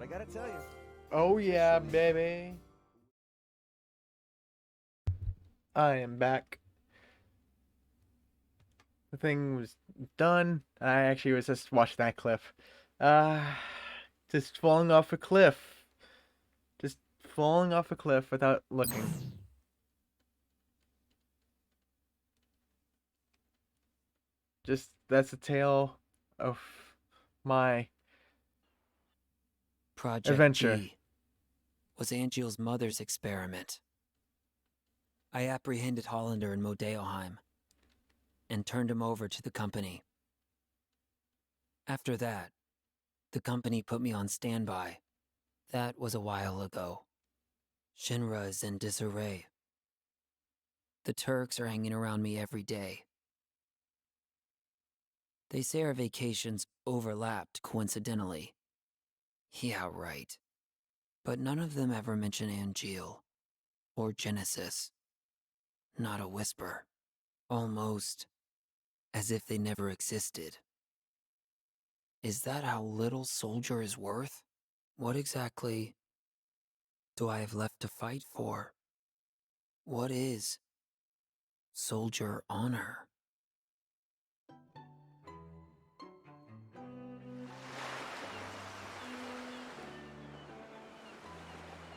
But I gotta tell you. Oh yeah, baby. I am back. The thing was done. I actually was just watching that cliff. Uh, just falling off a cliff. Just falling off a cliff without looking. Just, that's a tale of my Project adventure. G was Angel's mother's experiment. I apprehended Hollander in Modeoheim and turned him over to the company. After that, the company put me on standby. That was a while ago. Shinra is in disarray. The Turks are hanging around me every day. They say our vacations overlapped coincidentally. Yeah, right. But none of them ever mention Angel or Genesis. Not a whisper. Almost as if they never existed. Is that how little Soldier is worth? What exactly do I have left to fight for? What is Soldier honor?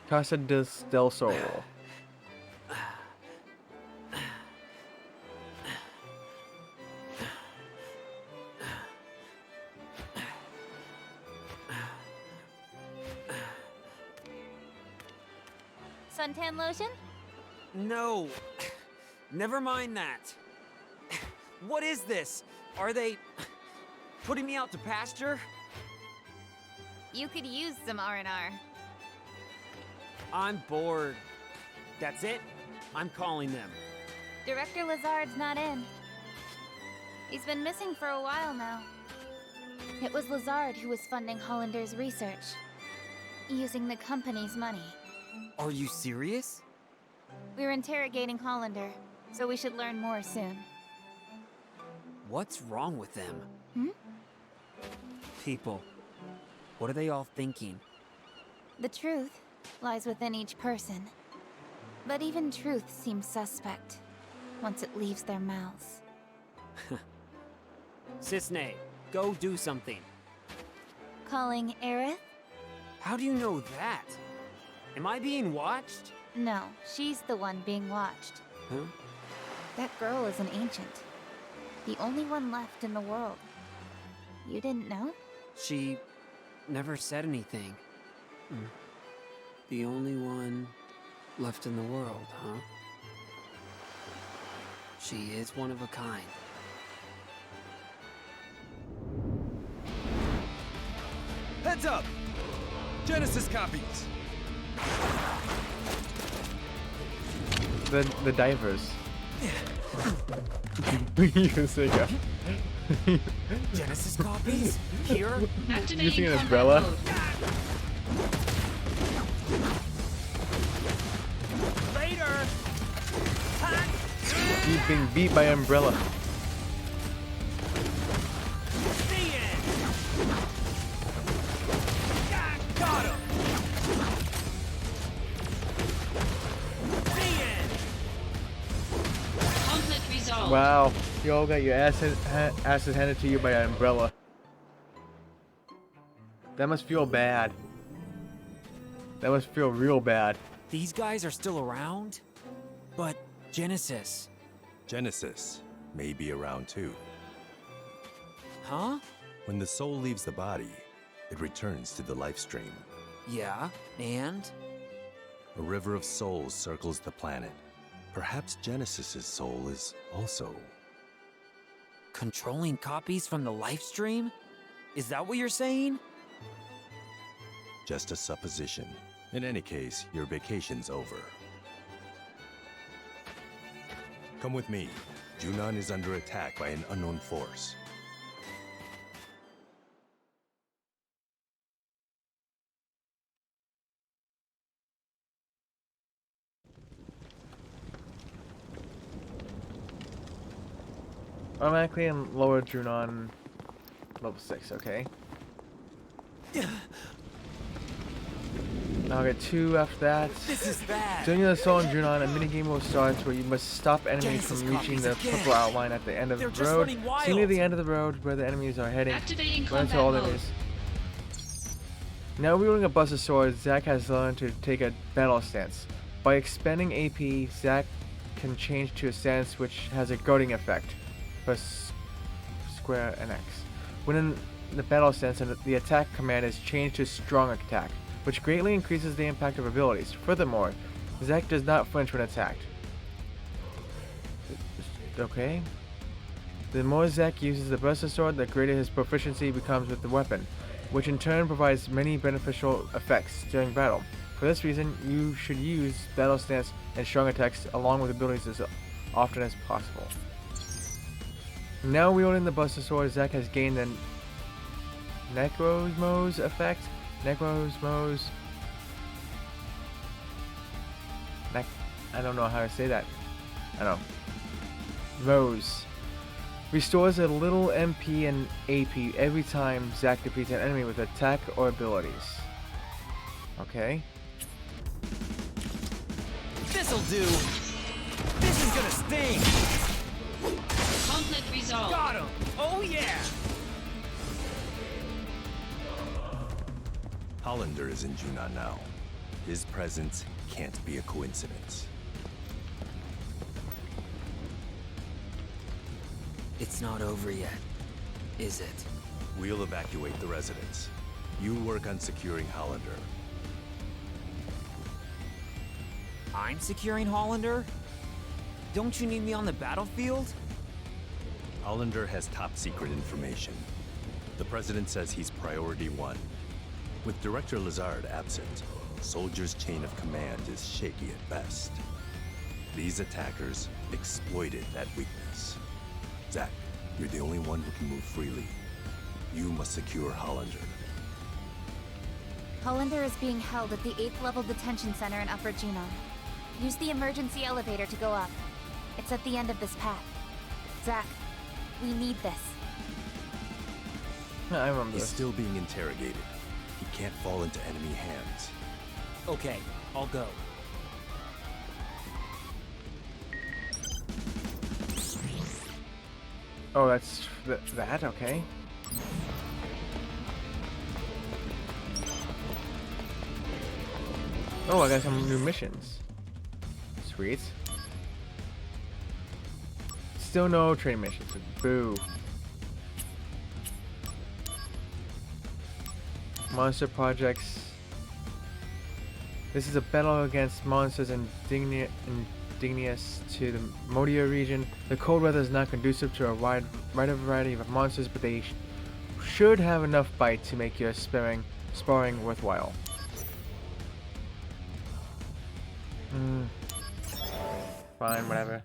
Casa del Sol. Suntan lotion? No! Never mind that. What is this? Are they putting me out to pasture? You could use some R&R. I'm bored. That's it? I'm calling them. Director Lazard's not in. He's been missing for a while now. It was Lazard who was funding Hollander's research, using the company's money. Are you serious? We're interrogating Hollander, so we should learn more soon. What's wrong with them? Hmm? People. What are they all thinking? The truth lies within each person. But even truth seems suspect once it leaves their mouths. Cisne, go do something. Calling Aerith? How do you know that? Am I being watched? No, she's the one being watched. Huh? That girl is an ancient. The only one left in the world. You didn't know? She never said anything. The only one left in the world, huh? She is one of a kind. Heads up! Genesis copies! The divers. You say go. Genesis copies? Here? Using an umbrella. Later! He's being beat by umbrella. The end! Got him! The end! Conflict resolved. Wow, you all got your asses handed to you by an umbrella. That must feel bad. That must feel real bad. These guys are still around? But Genesis, Genesis may be around too. huh? When the soul leaves the body, it returns to the life stream. Yeah, and? A river of souls circles the planet. Perhaps Genesis's soul is also. Controlling copies from the life stream? Is that what you're saying? Just a supposition. In any case, your vacation's over. Come with me. Junon is under attack by an unknown force. Automatically and lower Junon level 6, okay. I'll get 2 after that. This is bad. During the assault on Junon, a minigame will start where you must stop enemies from reaching the purple outline at the end of the They're just road. running wild. See near the end of the road where the enemies are heading. Activating Run into combat all mode. enemies. Now wielding a Buster Sword, Zack has learned to take a battle stance. By expending AP, Zack can change to a stance which has a guarding effect for square and X. When in the battle stance, the attack command is changed to strong attack, which greatly increases the impact of abilities. Furthermore, Zack does not flinch when attacked. Okay. The more Zack uses the Buster Sword, the greater his proficiency becomes with the weapon, which in turn provides many beneficial effects during battle. For this reason, you should use battle stance and strong attacks along with abilities as often as possible. Now wielding the Buster Sword, Zack has gained the Necrosmos effect. Necrosmos. I don't know how to say that. I don't know. Mose. Restores a little MP and AP every time Zack defeats an enemy with attack or abilities. Okay. This'll do. This is gonna sting. Conflict resolved. Got him. Oh yeah. Hollander is in Junon now. His presence can't be a coincidence. It's not over yet, is it? We'll evacuate the residence. You work on securing Hollander. I'm securing Hollander? Don't you need me on the battlefield? Hollander has top secret information. The President says he's priority 1. With Director Lazard absent, Soldier's chain of command is shaky at best. These attackers exploited that weakness. Zack, you're the only one who can move freely. You must secure Hollander. Hollander is being held at the 8th level detention center in Upper Junon. Use the emergency elevator to go up. It's at the end of this path. Zack, we need this. I remember He's this. still being interrogated. He can't fall into enemy hands. Okay, I'll go. Oh, that's that? Okay. Oh, I got some new missions. Sweet. Still no training missions. Boo. Monster projects. This is a battle against monsters indigenous to the Modia region. The cold weather is not conducive to a wide variety of monsters, but they should have enough bite to make your sparring worthwhile. Fine, whatever.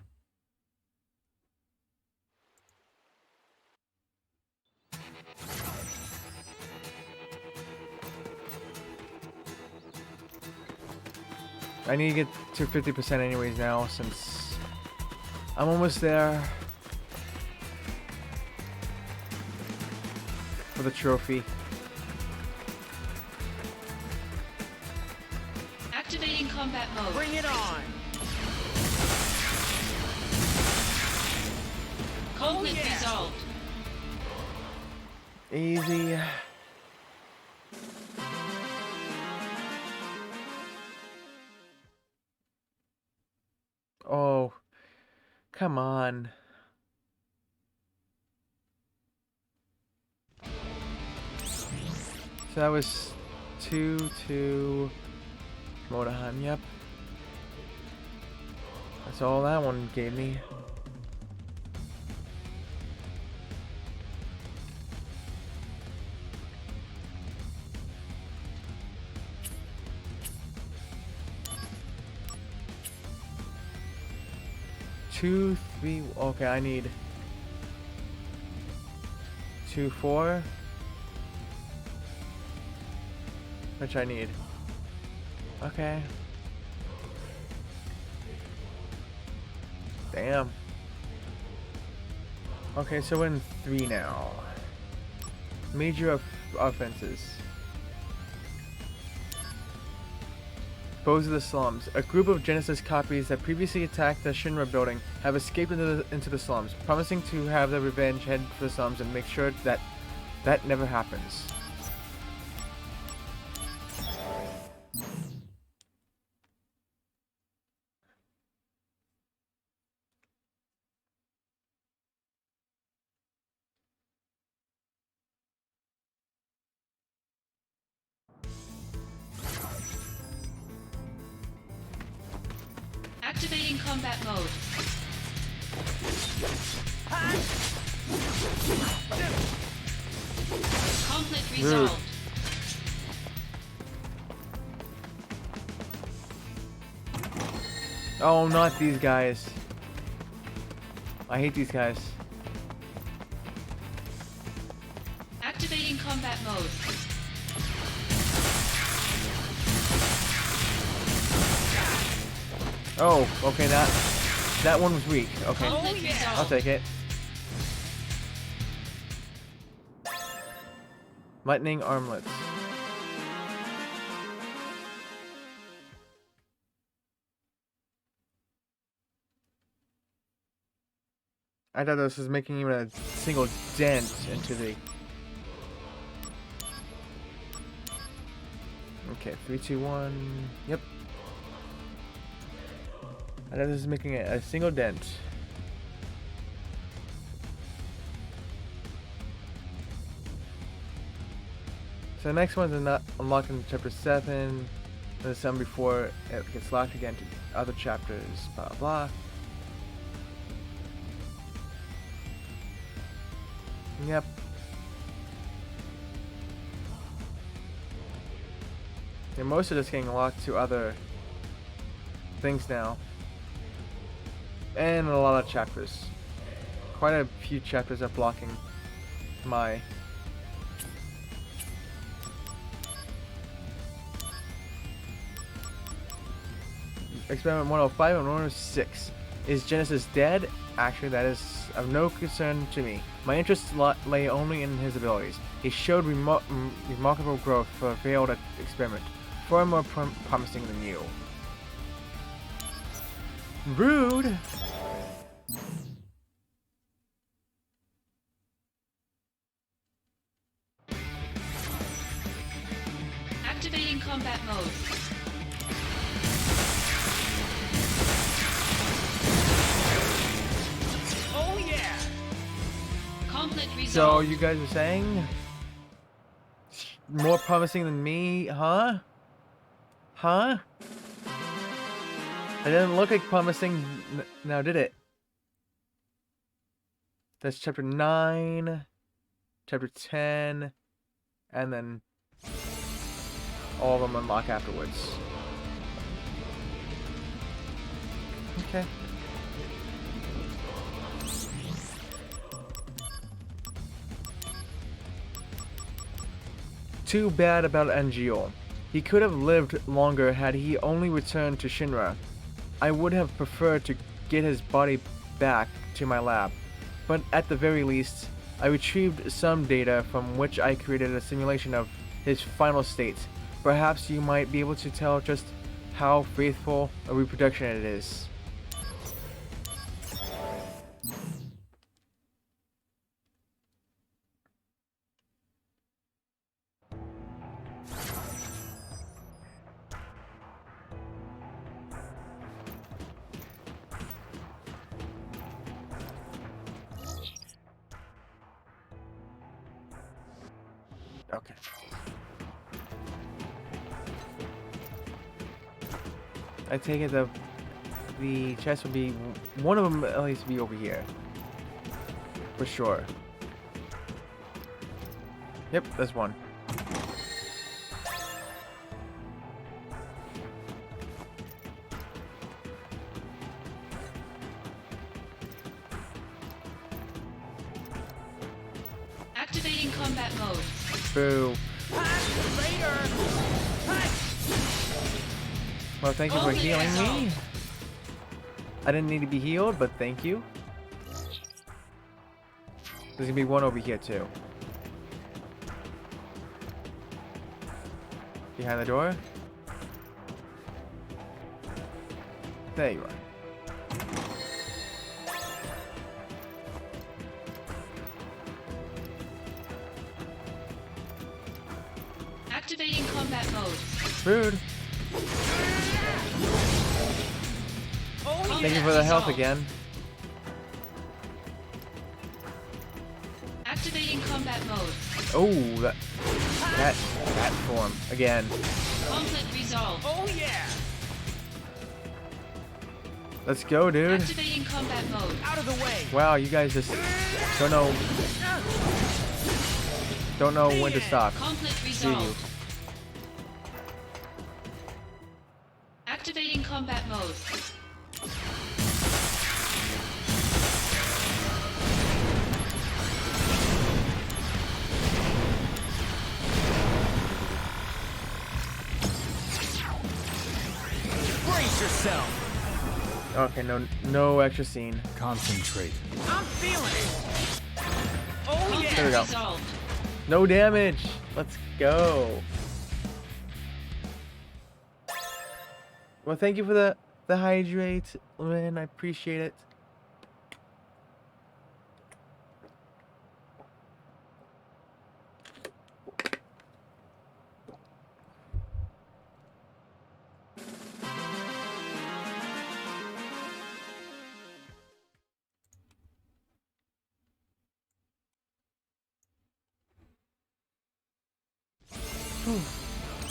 I need to get to 50% anyways now, since I'm almost there for the trophy. Activating combat mode. Bring it on. Conflict yeah. resolved. Easy. Oh, come on. So that was 2 Modahan, yep. That's all that one gave me. Two, 3, okay, I need 2, 4. Which I need. Okay. Damn. Okay, so we're in 3 now. Major offenses. Foes of the slums. A group of Genesis copies that previously attacked the Shinra building have escaped into the slums, promising to have their revenge, head for the slums, and make sure that that never happens. Activating combat mode. Conflict resolved. Oh, not these guys. I hate these guys. Activating combat mode. Oh, okay, that one was weak. Okay, Conflict resolved. I'll take it. Lightning armlets. I thought this was making even a single dent into the... Okay, 3, 2, 1. Yep. I thought this was making a single dent. So the next one's not unlocked in chapter 7. And the 7 before it gets locked again to other chapters. Blah blah. Yep. And most of this getting locked to other things now. And a lot of chapters. Quite a few chapters are blocking my... Experiment 105 and 106. Is Genesis dead? Actually, that is of no concern to me. My interest lay only in his abilities. He showed remarkable growth for a failed experiment, far more promising than you. Rude! Activating combat mode. Oh yeah! Conflict So resolved. you guys are saying more promising than me, huh? Huh? It didn't look like promising now, did it? That's chapter 9, chapter 10, and then all of them unlock afterwards. Okay. Too bad about Angeal. He could have lived longer had he only returned to Shinra. I would have preferred to get his body back to my lab, but at the very least, I retrieved some data from which I created a simulation of his final state. Perhaps you might be able to tell just how faithful a reproduction it is. Okay. I take it the chest would be one of them at least be over here, for sure. Yep, there's one. Activating combat mode. Boo. Later! Well, thank you for Oh, healing yeah. me. I didn't need to be healed, but thank you. There's gonna be one over here too. Behind the door. There you are. Activating combat mode. Rude. Thank you for the health again. Activating combat mode. Oh, that form again. Conflict resolved. Oh yeah! Let's go, dude. Activating combat mode. Out of the way! Wow, you guys just don't know when to stop. Conflict Do you? resolved. Activating combat mode. Brace yourself! Okay, no extra scene. Concentrate. I'm feeling it! Oh Conflict There we go. resolved. No damage. Let's go. Well, thank you for the hydrate, Lynn. I appreciate it.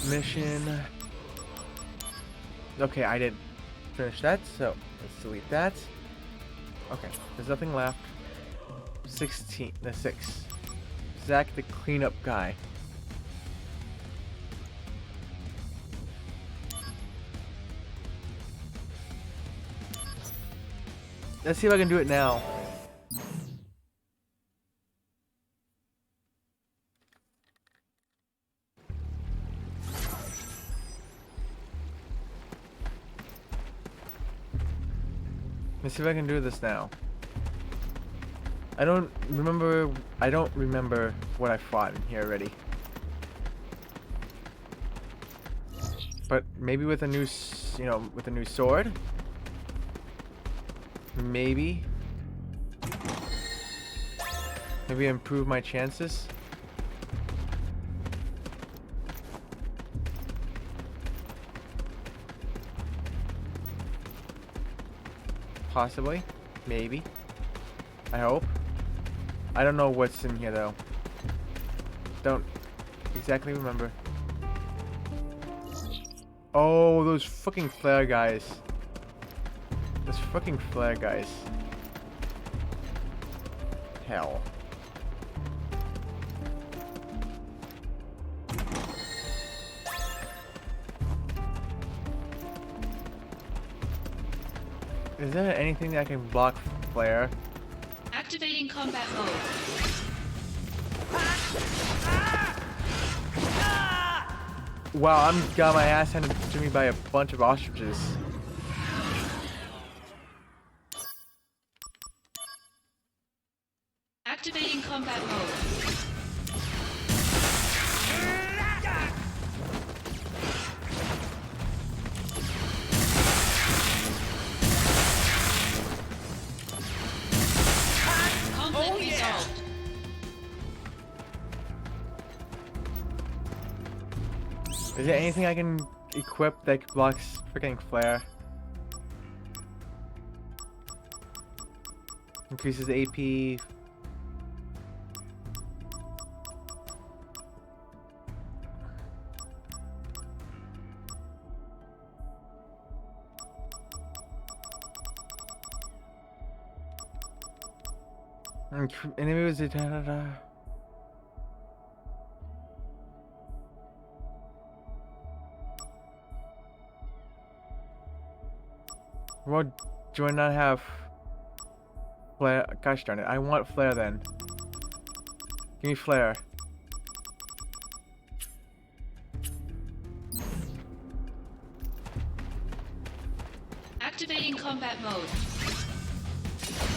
Mission. Okay, I didn't finish that, so let's delete that. Okay, there's nothing left. 6. Zach, the cleanup guy. Let's see if I can do it now. Let's see if I can do this now. I don't remember what I fought in here already. But maybe with a new, with a new sword? Maybe. Maybe improve my chances? Possibly. Maybe. I hope. I don't know what's in here though. Don't exactly remember. Oh, those fucking flare guys. Those fucking flare guys. Hell. Is there anything that can block flare? Activating combat mode. Wow, I'm got my ass handed to me by a bunch of ostriches. Activating combat mode. Conflict resolved. Is there anything I can equip that blocks freaking flare? Increases AP. Enemies Well, do I not have flare? Gosh darn it! I want flare then. Give me flare. Activating combat mode.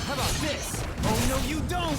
How about this? Oh no, you don't!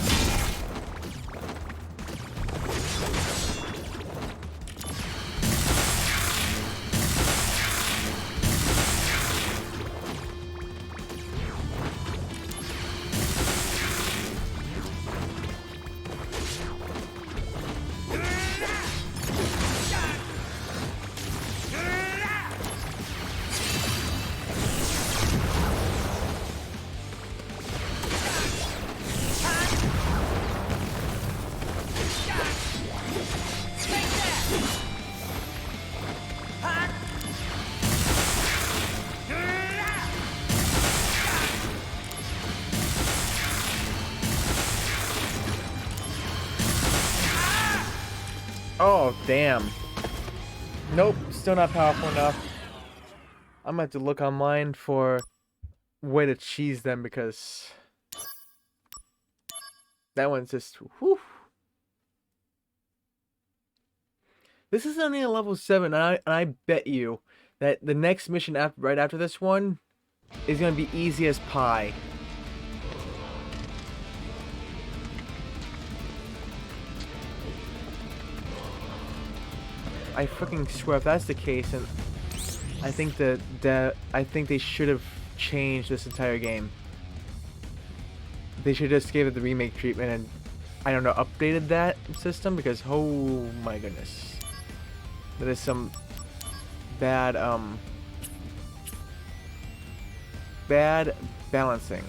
Damn. Nope, still not powerful enough. I'm gonna have to look online for a way to cheese them because that one's just whew. This is only a level 7, and I bet you that the next mission right after this one is gonna be easy as pie. I freaking swear if that's the case, and I think I think they should have changed this entire game. They should just give it the remake treatment and I don't know, updated that system because oh my goodness. That is some bad bad balancing.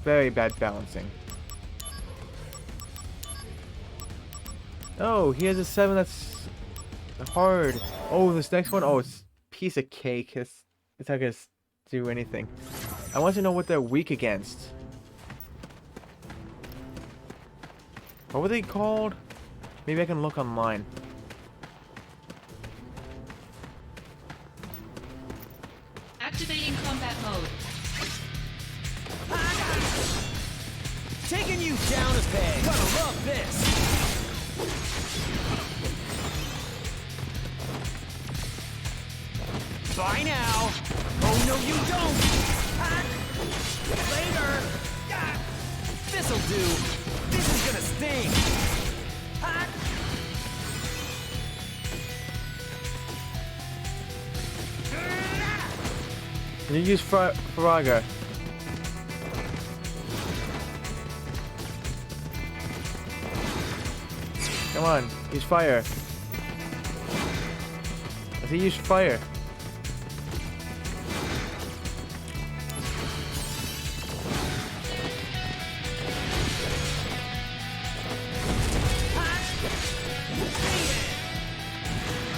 Very bad balancing. Oh, he has a 7 that's hard. Oh, this next one, oh, it's a piece of cake. It's not gonna do anything. I want to know what they're weak against. What were they called? Maybe I can look online. Activating combat mode. Taking you down a peg. Gonna love this. Bye now. Oh no, you don't. Later. This'll do. This is gonna sting. Can you use Faraga? Come on, use fire. I say use fire.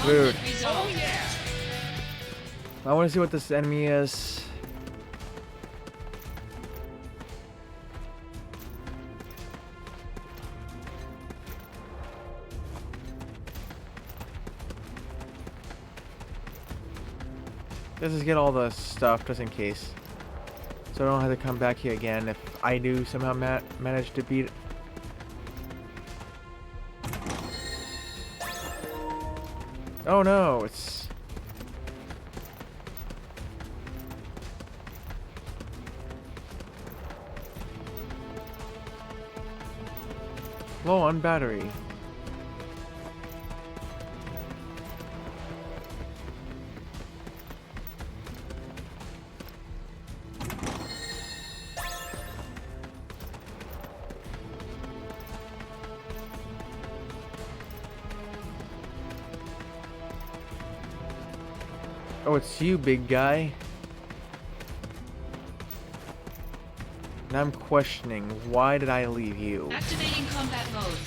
Rude. Oh yeah. I want to see what this enemy is. Let's just get all the stuff just in case. So I don't have to come back here again if I do somehow manage to beat it. Oh no, it's... low on battery. Oh, it's you, big guy. And I'm questioning, why did I leave you? Activating combat mode.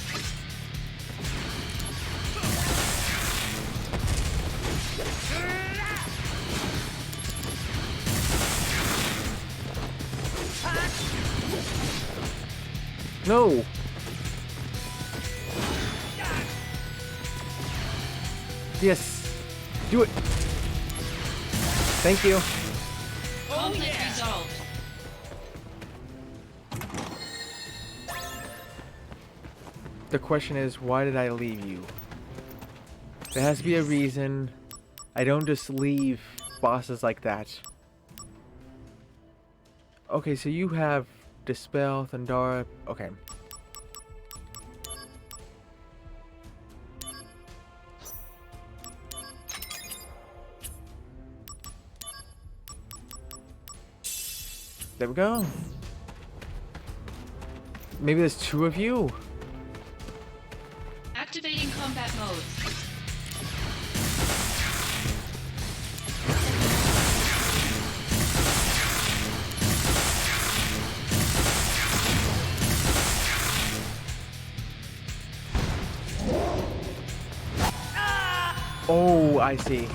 No! Yes! Do it! Thank you. Conflict resolved. The question is, why did I leave you? There has to be a reason. I don't just leave bosses like that. Okay, so you have Dispel, Thundara. Okay. There we go. Maybe there's 2 of you? Activating combat mode. Oh, I see.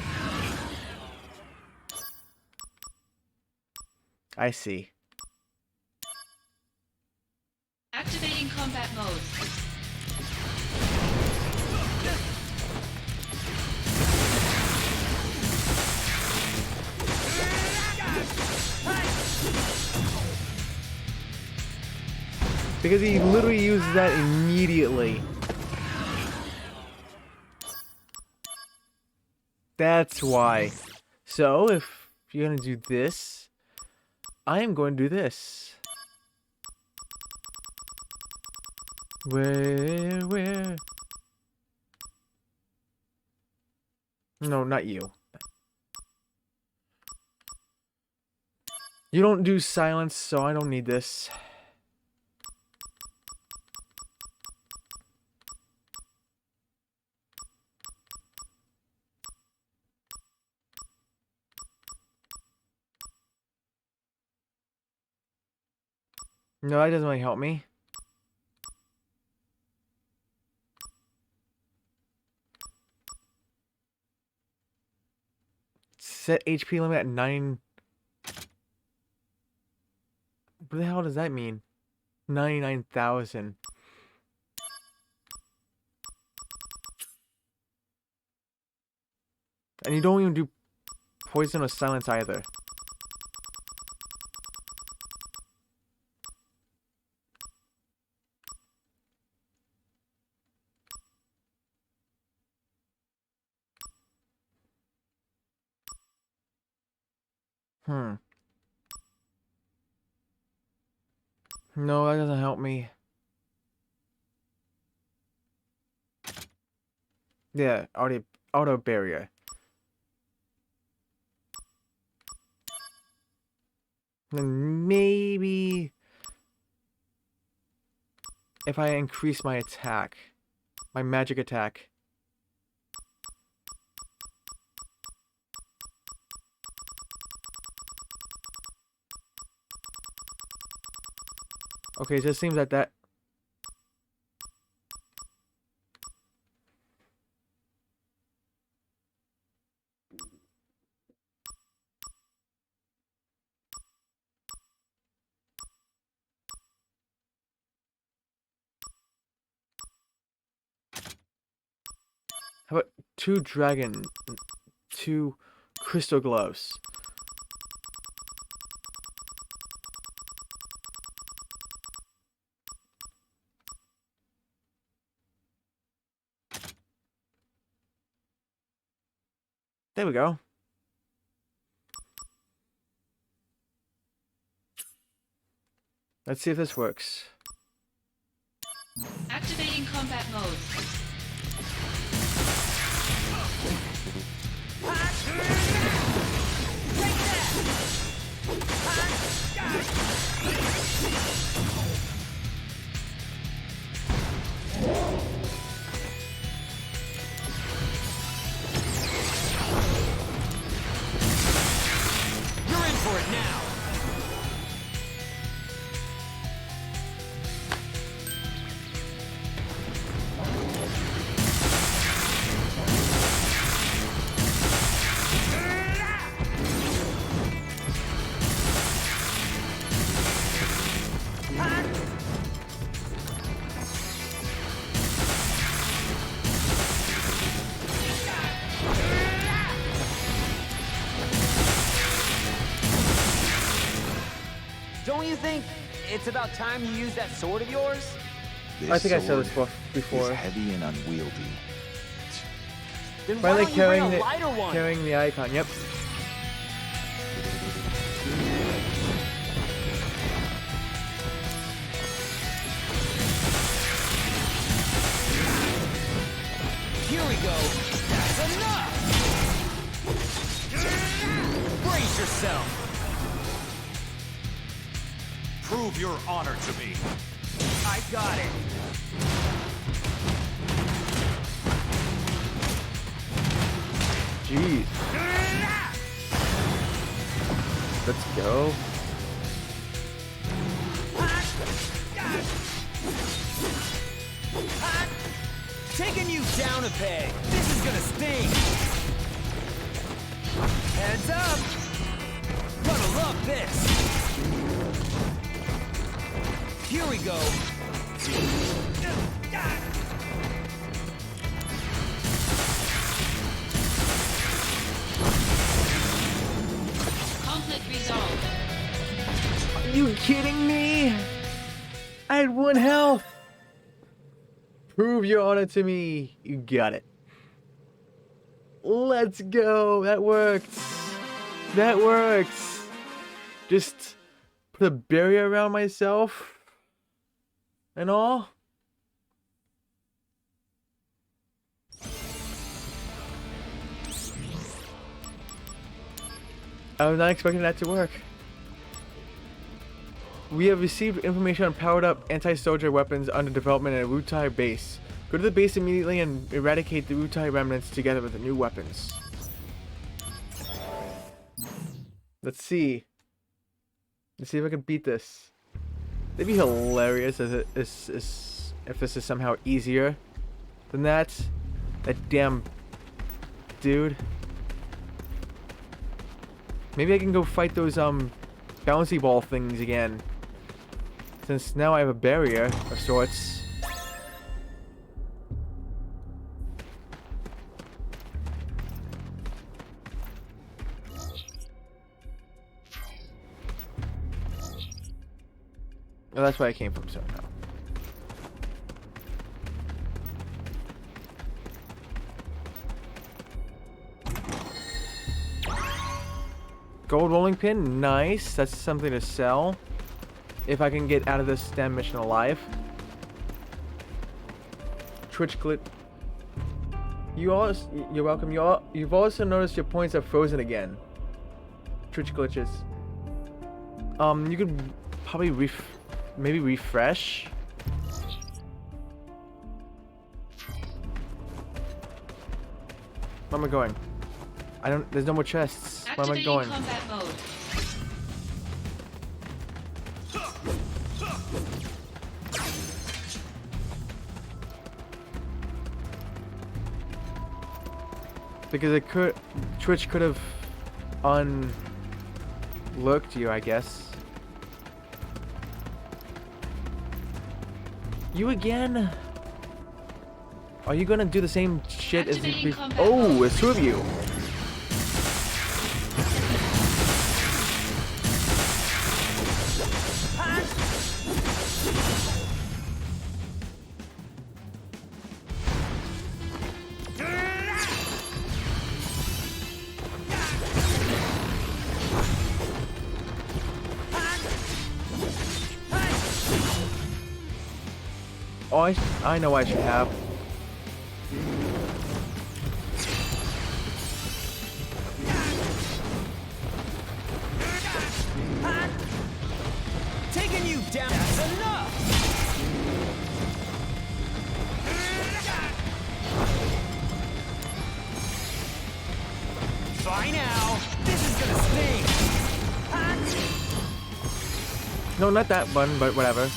I see. Activating combat mode. Because he literally uses that immediately. That's why. So, if you're gonna do this, I am going to do this. Where? No, not you. You don't do silence, so I don't need this. No, that doesn't really help me. Set HP limit at 9. What the hell does that mean? 99,000. And you don't even do poison or silence either. No, that doesn't help me. Yeah, auto barrier. Then maybe if I increase my attack, my magic attack. Okay, it just seems that how about 2 crystal gloves? There we go. Let's see if this works. Activating combat mode. You're in for it now. Don't you think it's about time you use that sword of yours? I think I said this sword before. is heavy and unwieldy. Then why Finally don't you bring carrying a the lighter one? carrying the icon. Yep. Here we go. That's enough. Brace yourself. Prove your honor to me. I got it. Jeez. Let's go. Taking you down a peg. This is gonna sting. Heads up. Gonna love this. Here we go. Conflict resolved. Are you kidding me? I had 1 health. Prove your honor to me. You got it. Let's go. That worked. That works. Just put a barrier around myself and all. I was not expecting that to work. We have received information on powered up anti-soldier weapons under development at a Wutai base. Go to the base immediately and eradicate the Wutai remnants together with the new weapons. Let's see. Let's see if I can beat this. It'd be hilarious if this is somehow easier than that. That damn dude. Maybe I can go fight those bouncy ball things again. Since now I have a barrier of sorts. Oh, that's where I came from somehow. Gold rolling pin, nice. That's something to sell. If I can get out of this STEM mission alive. Twitch glitch. You're welcome. You've also noticed your points are frozen again. Twitch glitches. You could probably maybe refresh. Where am I going? There's no more chests. Where am I going? Combat mode. Because Twitch could have unlooked you, I guess. You again? Are you gonna do the same shit as you? Oh, it's 2 of you. Oh, I know I should have. Taking you down. That's enough. Bye now. This is gonna sting. No, not that one, but whatever.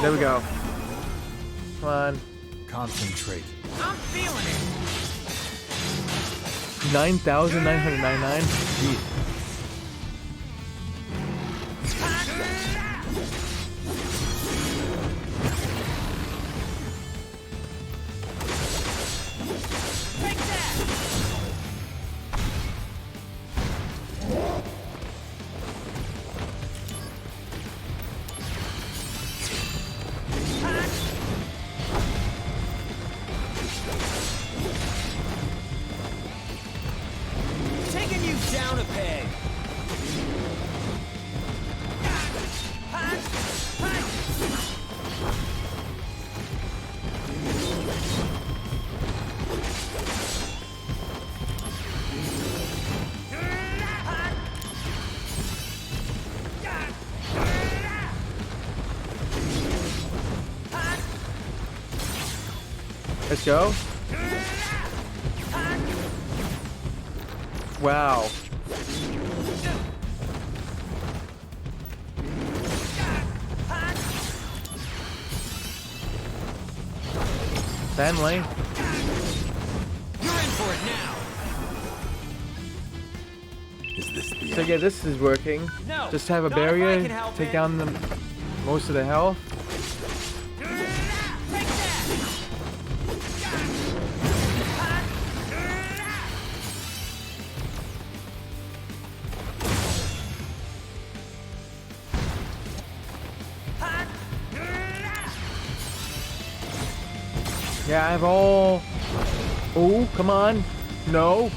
There we go. Come on. Concentrate. I'm feeling it. 9,999. Jeez. Take that. Taking you down a peg. Let's go. Wow. Family. You're in for it now. Is this the So end? yeah, this is working. No, Just have a not if I barrier, can help take it. down most of the health. Yeah, I have all... Oh, come on. No.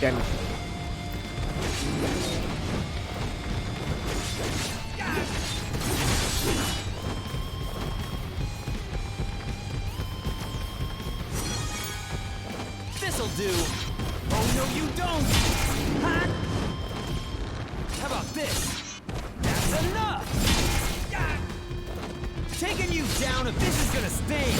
Damn it. This'll do. Oh no, you don't. Ha! How about this? That's enough. Taking you down if this is gonna sting.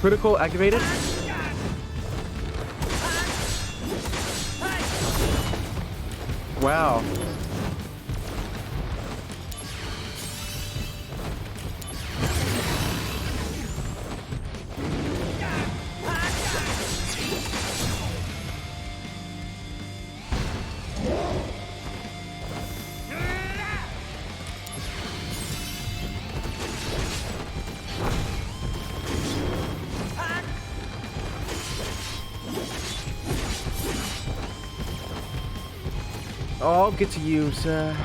Critical activated. Wow. Oh, I'll get to you, sir.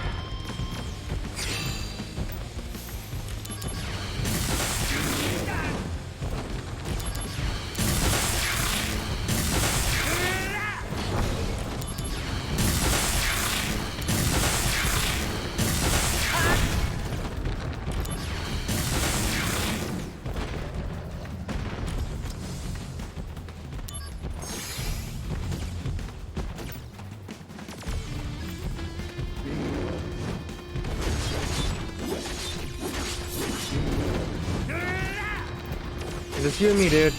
It's just you and me, dude.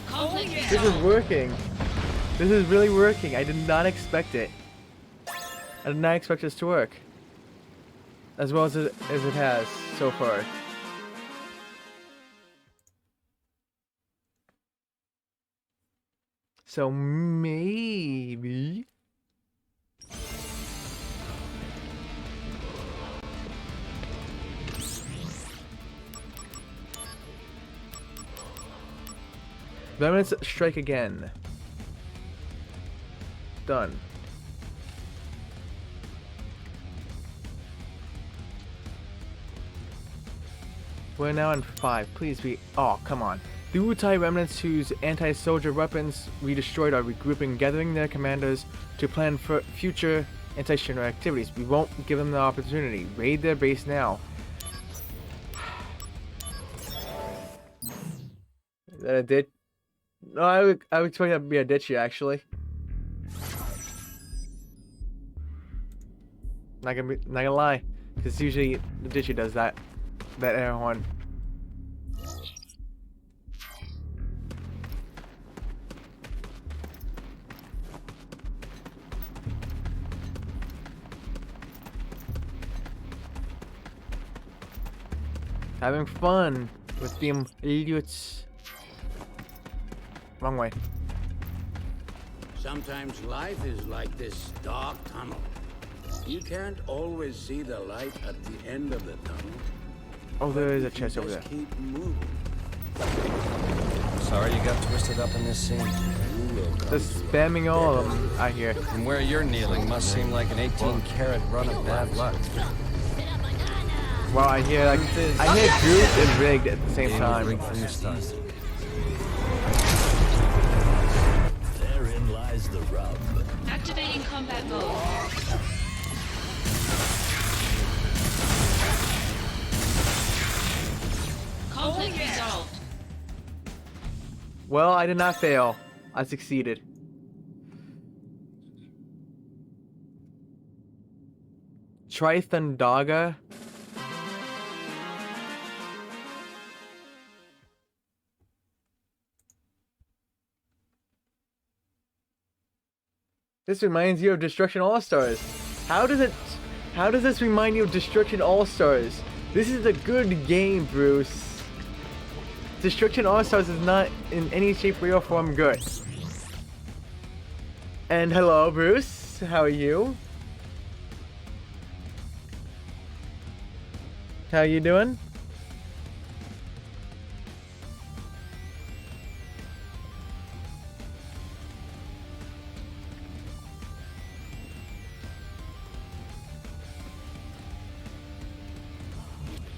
Conflict This resolved. is working. This is really working. I did not expect it. I did not expect this to work. As well as it has so far. So maybe... Remnants strike again. Done. We're now on 5. Please be... Oh, come on. The Wutai remnants whose anti-soldier weapons we destroyed are regrouping, gathering their commanders to plan for future anti-Shinra activities. We won't give them the opportunity. Raid their base now. Is that a ditch? No, I would expect that to be a ditch here, actually. Not gonna lie, because usually the ditchy does that air horn. Having fun with them idiots. Wrong way. Sometimes life is like this dark tunnel. You can't always see the light at the end of the tunnel. Oh, there is a If you chest over just there. keep moving, Sorry you got twisted up in this scene. you will come They're spamming all of them, I hear. From where you're kneeling must seem like an 18-carat run of bad luck. Wow, I hear like I hear Groot and rigged at the same time. Rigged from the start. Therein lies the rub. Activating combat mode. Conflict resolved. Well, I did not fail. I succeeded. Trithandaga. This reminds you of Destruction All-Stars. How does this remind you of Destruction All-Stars? This is a good game, Bruce. Destruction All-Stars is not in any shape, way, or form good. And hello, Bruce. How are you? How you doing?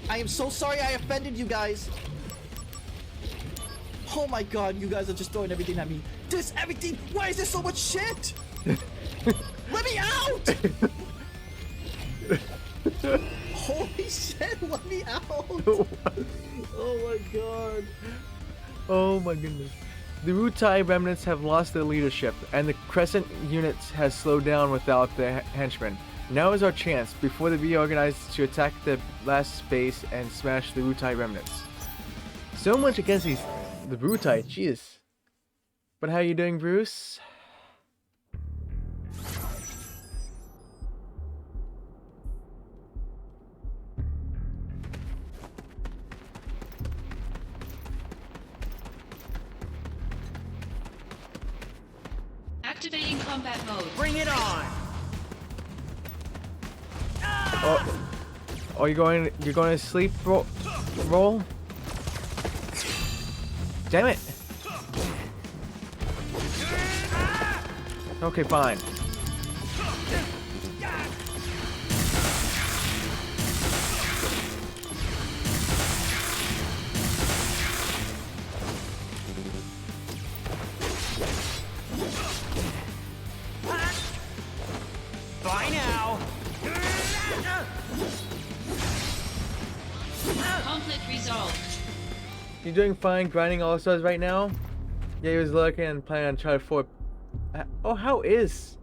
I am so sorry I offended you guys. Oh my god, you guys are just throwing everything at me. This everything. Why is there so much shit? Let me out! Holy shit, let me out! Oh my god. Oh my goodness. The Wutai remnants have lost their leadership, and the Crescent units has slowed down without their henchmen. Now is our chance, before they reorganize, to attack the last base and smash the Wutai remnants. So much against the Wutai, jeez. But how you doing, Bruce? Activating combat mode. Bring it on! Oh, you're going to sleep roll? Damn it! Okay, fine. Bye now! Conflict resolved. You doing fine grinding All-Stars right now? Yeah, he was looking and playing on Uncharted 4. Oh, how is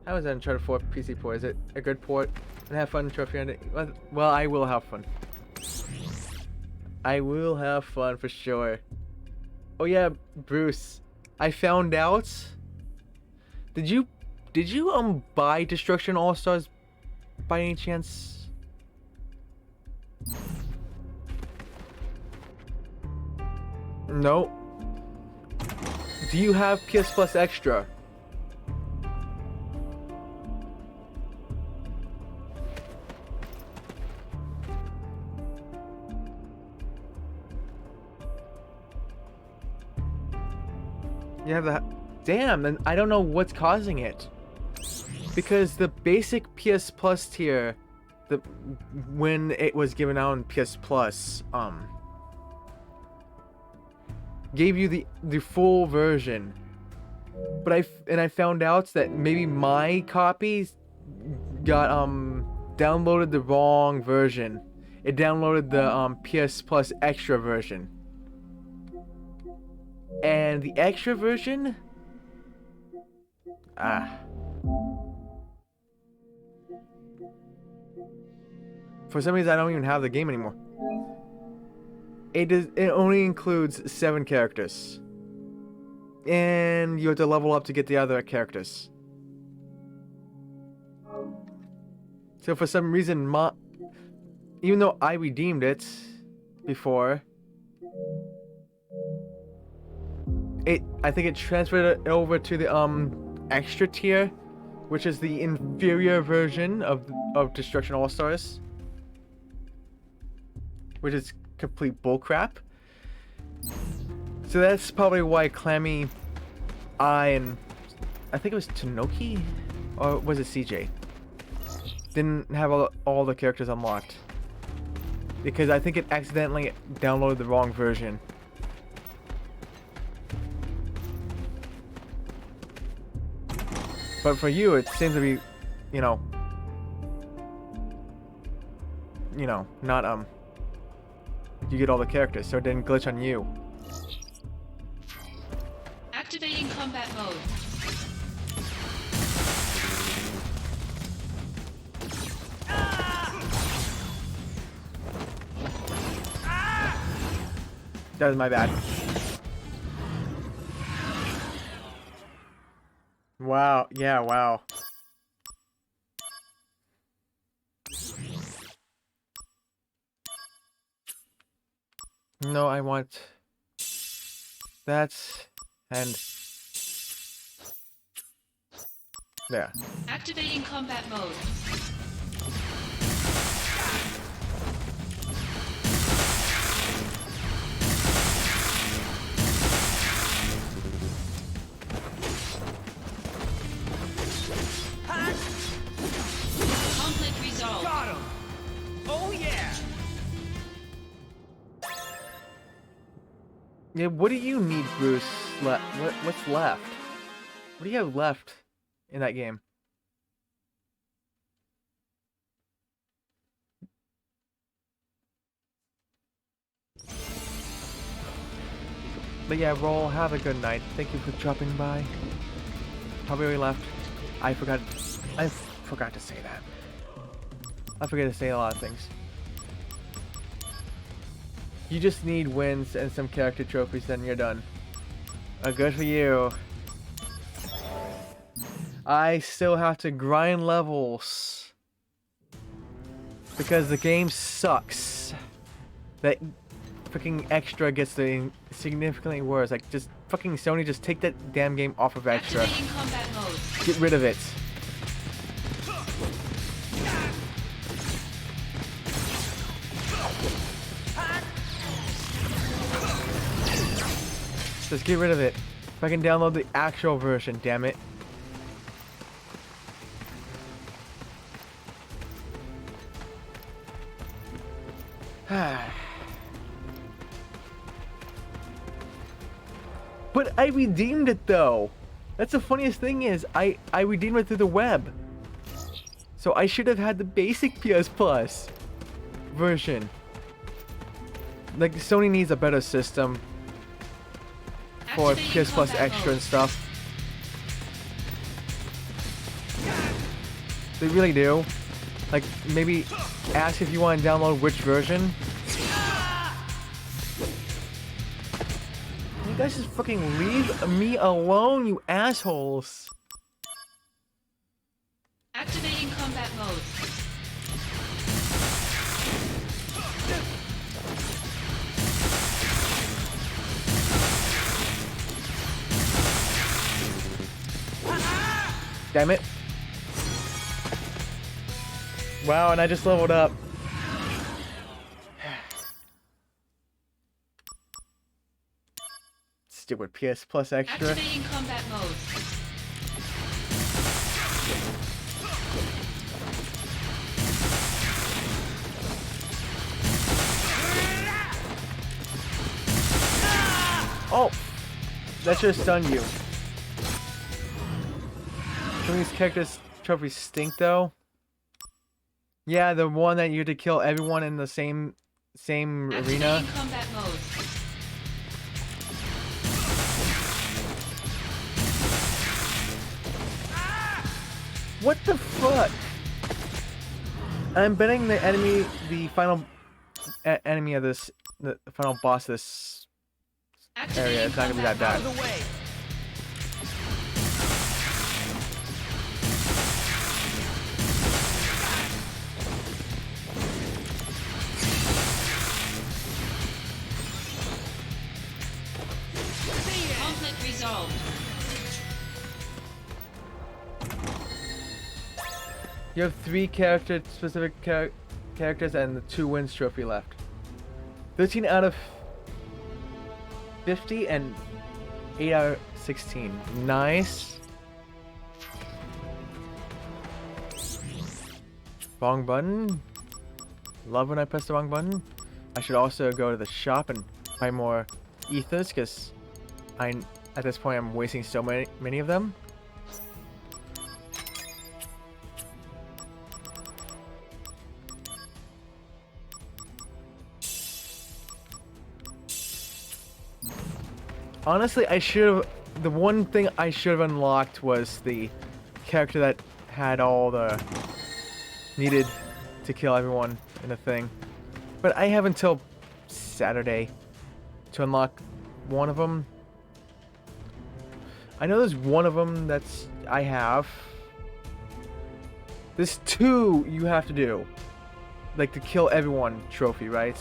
that Uncharted 4 PC port? Is it a good port? And have fun trophy hunting? Well, I will have fun. I will have fun for sure. Oh yeah, Bruce. I found out. Did you buy Destruction All-Stars by any chance? No. Do you have PS Plus Extra? You have the... Damn, and I don't know what's causing it. Because the basic PS Plus tier, when it was given out on PS Plus, gave you the full version. But I found out that maybe my copies got downloaded the wrong version. It downloaded the PS Plus Extra version. And the extra version, for some reason I don't even have the game anymore. It only includes 7 characters. And you have to level up to get the other characters. So for some reason, even though I redeemed it before, I think it transferred it over to the extra tier, which is the inferior version of Destruction All-Stars, which is complete bullcrap. So that's probably why Clammy, and I think it was Tanoki, or was it CJ, didn't have all the characters unlocked, because I think it accidentally downloaded the wrong version. But for you, it seems to be, not, you get all the characters, so it didn't glitch on you. Activating combat mode. That was my bad. Wow, yeah, wow. No, I want that and there. Activating combat mode. Conflict resolved. Got him! Oh yeah! Yeah, what do you need, Bruce? What's left? What do you have left in that game? But yeah, Roll, have a good night. Thank you for dropping by. How we left? I forgot to say that. I forget to say a lot of things. You just need wins and some character trophies, then you're done. Good for you. I still have to grind levels because the game sucks. That freaking extra gets significantly worse. Like, just fucking Sony, just take that damn game off of extra. Activating combat mode. Get rid of it. Just get rid of it. If I can download the actual version, damn it. But I redeemed it though. That's the funniest thing is I redeemed it through the web. So I should have had the basic PS Plus version. Like, Sony needs a better system for Activating PS Plus combat Extra mode. and stuff. They really do. Like, maybe ask if you want to download which version. You guys just fucking leave me alone, you assholes. Activating combat mode. Damn it. Wow, and I just leveled up. Stupid PS Plus Extra. Activating combat mode. Oh! That should have stunned you. Some of these characters' trophies stink though. Yeah, the one that you had to kill everyone in the same arena. Activating combat mode. What the fuck? I'm betting the enemy, the final enemy of this, the final boss of this area, it's not gonna be that Out bad. of the way! Conflict resolved. You have 3 specific characters and the 2 wins trophy left. 13 out of 50 and 8 out of 16. Nice. Wrong button. Love when I press the wrong button. I should also go to the shop and buy more ethers because at this point I'm wasting so many of them. Honestly, I should have. The one thing I should have unlocked was the character that had all the needed to kill everyone in the thing. But I have until Saturday to unlock one of them. I know there's one of them that's I have. There's 2 you have to do, like the kill everyone trophy, right?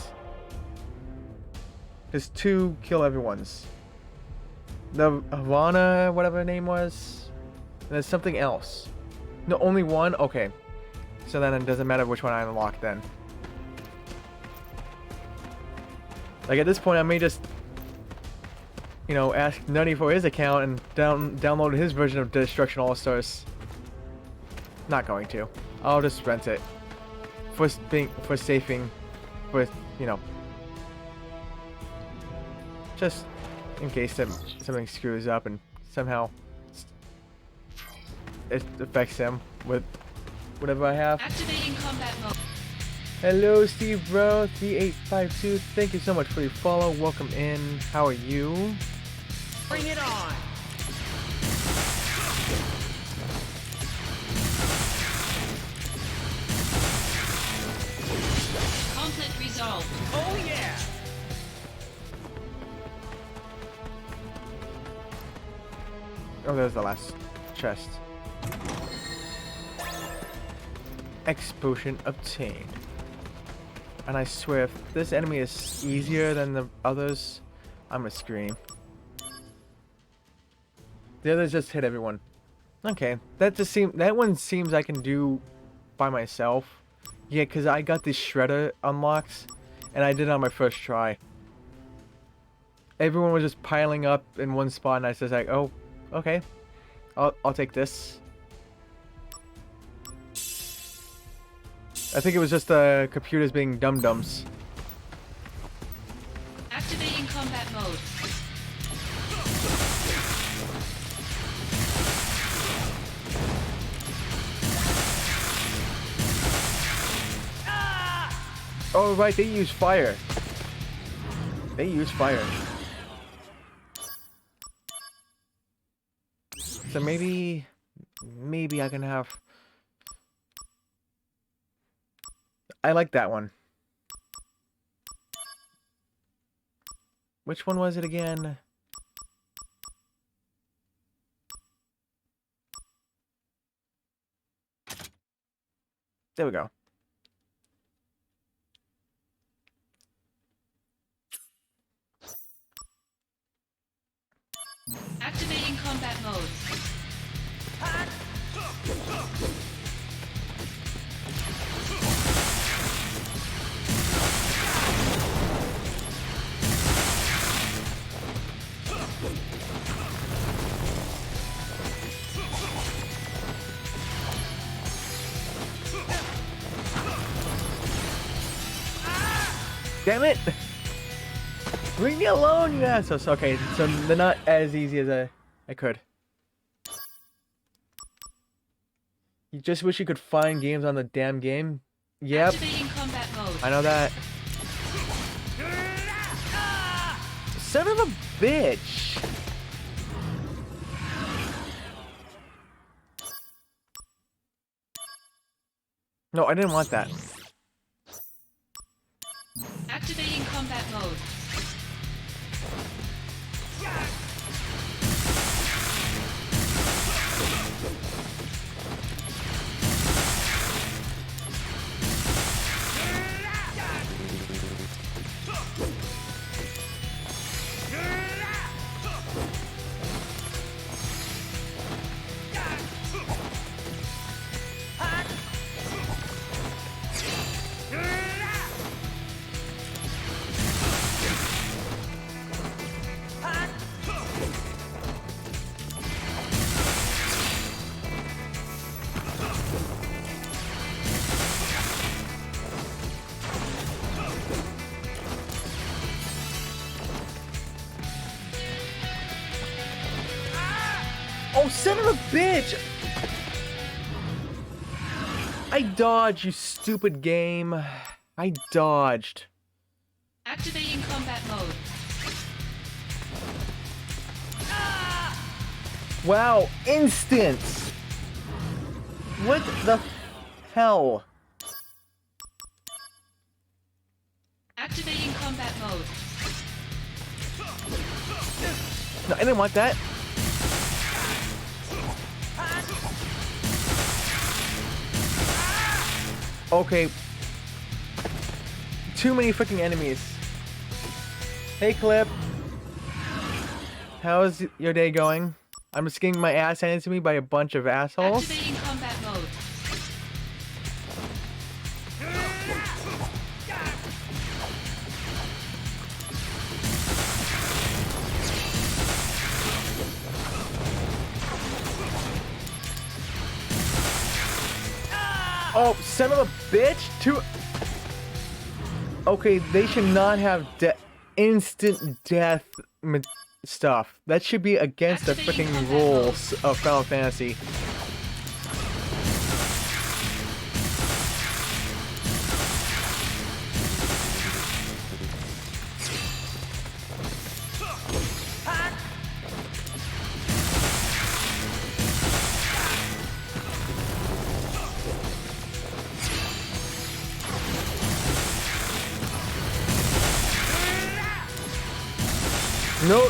There's 2 kill everyone's. The Havana, whatever her name was. And there's something else. No, only one? Okay. So then it doesn't matter which one I unlock then. Like at this point I may just, you know, ask Nutty for his account and download his version of Destruction All-Stars. Not going to. I'll just rent it. For safing. For, you know. Just in case something screws up and somehow it affects him with whatever I have. Activating combat mode. Hello, Steve Bro 3852. Thank you so much for your follow. Welcome in. How are you? Bring it on! Conflict resolved. Oh yeah! Oh, there's the last chest. X potion obtained. And I swear, if this enemy is easier than the others, I'm gonna scream. The others just hit everyone. Okay, that one seems I can do by myself. Yeah, because I got the shredder unlocked, and I did it on my first try. Everyone was just piling up in one spot, and I was just like, oh, okay, I'll take this. I think it was just the computers being dum-dums. Activating combat mode. Oh right, they use fire. They use fire. So maybe I can have... I like that one. Which one was it again? There we go. Activating combat mode. Damn it! Leave me alone, you assholes. Okay, so they're not as easy as I could. You just wish you could find games on the damn game. Yep. Activating combat mode. I know that. Son of a bitch! No, I didn't want that. Activating combat mode. Oh, son of a bitch! I dodged, you stupid game. I dodged. Activating combat mode. Wow, instance! What the hell? Activating combat mode. No, I didn't want that. Okay. Too many freaking enemies. Hey, Clip. How's your day going? I'm just getting my ass handed to me by a bunch of assholes. Activating combat mode. Oh, son of a bitch! Okay, they should not have instant death stuff. That should be against the freaking rules of Final Fantasy.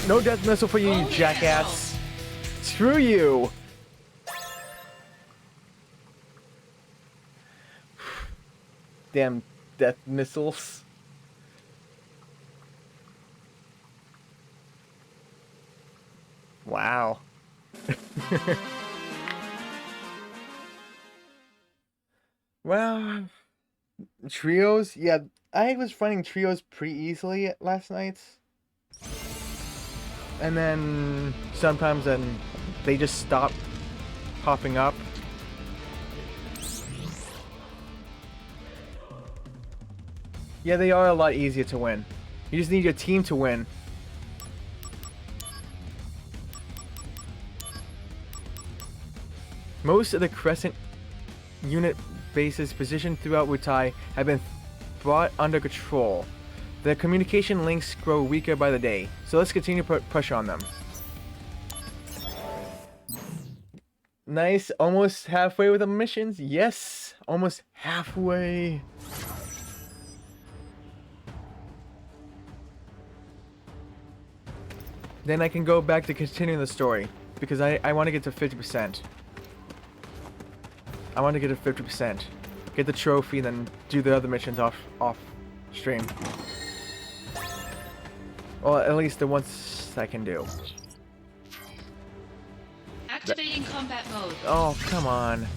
No death missile for you, you jackass. Screw you. Damn death missiles. Wow. Well, trios? Yeah, I was finding trios pretty easily last night. And then sometimes they just stop popping up. Yeah, they are a lot easier to win. You just need your team to win. Most of the Crescent unit bases positioned throughout Wutai have been brought under control. The communication links grow weaker by the day, so let's continue to push on them. Nice, almost halfway with the missions. Yes, almost halfway. Then I can go back to continuing the story, because I want to get to 50%. I want to get to 50%. Get the trophy, and then do the other missions off stream. Well, at least the ones I can do. Activating combat mode. Oh, come on.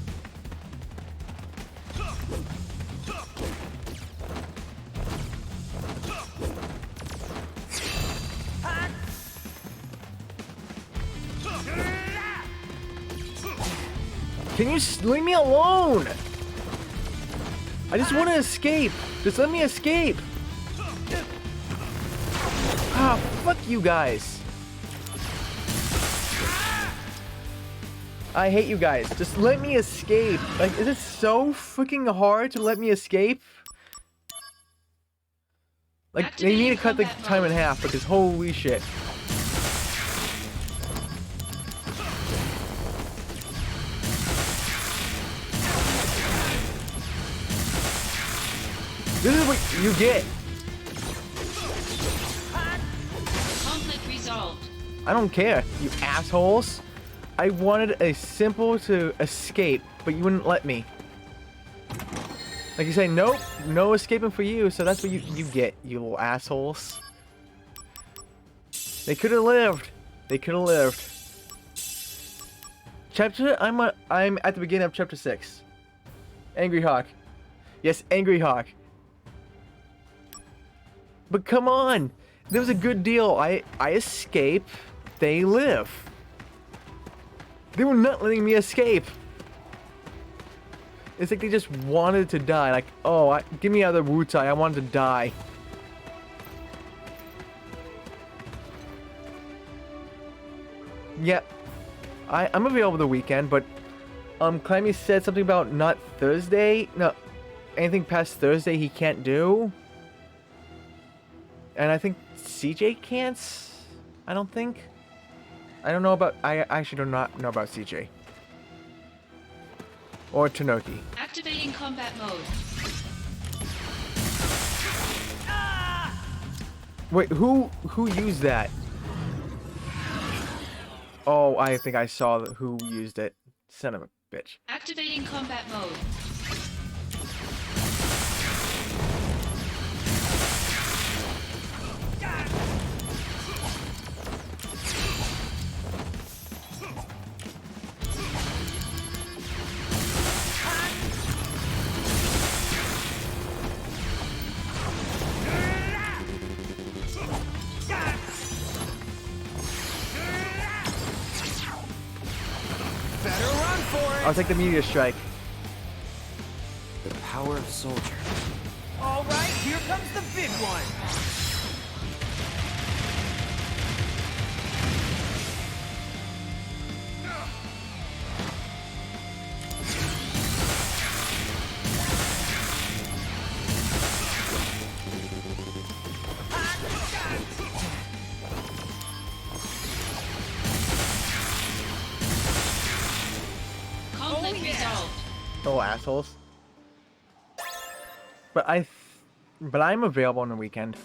Can you leave me alone? I just want to escape. Just let me escape. Ah, fuck you guys. I hate you guys. Just let me escape. Like, is it so freaking hard to let me escape? Like, they need to cut the time in half because holy shit. This is what you get. Conflict resolved. I don't care, you assholes. I wanted a simple to escape, but you wouldn't let me. Like you say, nope, no escaping for you, so that's what you get, you little assholes. They could have lived. They could have lived. Chapter, I'm at the beginning of chapter 6. Angry Hawk. Yes, Angry Hawk. But come on, there was a good deal. I escape, they live. They were not letting me escape. It's like they just wanted to die. Like, oh, give me out of the Wutai. I wanted to die. Yeah, I'm available the weekend, but Clemmy said something about not Thursday. No, anything past Thursday he can't do. And I think CJ can't. I don't think. I don't know about. I actually do not know about CJ. Or Tanoki. Activating combat mode. Wait, who used that? Oh, I think I saw who used it. Son of a bitch. Activating combat mode. I'll take the meteor strike. The power of soldier. All right, here comes the big one. Conflict resolved. Oh, assholes. But I'm available on the weekend.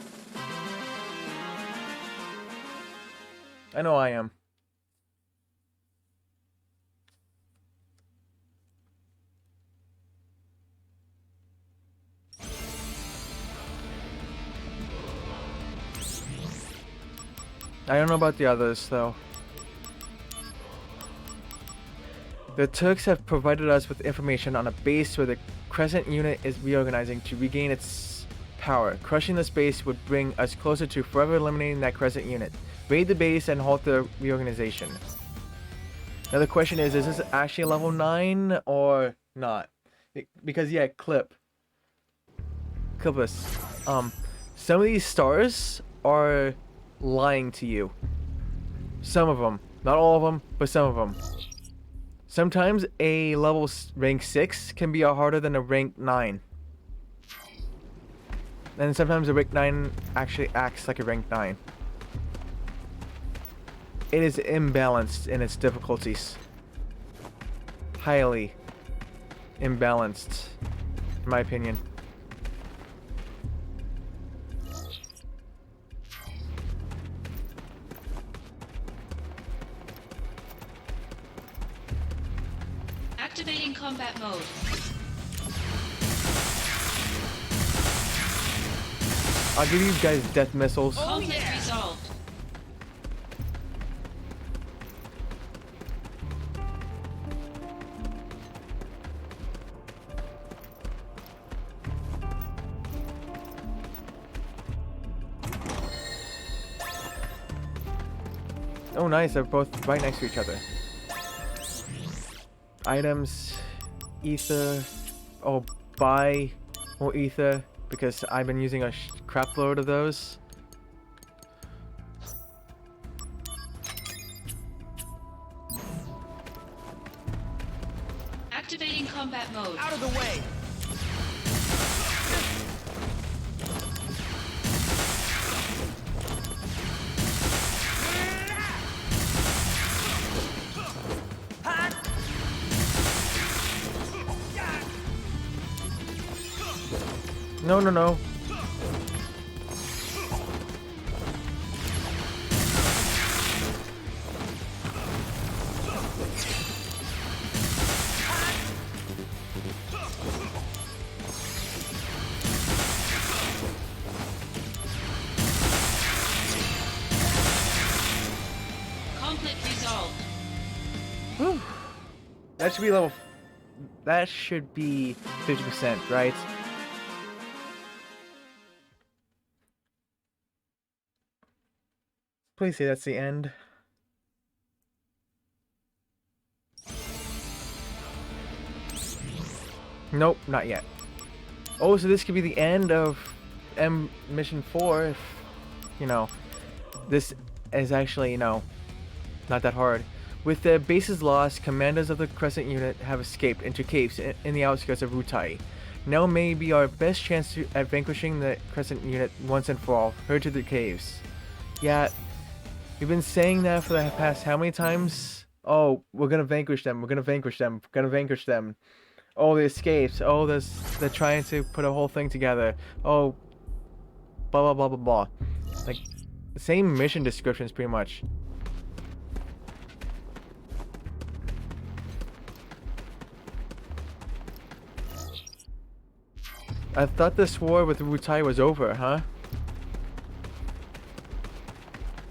I know I am. I don't know about the others, though. The Turks have provided us with information on a base where the Crescent unit is reorganizing to regain its power. Crushing this base would bring us closer to forever eliminating that Crescent unit. Raid the base and halt the reorganization. Now the question is this actually level 9 or not? Because yeah, clip us. Some of these stars are lying to you. Some of them. Not all of them, but some of them. Sometimes a level rank 6 can be harder than a rank 9. And sometimes a rank 9 actually acts like a rank 9. It is imbalanced in its difficulties. Highly imbalanced, in my opinion. Activating combat mode. I'll give you guys death missiles. Conflict resolved. Oh nice, they're both right next to each other. Items, ether. Oh, buy more ether because I've been using a crap load of those. Activating combat mode. Out of the way. No, no, no. Conflict resolved. Whew. That should be level. That should be 50%, right? Please say that's the end. Nope, not yet. Oh, so this could be the end of Mission 4 if, you know, this is actually, you know, not that hard. With the bases lost, commanders of the Crescent unit have escaped into caves in the outskirts of Rutai. Now may be our best chance at vanquishing the Crescent unit once and for all. Hurry to the caves. Yeah. We've been saying that for the past how many times? Oh, we're gonna vanquish them. We're gonna vanquish them. We're gonna vanquish them. Oh, the escapes. Oh, they're trying to put a whole thing together. Oh, blah blah blah blah blah. Like the same mission descriptions, pretty much. I thought this war with Rutai was over, huh?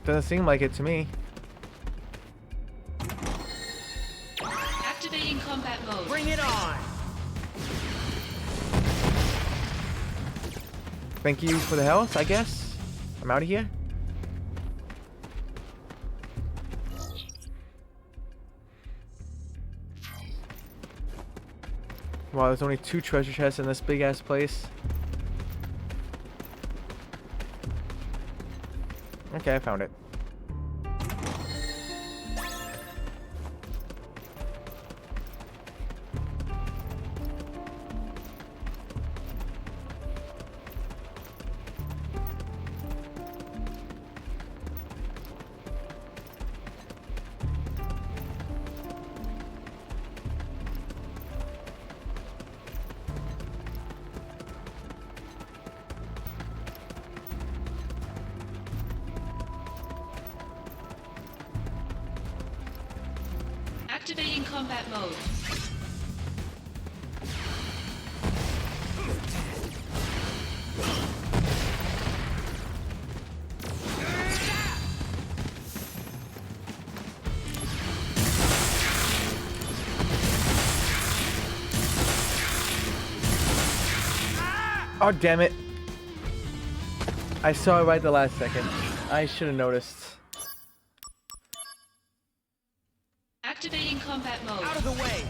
Doesn't seem like it to me. Activating combat mode. Bring it on. Thank you for the health, I guess. I'm out of here. Wow, there's only 2 treasure chests in this big ass place. Okay, I found it. Activating combat mode. Oh, damn it. I saw it right the last second. I should have noticed. Activating combat mode. Out of the way!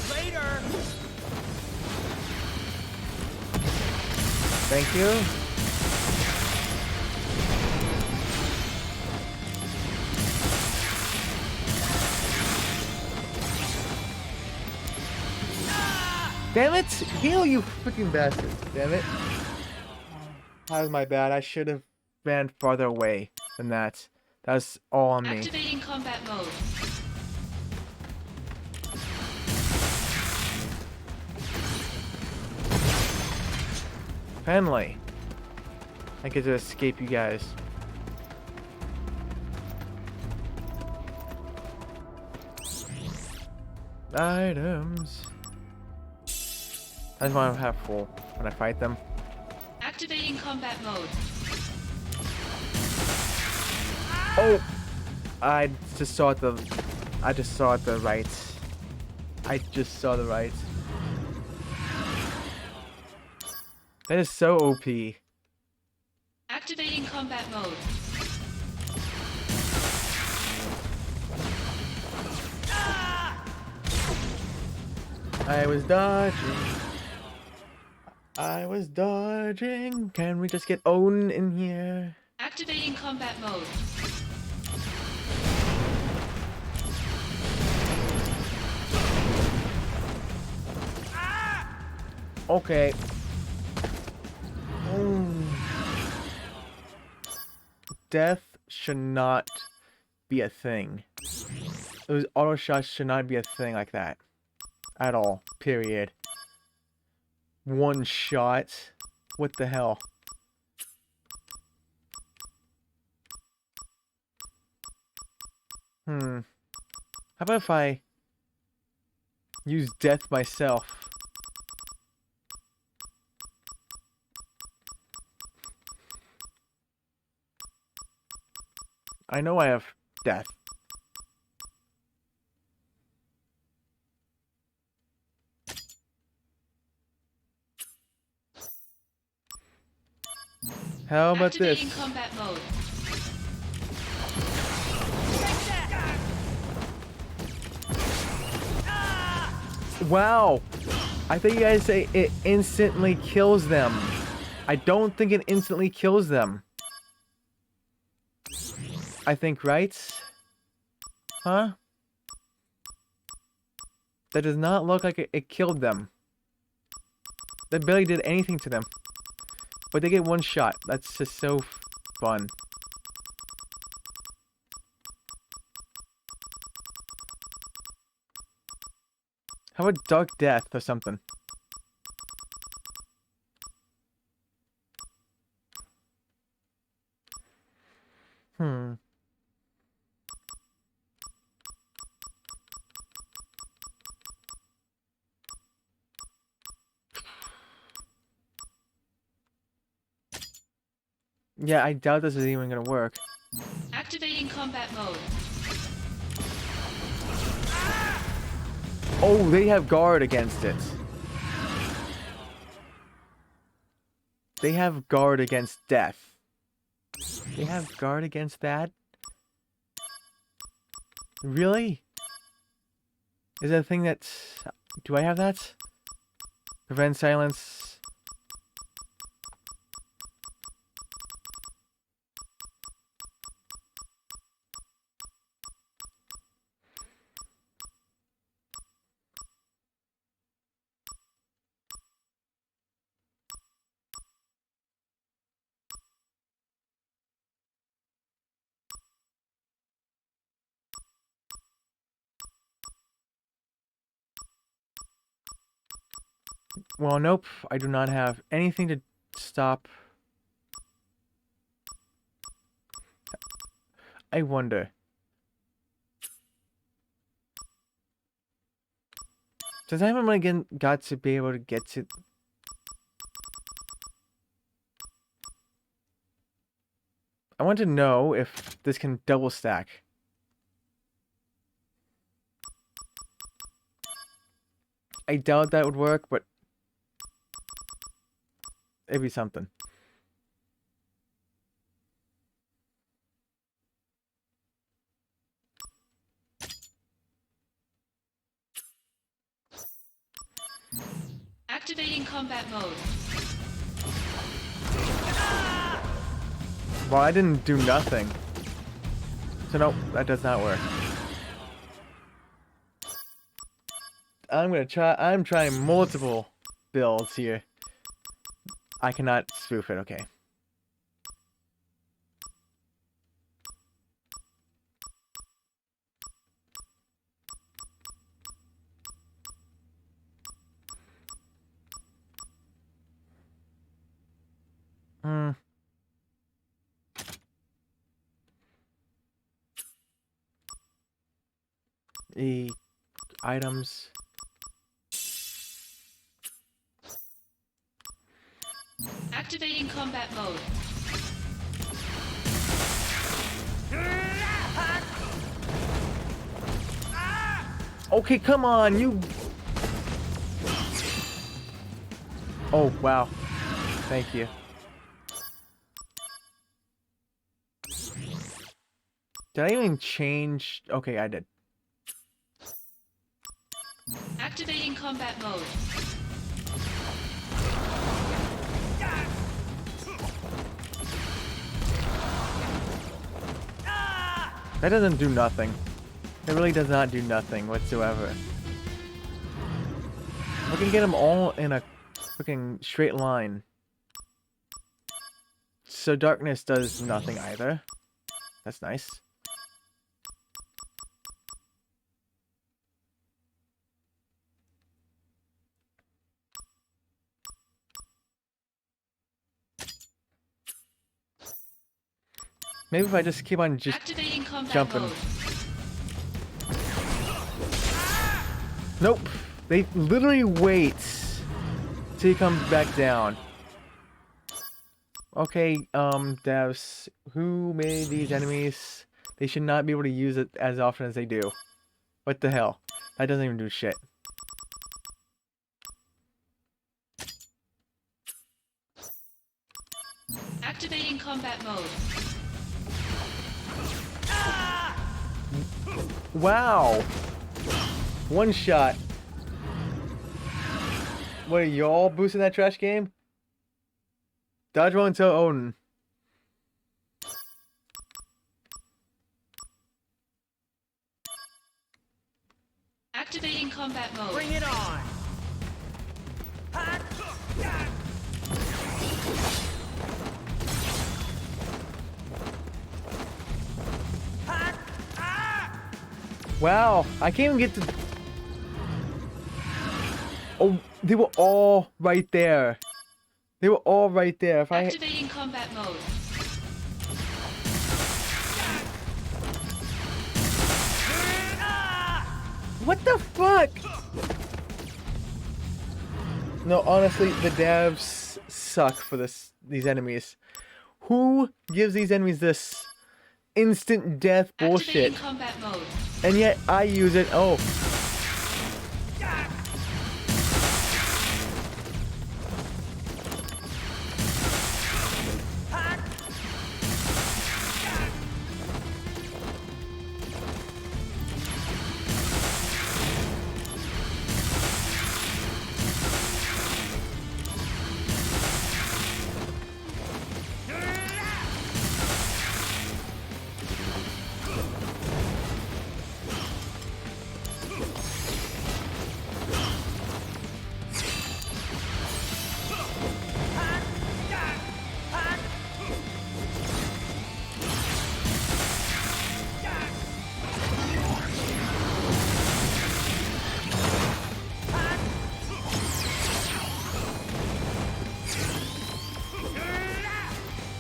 Later! Thank you. Damn it! Heal, you freaking bastard. Damn it. That was my bad. I should have ran farther away than that. That's all on me. Activating combat mode. Finally. I get to escape you guys. Items. I just want to have full when I fight them. Activating combat mode. Oh! I just saw the right. I just saw the right. That is so OP. Activating combat mode. I was dodging. I was dodging. Can we just get Odin in here? Activating combat mode. Okay. Death should not be a thing. Those auto shots should not be a thing like that. At all. Period. One shot? What the hell? How about if I use death myself? I know I have death. How about Activating this? combat mode. Wow! I think you guys say it instantly kills them. I don't think it instantly kills them. I think, right? Huh? That does not look like it killed them. That barely did anything to them. But they get one shot. That's just so fun. How about Dark Death or something? Yeah, I doubt this is even gonna work. Activating combat mode. Oh, they have guard against it. They have guard against death. They have guard against that? Really? Is that a thing that's... Do I have that? Prevent silence. Well, nope. I do not have anything to stop. I wonder. Since I haven't again got to be able to get to... I want to know if this can double stack. I doubt that would work, but it'd be something. Activating combat mode. Well, I didn't do nothing. So no, that does not work. I'm trying multiple builds here. I cannot spoof it, okay. The items. Activating combat mode. Okay, come on, you... Oh, wow. Thank you. Did I even change? Okay, I did. Activating combat mode. That doesn't do nothing. It really does not do nothing whatsoever. We can get them all in a freaking straight line. So darkness does nothing either. That's nice. Maybe if I just keep on just jumping. Mode. Nope. They literally wait till he comes back down. Okay, devs, who made these enemies? They should not be able to use it as often as they do. What the hell? That doesn't even do shit. Activating combat mode. Wow! One shot. What are y'all boosting that trash game? Dodge one until Odin. Activating combat mode. Bring it on! Wow, I can't even get to... Oh, they were all right there. They were all right there. If Activating combat mode. What the fuck? No, honestly, the devs suck for these enemies. Who gives these enemies this instant death bullshit? Activating combat mode. And yet I use it. Oh.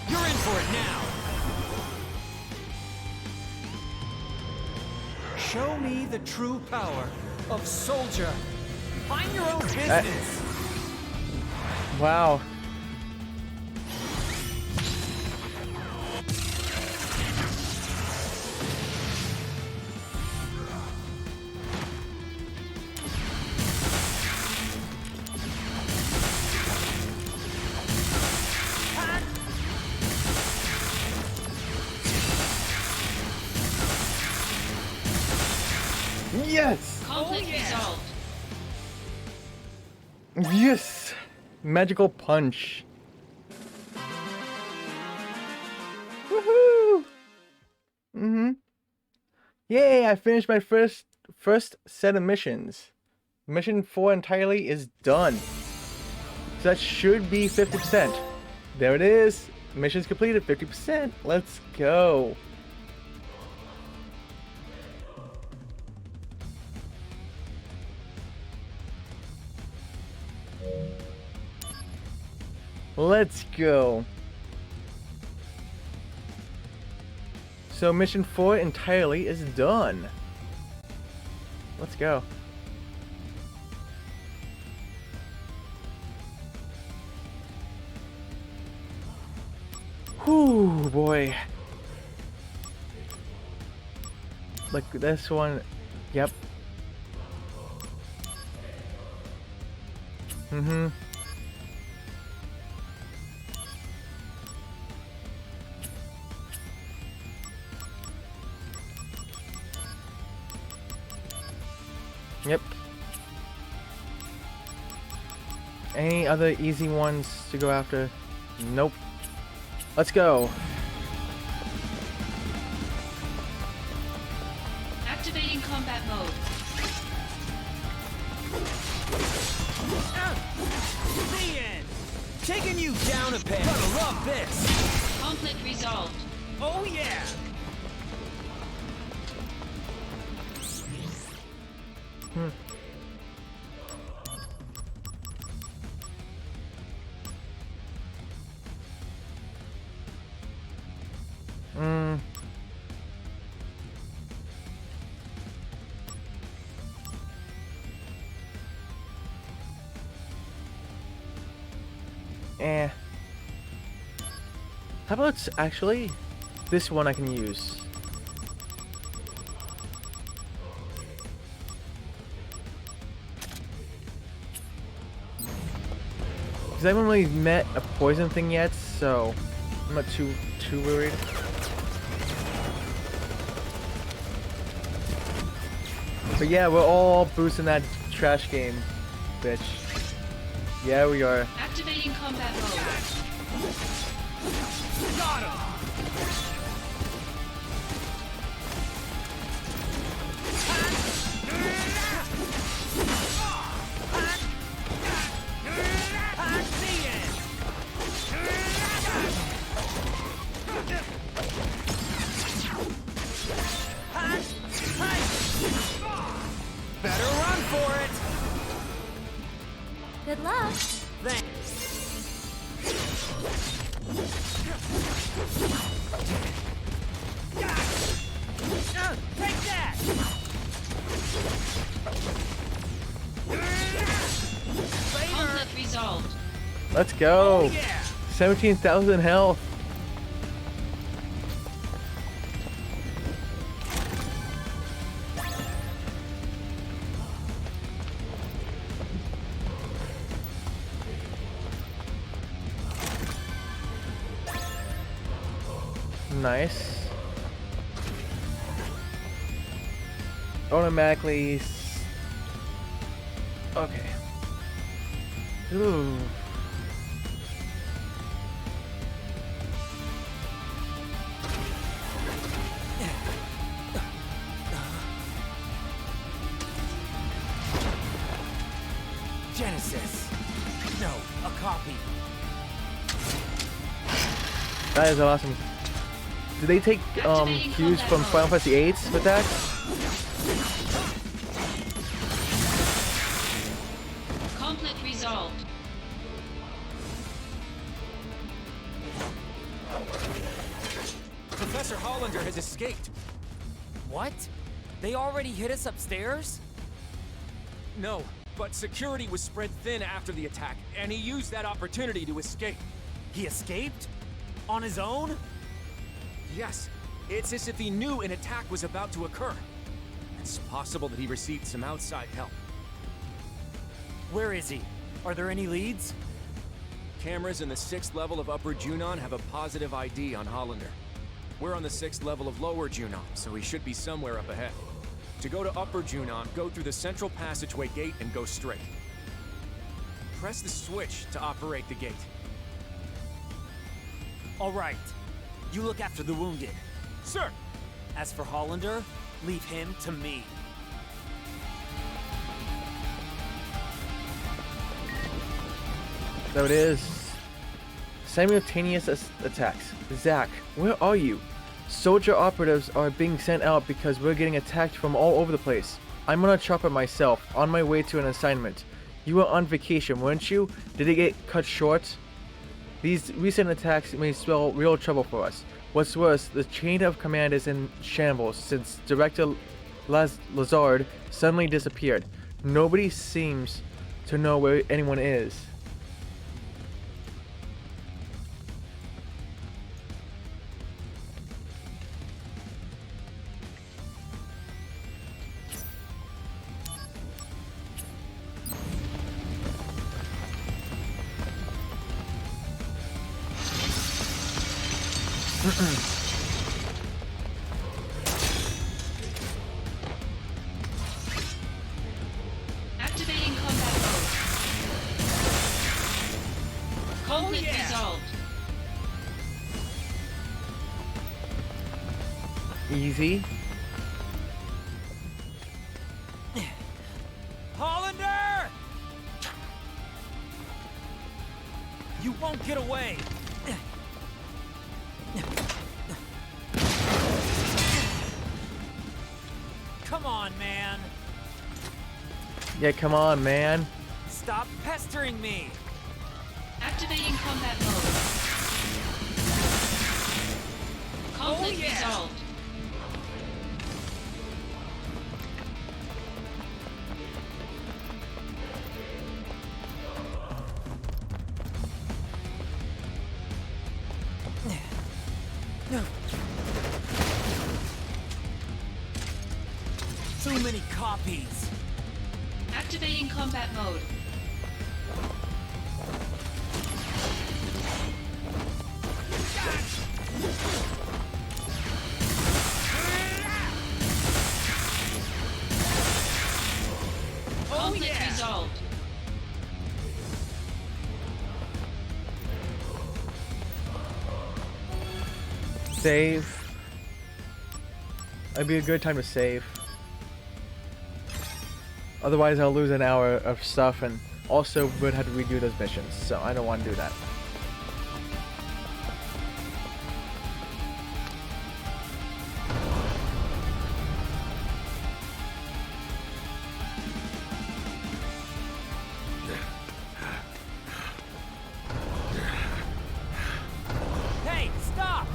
You're in for it now. Show me the true power of soldier. Mind your own business. Wow. Yes! Conflict resolved. Yes! Magical punch. Woohoo! Yay, I finished my first set of missions. Mission 4 entirely is done. So that should be 50%. There it is. Mission's completed, 50%. Let's go. Let's go. So mission 4 entirely is done. Let's go. Whew, boy. Look, this one. Yep. Yep. Any other easy ones to go after? Nope. Let's go. Activating combat mode. The end. Taking you down a peg. Gotta love this. Conflict resolved. Oh yeah. How about actually this one I can use? Because I haven't really met a poison thing yet, so I'm not too worried. But yeah, we're all boosting that trash game, bitch. Yeah, we are. Activating combat mode. Got him. Better run for it. Good luck. Thanks. Take that. Conflict resolved. Let's go. Oh, yeah. 17,000 health. Nice. Automatically. Okay. Ooh. Genesis. No, a copy. That is awesome. Do they take cues from Final Fantasy VIII with that? Conflict resolved. Professor Hollander has escaped. What? They already hit us upstairs? No, but security was spread thin after the attack, and he used that opportunity to escape. He escaped? On his own? Yes, it's as if he knew an attack was about to occur. It's possible that he received some outside help. Where is he? Are there any leads? Cameras in the 6th level of Upper Junon have a positive ID on Hollander. We're on the 6th level of Lower Junon, so he should be somewhere up ahead. To go to Upper Junon, go through the central passageway gate and go straight. Press the switch to operate the gate. All right. You look after the wounded. Sir! As for Hollander, leave him to me. So it is. Simultaneous attacks. Zack, where are you? Soldier operatives are being sent out because we're getting attacked from all over the place. I'm on a chopper myself, on my way to an assignment. You were on vacation, weren't you? Did it get cut short? These recent attacks may spell real trouble for us. What's worse, the chain of command is in shambles since Director Lazard suddenly disappeared. Nobody seems to know where anyone is. Activating combat mode. Conflict resolved. Easy. Hollander! You won't get away! Come on, man! Yeah, come on, man. Stop pestering me! Activating combat mode. Conflict resolved. Too many copies! Activating combat mode. Conflict resolved. Save. It'd be a good time to save. Otherwise, I'll lose an hour of stuff and also would have to redo those missions, so I don't want to do that. Hey, stop!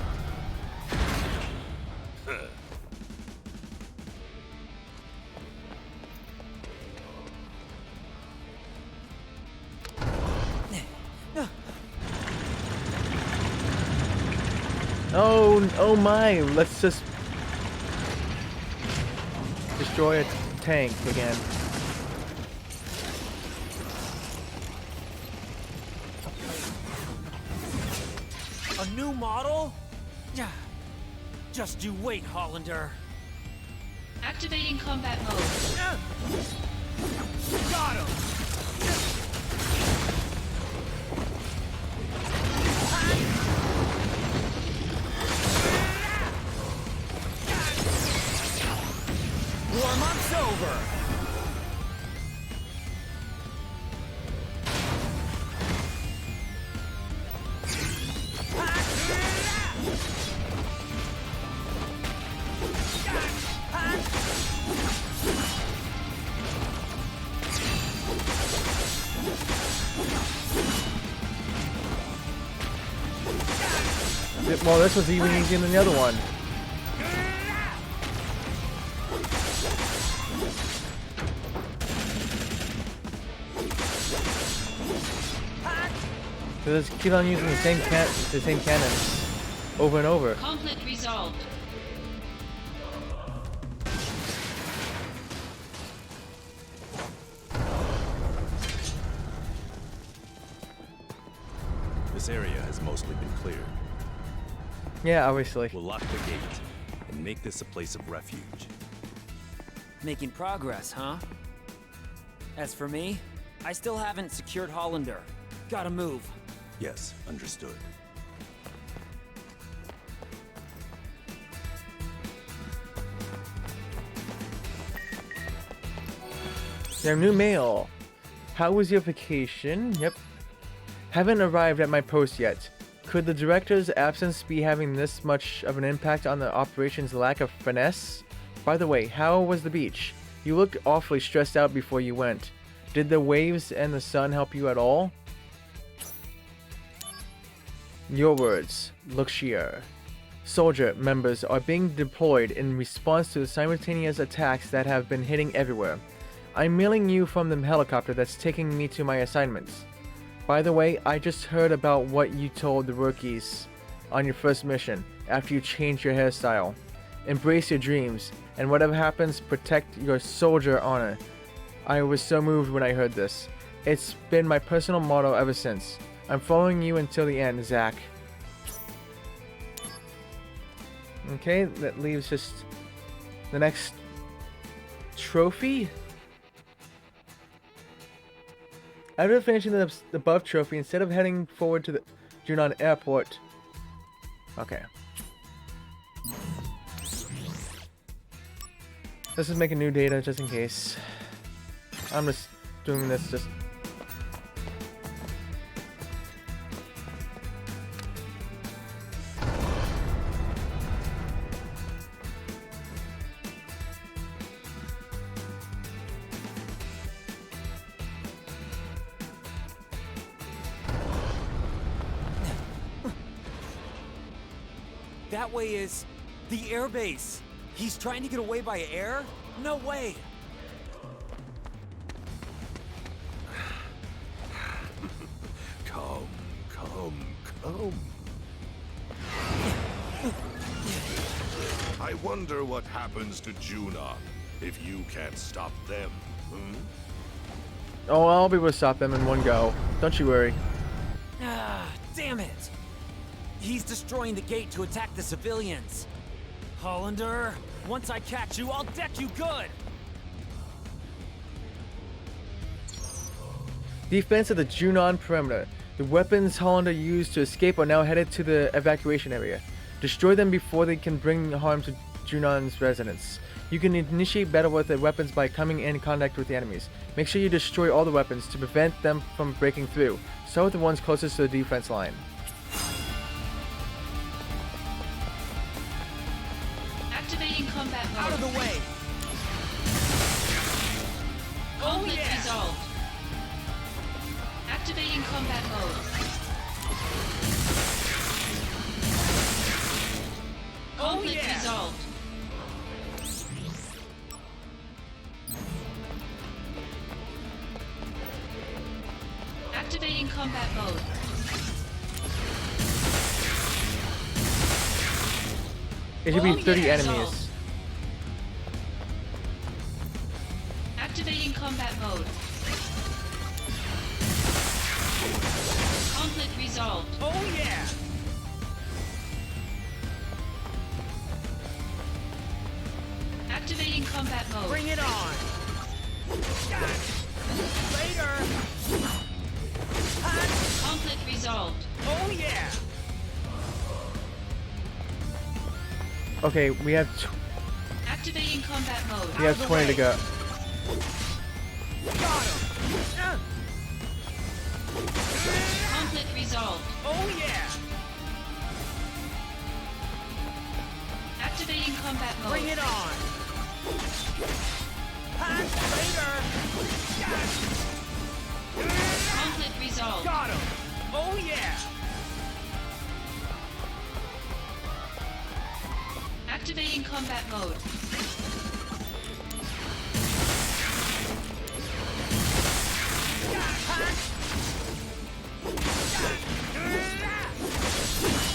Oh my, let's just destroy a tank again. A new model? Yeah. Just you wait, Hollander. Activating combat mode. Got him! Warm-up's over! Well, this was even easier than the other one. So just keep on using the same cannons over and over. Conflict resolved. This area has mostly been cleared. Yeah, obviously. We'll lock the gate and make this a place of refuge. Making progress, huh? As for me, I still haven't secured Hollander. Gotta move. Yes, understood. Their new mail. How was your vacation? Yep. Haven't arrived at my post yet. Could the director's absence be having this much of an impact on the operation's lack of finesse? By the way, how was the beach? You looked awfully stressed out before you went. Did the waves and the sun help you at all? Your words, Luxier. Soldier members are being deployed in response to the simultaneous attacks that have been hitting everywhere. I'm mailing you from the helicopter that's taking me to my assignments. By the way, I just heard about what you told the rookies on your first mission after you changed your hairstyle. Embrace your dreams, and whatever happens, protect your soldier honor. I was so moved when I heard this. It's been my personal motto ever since. I'm following you until the end, Zach. Okay, that leaves just the next trophy. After finishing the above trophy, instead of heading forward to the Junon airport... Okay. Let's just make a new data just in case. I'm just doing this just... That way is the airbase. He's trying to get away by air? No way. Come, come, come. I wonder what happens to Junon if you can't stop them, hmm? Oh, I'll be able to stop them in one go. Don't you worry. Ah, damn it. He's destroying the gate to attack the civilians. Hollander, once I catch you, I'll deck you good. Defense of the Junon perimeter. The weapons Hollander used to escape are now headed to the evacuation area. Destroy them before they can bring harm to Junon's residents. You can initiate battle with the weapons by coming in contact with the enemies. Make sure you destroy all the weapons to prevent them from breaking through. Start with the ones closest to the defense line. Activating combat mode. Out of the way. Conflict resolved. Activating combat mode. Conflict resolved. Activating combat mode. It should be 30 Resolved. enemies. Activating combat mode. Conflict resolved. Oh yeah. mode. Bring it on! Later! Conflict resolved. Oh yeah! Okay, we have Activating combat mode. we have 20 to go. Got him! Conflict resolved. Oh yeah! Activating combat mode. Bring it on! Later! Conflict resolved. Got him! Oh yeah! Activating combat mode.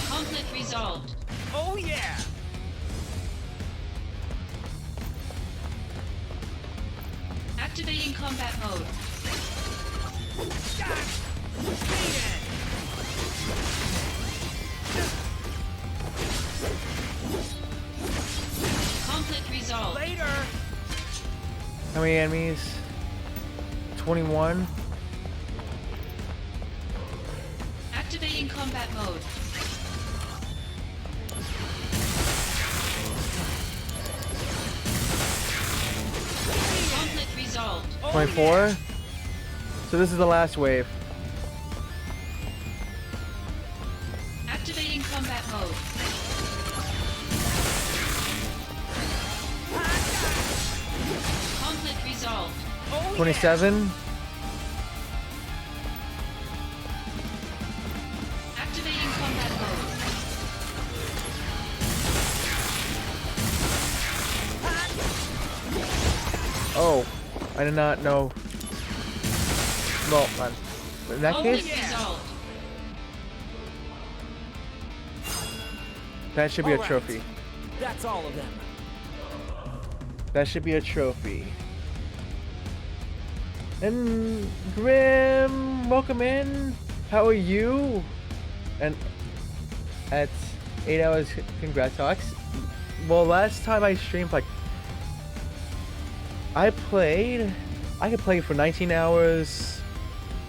Conflict resolved. Oh yeah! Activating combat mode. Conflict resolved. Later! How many enemies? 21. Activating combat mode. Conflict resolved. 24. So this is the last wave. Activating combat mode. Conflict resolved. 27. Activating combat mode. Oh, I did not know. Well, in that Conflict case, resolved. that should be a Alright. trophy. That's all of them. That should be a trophy. And Grim, welcome in. How are you? And at 8 hours, congrats, Hawks. Well, last time I streamed, like, I could play for 19 hours,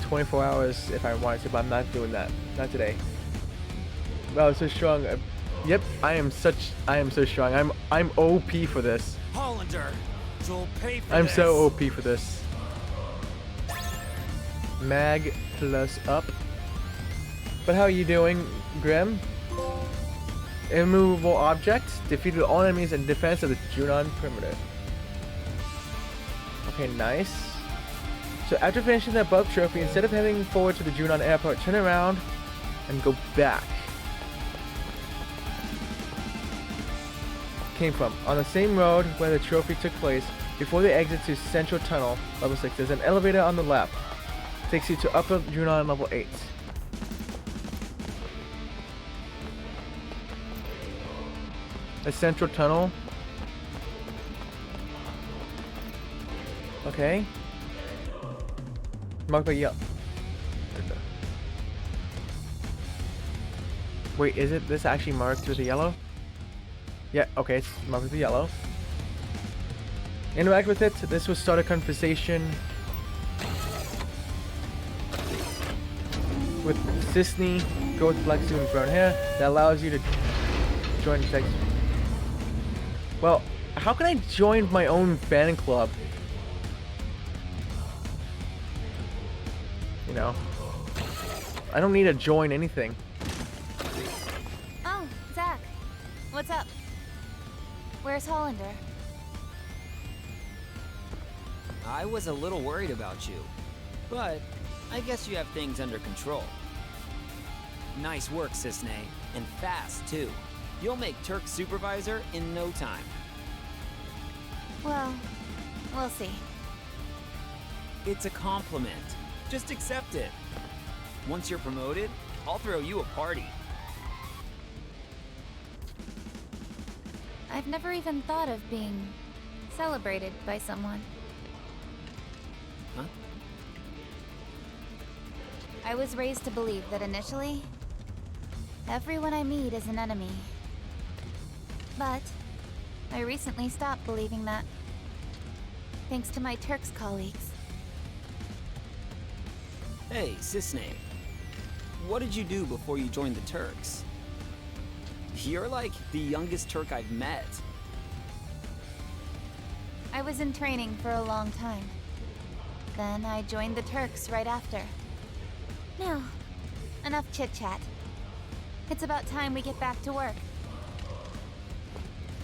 24 hours if I wanted to, but I'm not doing that. Not today. Wow, so strong. Yep, I am so strong. I'm OP for this. Hollander, you'll pay for I'm this. so OP for this. Mag plus up. But how are you doing, Grim? Immovable object. Defeated all enemies in defense of the Junon perimeter. Okay, nice. So after finishing the above trophy, instead of heading forward to the Junon airport, turn around and go back. Came from. On the same road where the trophy took place, before the exit to Central Tunnel, level 6, there's an elevator on the left. Takes you to Upper Junon level 8. A Central Tunnel. Okay. Marked by yellow. Wait, is it this actually marked with a yellow? Yeah, okay, it's marked with a yellow. Interact with it. This will start a conversation with Sisney. Go with black suit and brown hair. That allows you to join sex. Well, how can I join my own fan club? You know, I don't need to join anything. Oh, Zach. What's up? Where's Hollander? I was a little worried about you, but I guess you have things under control. Nice work, Cisne, and fast too. You'll make Turk supervisor in no time. Well, we'll see. It's a compliment. Just accept it. Once you're promoted, I'll throw you a party. I've never even thought of being celebrated by someone. Huh? I was raised to believe that initially, everyone I meet is an enemy. But I recently stopped believing that. thanks to my Turks colleagues. Hey, Cisne. What did you do before you joined the Turks? You're like the youngest Turk I've met. I was in training for a long time. Then I joined the Turks right after. Now, enough chit-chat. It's about time we get back to work.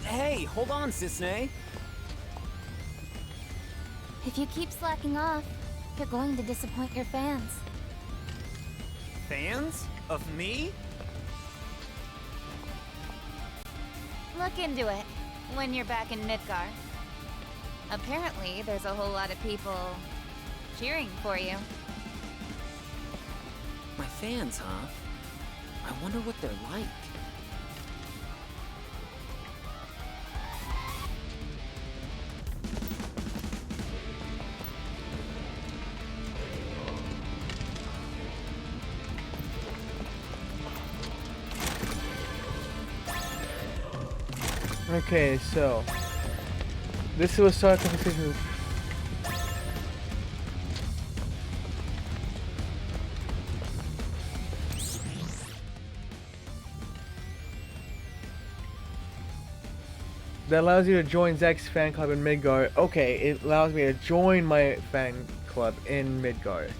Hey, hold on, Cisne. If you keep slacking off, you're going to disappoint your fans. Fans? Of me? Look into it when you're back in Midgar. Apparently, there's a whole lot of people cheering for you. My fans, huh? I wonder what they're like. Okay, so this will start a conversation. That allows you to join Zack's fan club in Midgard. Okay, it allows me to join my fan club in Midgard.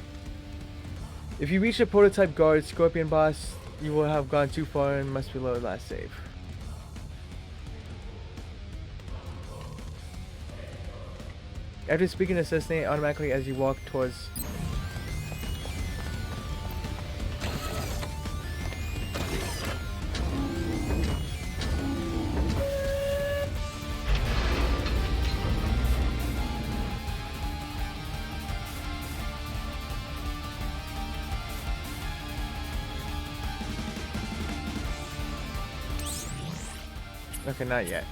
If you reach the prototype guard Scorpion boss, you will have gone too far and must reload last save. After speaking to Cisne automatically as you walk towards. Okay, not yet.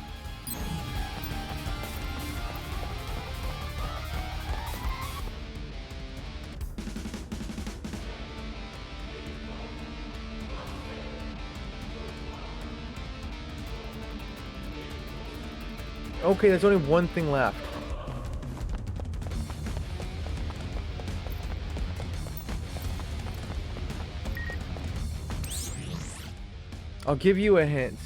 Okay, there's only one thing left. I'll give you a hint.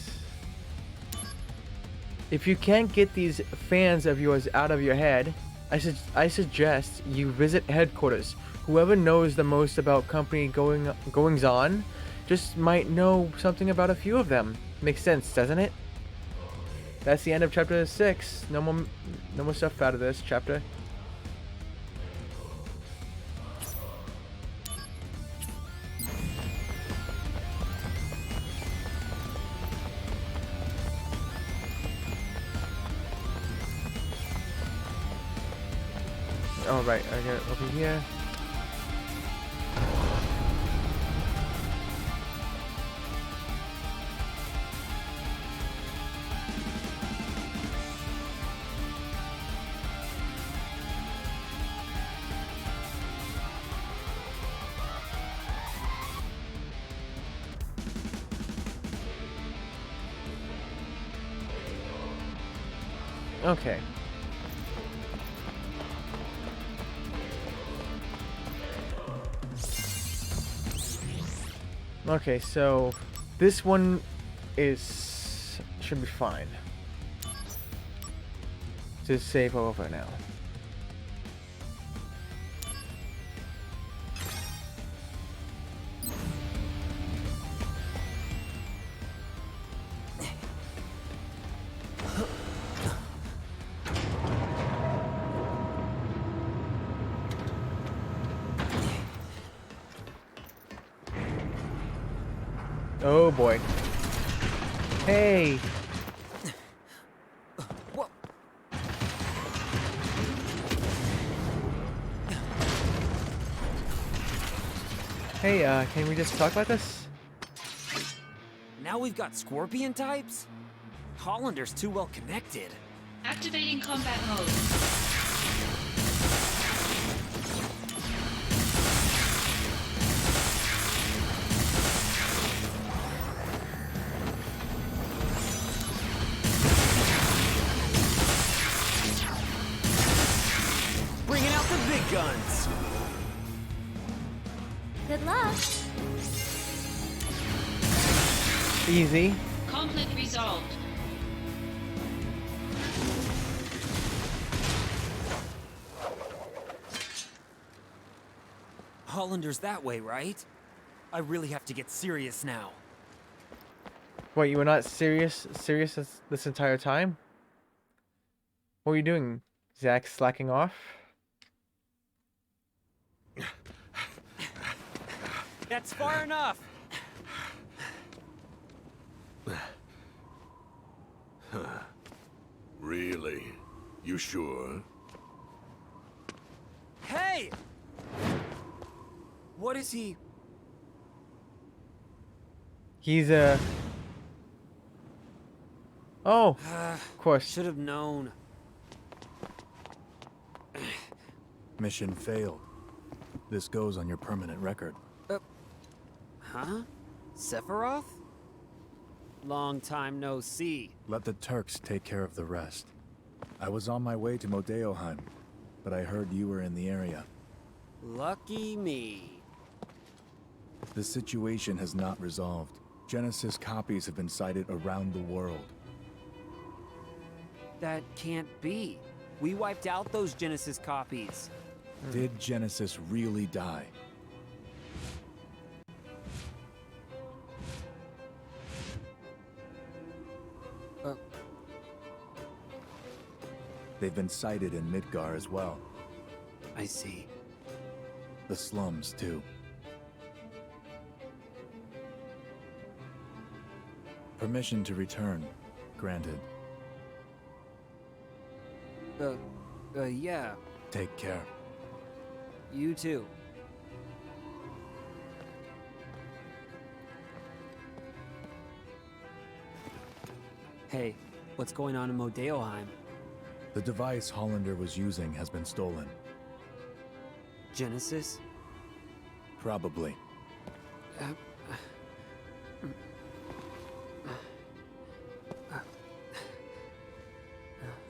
If you can't get these fans of yours out of your head, I suggest you visit headquarters. Whoever knows the most about company goings on just might know something about a few of them. Makes sense, doesn't it? That's the end of chapter 6. No more stuff out of this chapter. All right, I got it over here. Okay. Okay, so this one should be fine. Just save over now. Oh boy. Hey. What? Hey, can we just talk about this? Now we've got Scorpion types? Hollander's too well connected. Activating combat mode. Easy. Conflict resolved. Hollander's that way, right? I really have to get serious now. What, you were not serious this entire time? What were you doing? Zack slacking off? That's far enough! Really? You sure? Hey! What is he? He's Oh, of course. Should have known. Mission failed. This goes on your permanent record. Huh? Sephiroth? Long time no see. Let the Turks take care of the rest. I was on my way to Modeoheim, but I heard you were in the area. Lucky me. The situation has not resolved. Genesis copies have been sighted around the world. That can't be. We wiped out those Genesis copies. Did Genesis really die? They've been sighted in Midgar as well. I see. The slums, too. Permission to return. Granted. Yeah. Take care. You too. Hey, what's going on in Modeoheim? The device Hollander was using has been stolen. Genesis? Probably.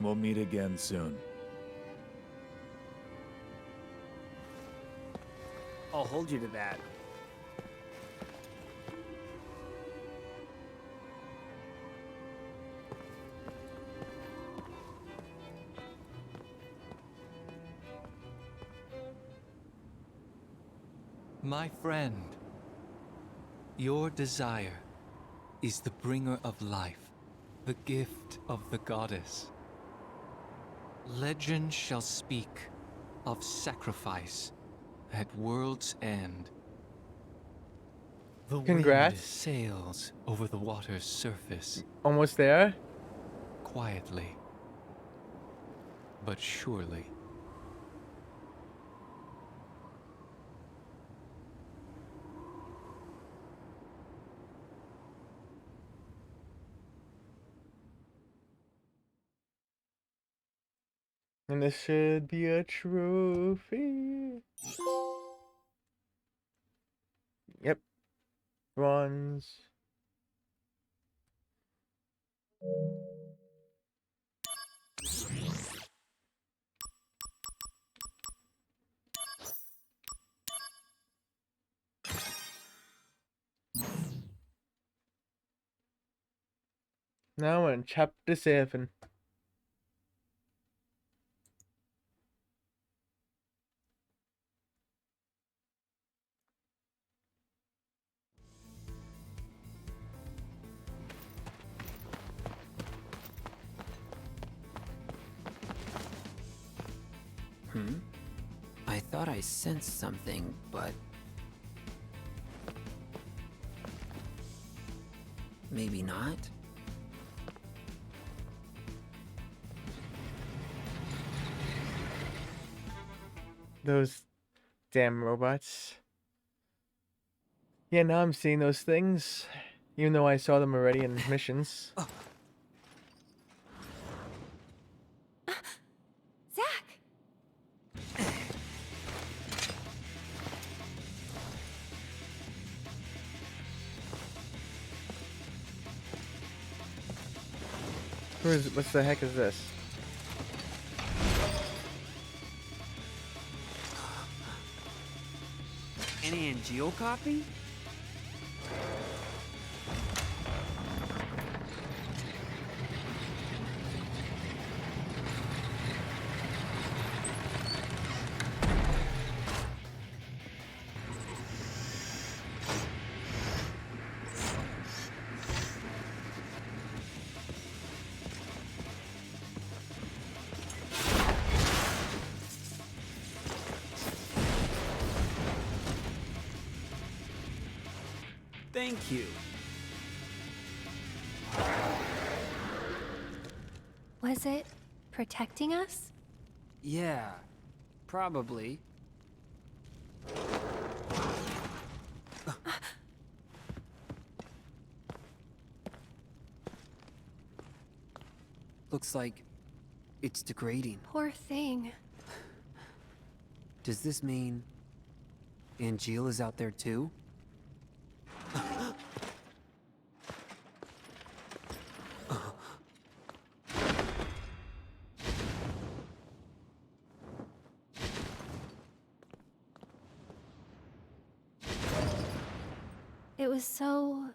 We'll meet again soon. I'll hold you to that. My friend, your desire is the bringer of life, the gift of the goddess. Legend shall speak of sacrifice at world's end. The wind Congrats. sails over the water's surface, Almost there. quietly, but surely. And this should be a trophy. Yep. Bronze. Now we're in chapter 7. I thought I sensed something, but... maybe not? Those damn robots. Yeah, now I'm seeing those things, even though I saw them already in missions. Zack! What the heck is this? An Angeal copy? Thank you. Was it protecting us? Yeah, probably. Looks like it's degrading. Poor thing. Does this mean Angeal is out there too? It was so...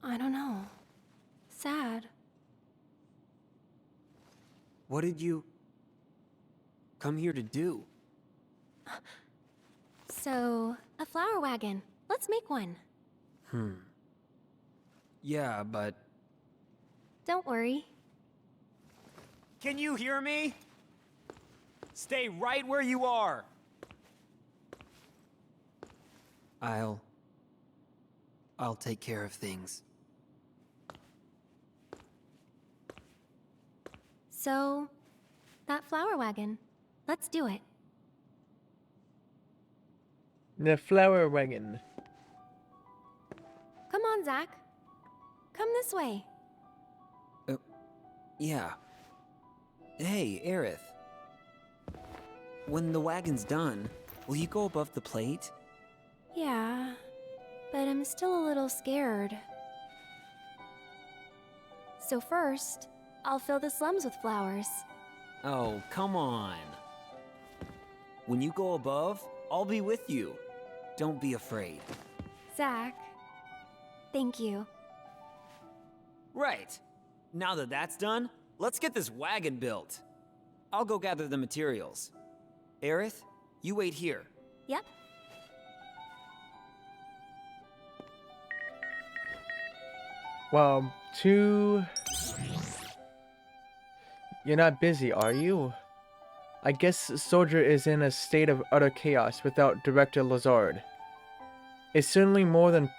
I don't know. Sad. What did you come here to do? So, a flower wagon. Let's make one. Yeah, but... Don't worry. Can you hear me? Stay right where you are! I'll take care of things. So, that flower wagon. Let's do it. The flower wagon. Come on, Zach. Come this way. Yeah. Hey, Aerith. When the wagon's done, will you go above the plate? Yeah, but I'm still a little scared. So first, I'll fill the slums with flowers. Oh, come on. When you go above, I'll be with you. Don't be afraid. Zach, thank you. Right. Now that that's done, let's get this wagon built. I'll go gather the materials. Aerith, you wait here. Yep. Well, You're not busy, are you? I guess Soldier is in a state of utter chaos without Director Lazard. It's certainly more than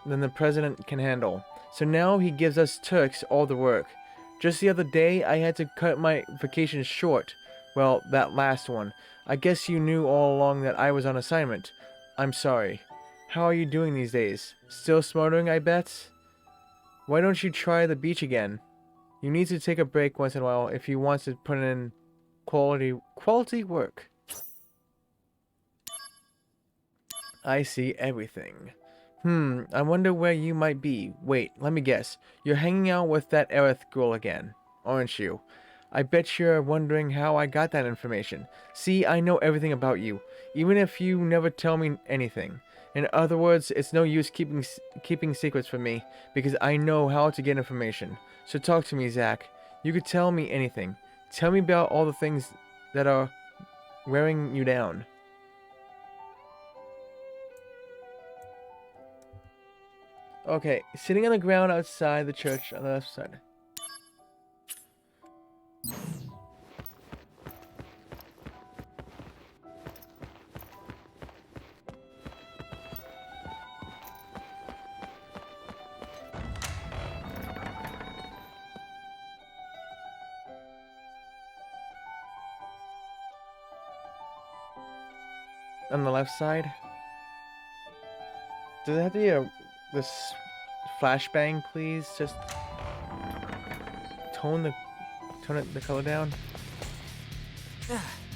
the President can handle. So now he gives us Turks all the work. Just the other day, I had to cut my vacation short. Well, that last one. I guess you knew all along that I was on assignment. I'm sorry. How are you doing these days? Still smoldering, I bet? Why don't you try the beach again? You need to take a break once in a while if you want to put in quality work. I see everything. I wonder where you might be. Wait, let me guess. You're hanging out with that Aerith girl again, aren't you? I bet you're wondering how I got that information. See, I know everything about you, even if you never tell me anything. In other words, it's no use keeping secrets from me, because I know how to get information. So talk to me, Zach. You could tell me anything. Tell me about all the things that are wearing you down. Okay, sitting on the ground outside the church on the left side. On the left side. Does it have to be this flashbang, please? Just tone the color down.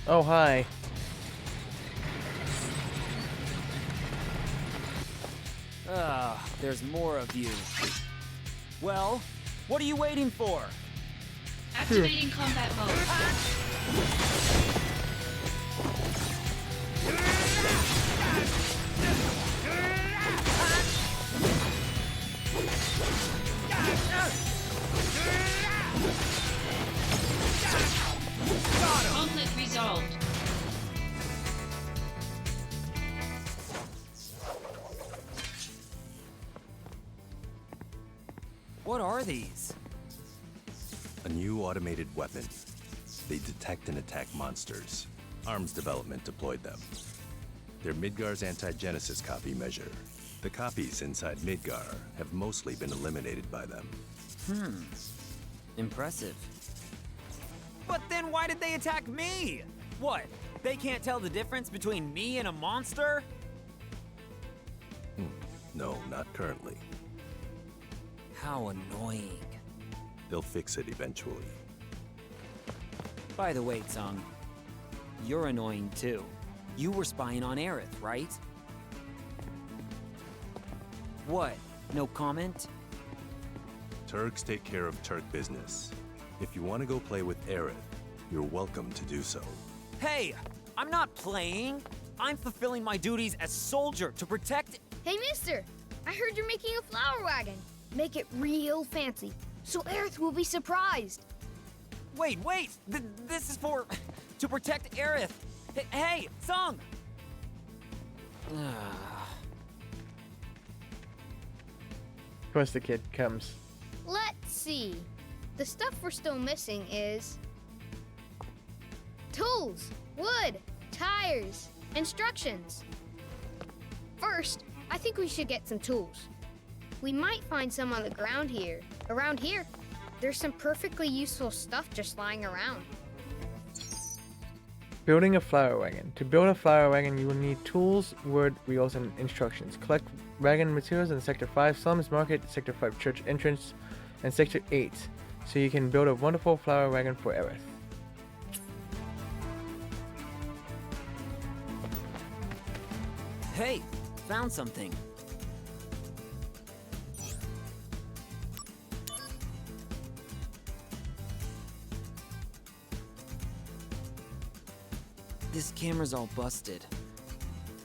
Oh, hi. There's more of you. Well, what are you waiting for? Activating combat mode. What are these? A new automated weapon. They detect and attack monsters. Arms development deployed them. They're Midgar's anti-Genesis copy measure. The copies inside Midgar have mostly been eliminated by them. Impressive. But then why did they attack me? What? They can't tell the difference between me and a monster? No, not currently. How annoying. They'll fix it eventually. By the way, Tsung, you're annoying too. You were spying on Aerith, right? What? No comment? Turks take care of Turk business. If you want to go play with Aerith, you're welcome to do so. Hey! I'm not playing! I'm fulfilling my duties as soldier to protect— Hey, mister! I heard you're making a flower wagon. Make it real fancy, so Aerith will be surprised. Wait! This is for— to protect Aerith! Hey, Tsung! Of course the kid comes. Let's see. The stuff we're still missing is tools, wood, tires, instructions. First, I think we should get some tools. We might find some on the ground here. Around here, there's some perfectly useful stuff just lying around. Building a flower wagon. To build a flower wagon, you will need tools, wood, wheels, and instructions. Collect wagon materials in Sector 5 Slums Market, Sector 5 Church Entrance, and Sector 8, so you can build a wonderful flower wagon for Aerith. Hey! Found something. This camera's all busted.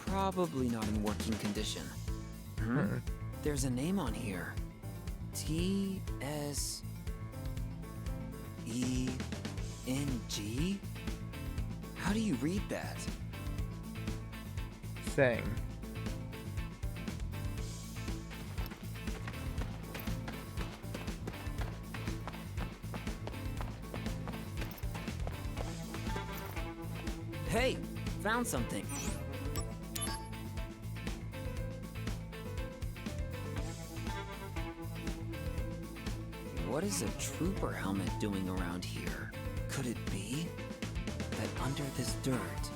Probably not in working condition. There's a name on here. T-S-E-N-G? How do you read that? Thing. Hey! Found something. What is a trooper helmet doing around here? Could it be that under this dirt?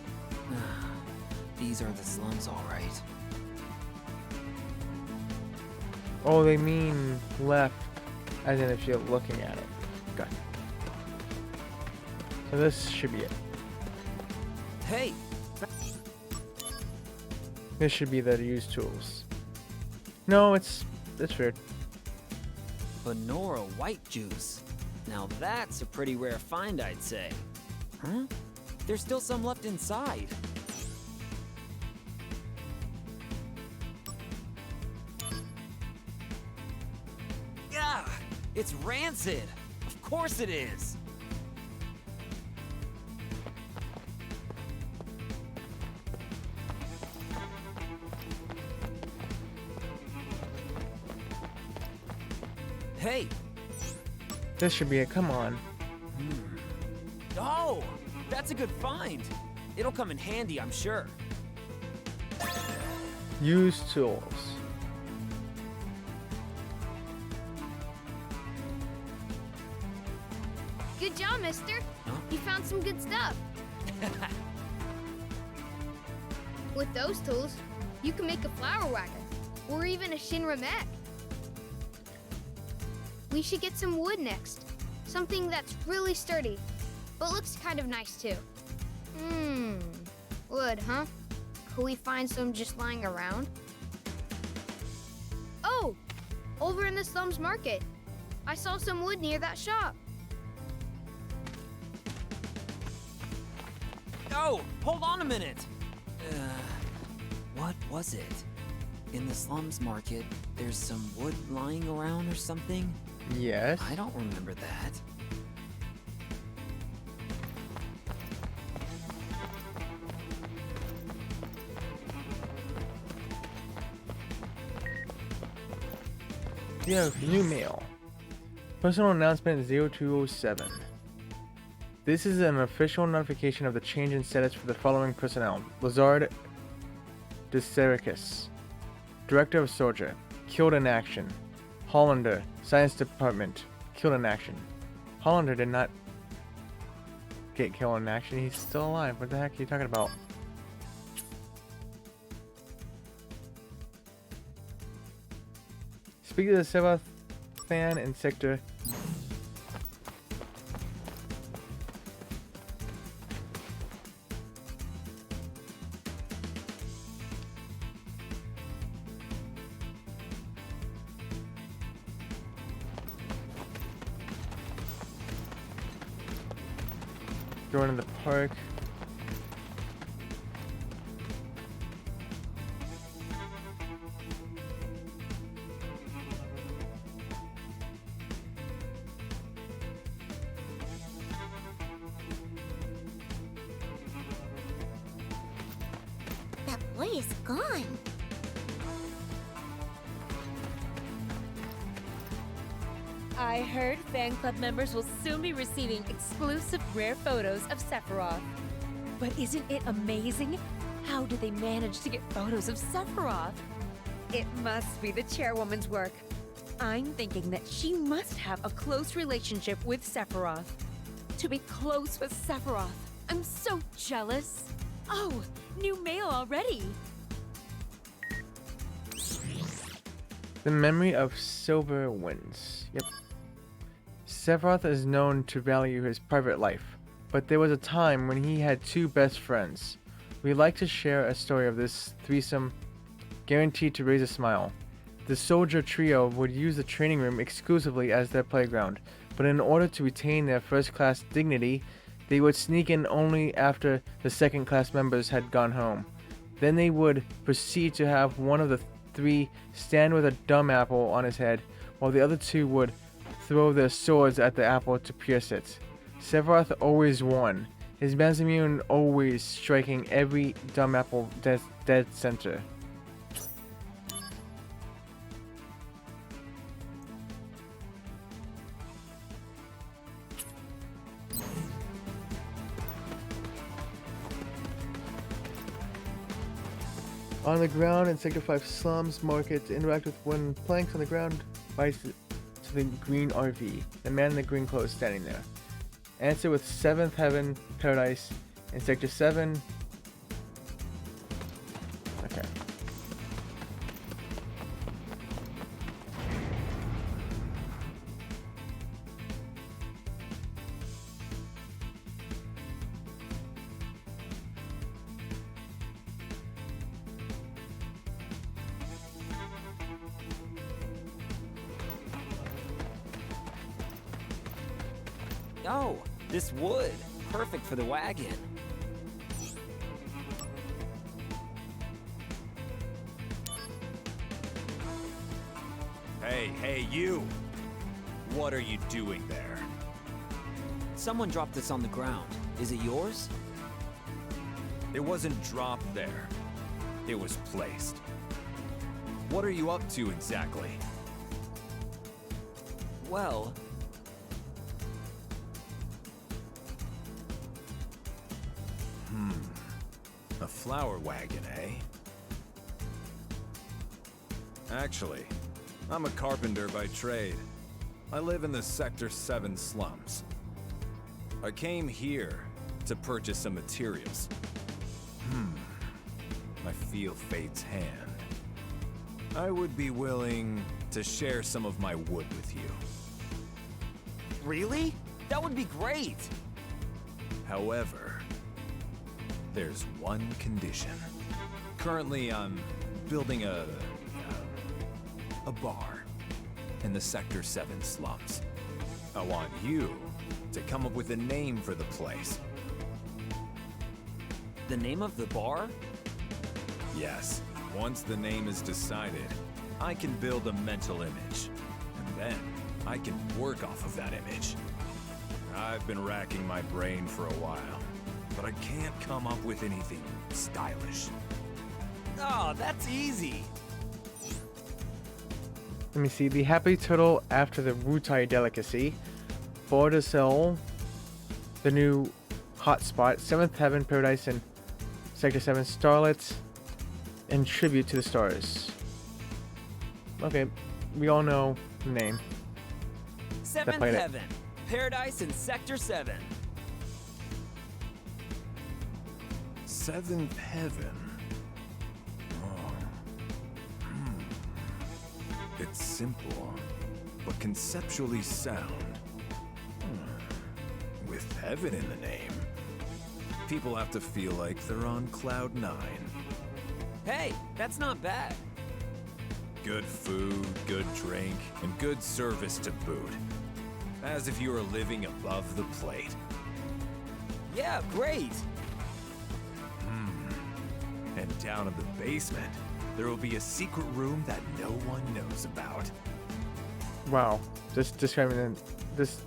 These are the slums, all right. Oh, they mean left, as in if you're looking at it. Got it. So this should be it. Hey! This should be the used tools. No, it's weird. Benora white juice. Now that's a pretty rare find, I'd say. Huh? There's still some left inside. Gah! It's rancid! Of course it is! Hey! This should be it, come on. Oh! That's a good find! It'll come in handy, I'm sure. Used tools. Good job, mister. You found some good stuff. With those tools, you can make a flower wagon, or even a Shinra mech. We should get some wood next. Something that's really sturdy, but looks kind of nice too. Wood, huh? Could we find some just lying around? Oh! Over in the slums market. I saw some wood near that shop. Oh! Hold on a minute! What was it? In the slums market, there's some wood lying around or something? Yes. I don't remember that. You have new mail. Personal announcement 0207. This is an official notification of the change in status for the following personnel. Lazard Desericus, Director of Soldier, killed in action. Hollander, Science Department, killed in action. Hollander did not get killed in action. He's still alive. What the heck are you talking about? Speak to the Sephiroth fan in Sector. Going to the park. That boy is gone. I heard fan club members will soon be receiving exclusive rare photos of Sephiroth. But isn't it amazing? How did they manage to get photos of Sephiroth? It must be the chairwoman's work. I'm thinking that she must have a close relationship with Sephiroth. To be close with Sephiroth, I'm so jealous. Oh, new mail already. The memory of Silver Winds. Yep. Sephiroth is known to value his private life, but there was a time when he had two best friends. We like to share a story of this threesome, guaranteed to raise a smile. The soldier trio would use the training room exclusively as their playground, but in order to retain their first-class dignity, they would sneak in only after the second-class members had gone home. Then they would proceed to have one of the three stand with a dumb apple on his head, while the other two would throw their swords at the apple to pierce it. Sephiroth always won, his Mazamune always striking every dumb apple dead center. On the ground in Sector 5 slums, markets, interact with wooden planks on the ground, rise to the green RV. The man in the green clothes standing there. Answer with 7th Heaven, Paradise, in Sector 7. Okay. Oh, this wood. Perfect for the wagon. Hey, you! What are you doing there? Someone dropped this on the ground. Is it yours? It wasn't dropped there. It was placed. What are you up to exactly? Well... A flower wagon, eh? Actually, I'm a carpenter by trade. I live in the Sector 7 slums. I came here to purchase some materials. I feel fate's hand. I would be willing to share some of my wood with you. Really? That would be great! However, there's one condition. Currently, I'm building a bar in the Sector 7 slums. I want you to come up with a name for the place. The name of the bar? Yes. Once the name is decided, I can build a mental image. And then, I can work off of that image. I've been racking my brain for a while, but I can't come up with anything stylish. Oh, that's easy! Let me see. The Happy Turtle after the Wutai delicacy. Bordesel, the new hotspot. 7th Heaven, Paradise, and Sector 7, Starlet, and Tribute to the Stars. Okay, we all know the name. 7th Heaven, Paradise in Sector 7. 7th Heaven. It's simple, but conceptually sound. With heaven in the name, people have to feel like they're on cloud 9. Hey, that's not bad. Good food, good drink, and good service to boot. As if you were living above the plate. Yeah, great. And down in the basement, there will be a secret room that no one knows about. Wow, just describing this.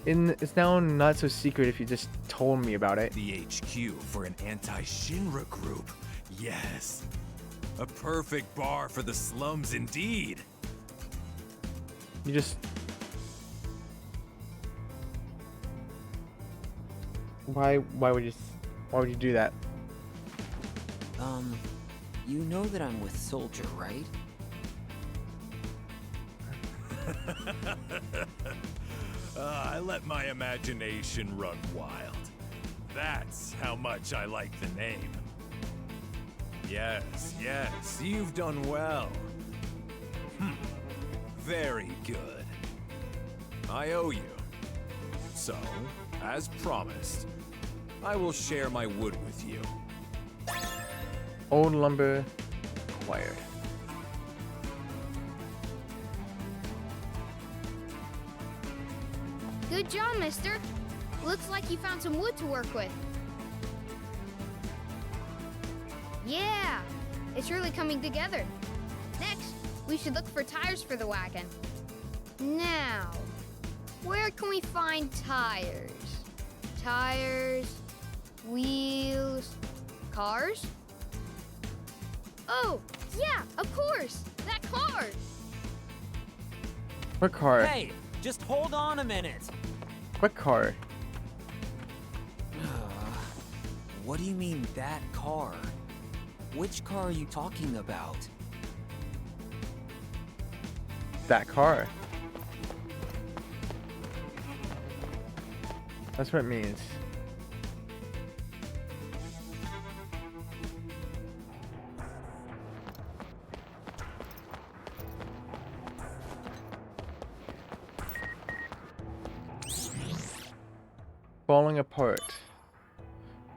It's now not so secret if you just told me about it. The HQ for an anti-Shinra group. Yes. A perfect bar for the slums indeed. You just... Why would you do that? You know that I'm with Soldier, right? I let my imagination run wild. That's how much I like the name. Yes, you've done well. Very good. I owe you. So, as promised, I will share my wood with you. Old lumber acquired. Good job, mister. Looks like you found some wood to work with. Yeah, it's really coming together. Next, we should look for tires for the wagon. Now, where can we find tires? Tires, wheels, cars? Oh, yeah, of course, that car. What car? Hey, just hold on a minute. What car? What do you mean, that car? Which car are you talking about? That car. That's what it means. Falling apart.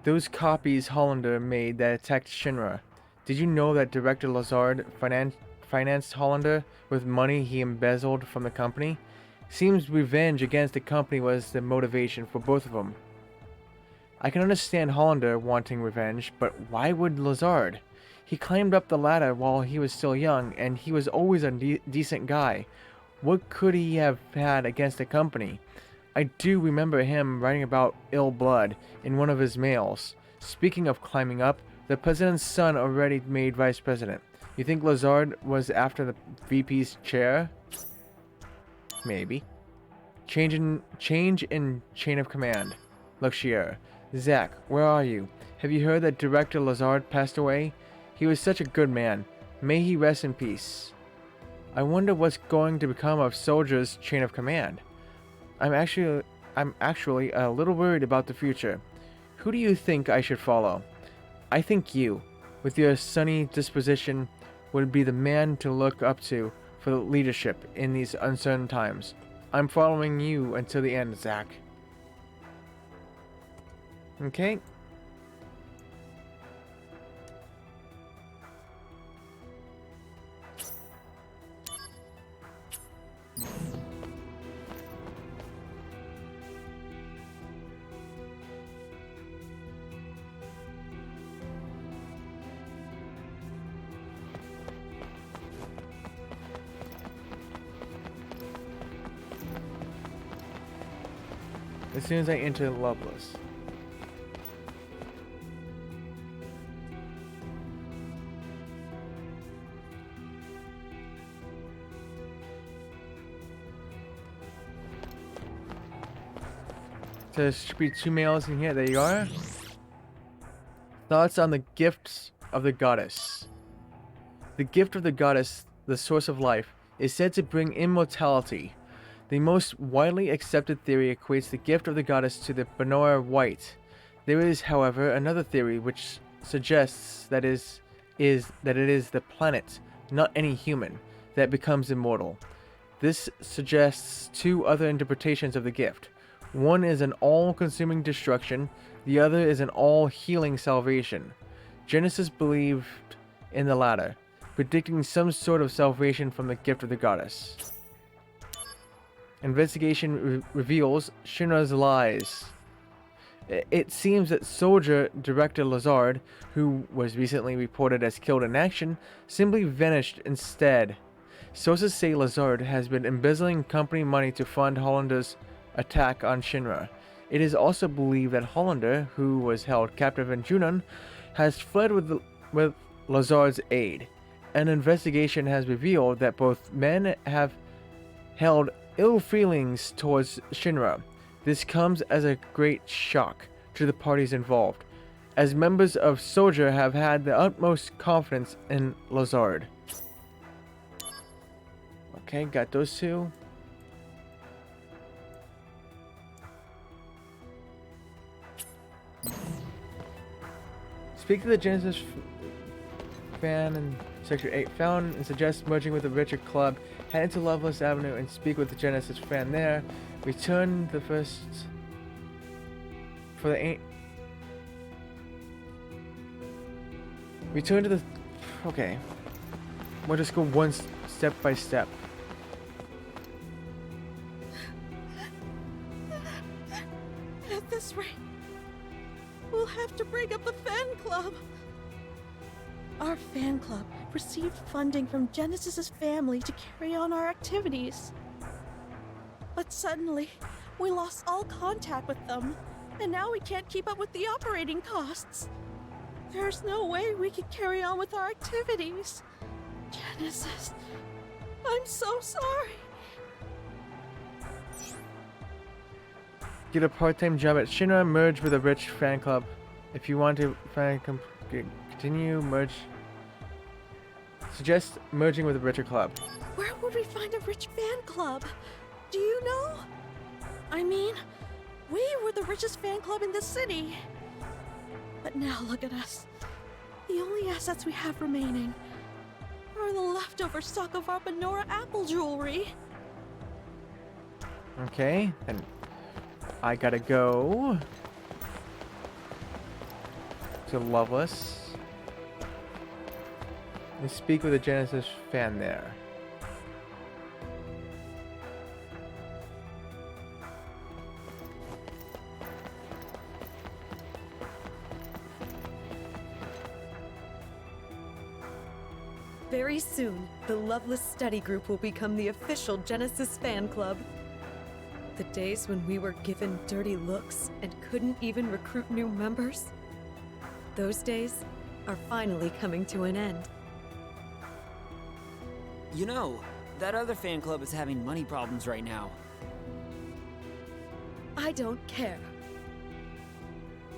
Those copies Hollander made that attacked Shinra. Did you know that Director Lazard financed Hollander with money he embezzled from the company? Seems revenge against the company was the motivation for both of them. I can understand Hollander wanting revenge, but why would Lazard? He climbed up the ladder while he was still young, and he was always a decent guy. What could he have had against the company? I do remember him writing about ill blood in one of his mails. Speaking of climbing up, the president's son already made vice president. You think Lazard was after the VP's chair? Maybe. Change in chain of command. Luxier. Zack, where are you? Have you heard that Director Lazard passed away? He was such a good man. May he rest in peace. I wonder what's going to become of Soldier's chain of command. I'm actually a little worried about the future. Who do you think I should follow? I think you, with your sunny disposition, would be the man to look up to for the leadership in these uncertain times. I'm following you until the end, Zack. Okay. As soon as I enter Loveless. So there should be 2 males in here. There you are. Thoughts on the gifts of the goddess. The gift of the goddess, the source of life, is said to bring immortality. The most widely accepted theory equates the gift of the goddess to the Benora White. There is, however, another theory which suggests that it is the planet, not any human, that becomes immortal. This suggests 2 other interpretations of the gift. One is an all-consuming destruction, the other is an all-healing salvation. Genesis believed in the latter, predicting some sort of salvation from the gift of the goddess. Investigation reveals Shinra's lies. It seems that Soldier Director Lazard, who was recently reported as killed in action, simply vanished instead. Sources say Lazard has been embezzling company money to fund Hollander's attack on Shinra. It is also believed that Hollander, who was held captive in Junon, has fled with Lazard's aid. An investigation has revealed that both men have held ill feelings towards Shinra. This comes as a great shock to the parties involved, as members of Soldier have had the utmost confidence in Lazard. Okay, got those 2. Speak to the Genesis fan in Sector 8. Found and suggest merging with the Richer Club. Head into Loveless Avenue and speak with the Genesis fan there. Return the first... For the... Return to the... Okay. We'll just go one step by step. At this rate, we'll have to break up the fan club. Our fan club received funding from Genesis's family to carry on our activities. But suddenly, we lost all contact with them, and now we can't keep up with the operating costs. There's no way we can carry on with our activities. Genesis, I'm so sorry. Get a part-time job at Shinra, merge with a rich fan club. If you want to continue, merge. Suggest merging with a richer club. Where would we find a rich fan club? Do you know? I mean, we were the richest fan club in the city. But now look at us. The only assets we have remaining are the leftover stock of our Benora apple jewelry. Okay, and I gotta go to Loveless and speak with a Genesis fan there. Very soon, the Loveless Study Group will become the official Genesis fan club. The days when we were given dirty looks and couldn't even recruit new members, those days are finally coming to an end. You know, that other fan club is having money problems right now. I don't care.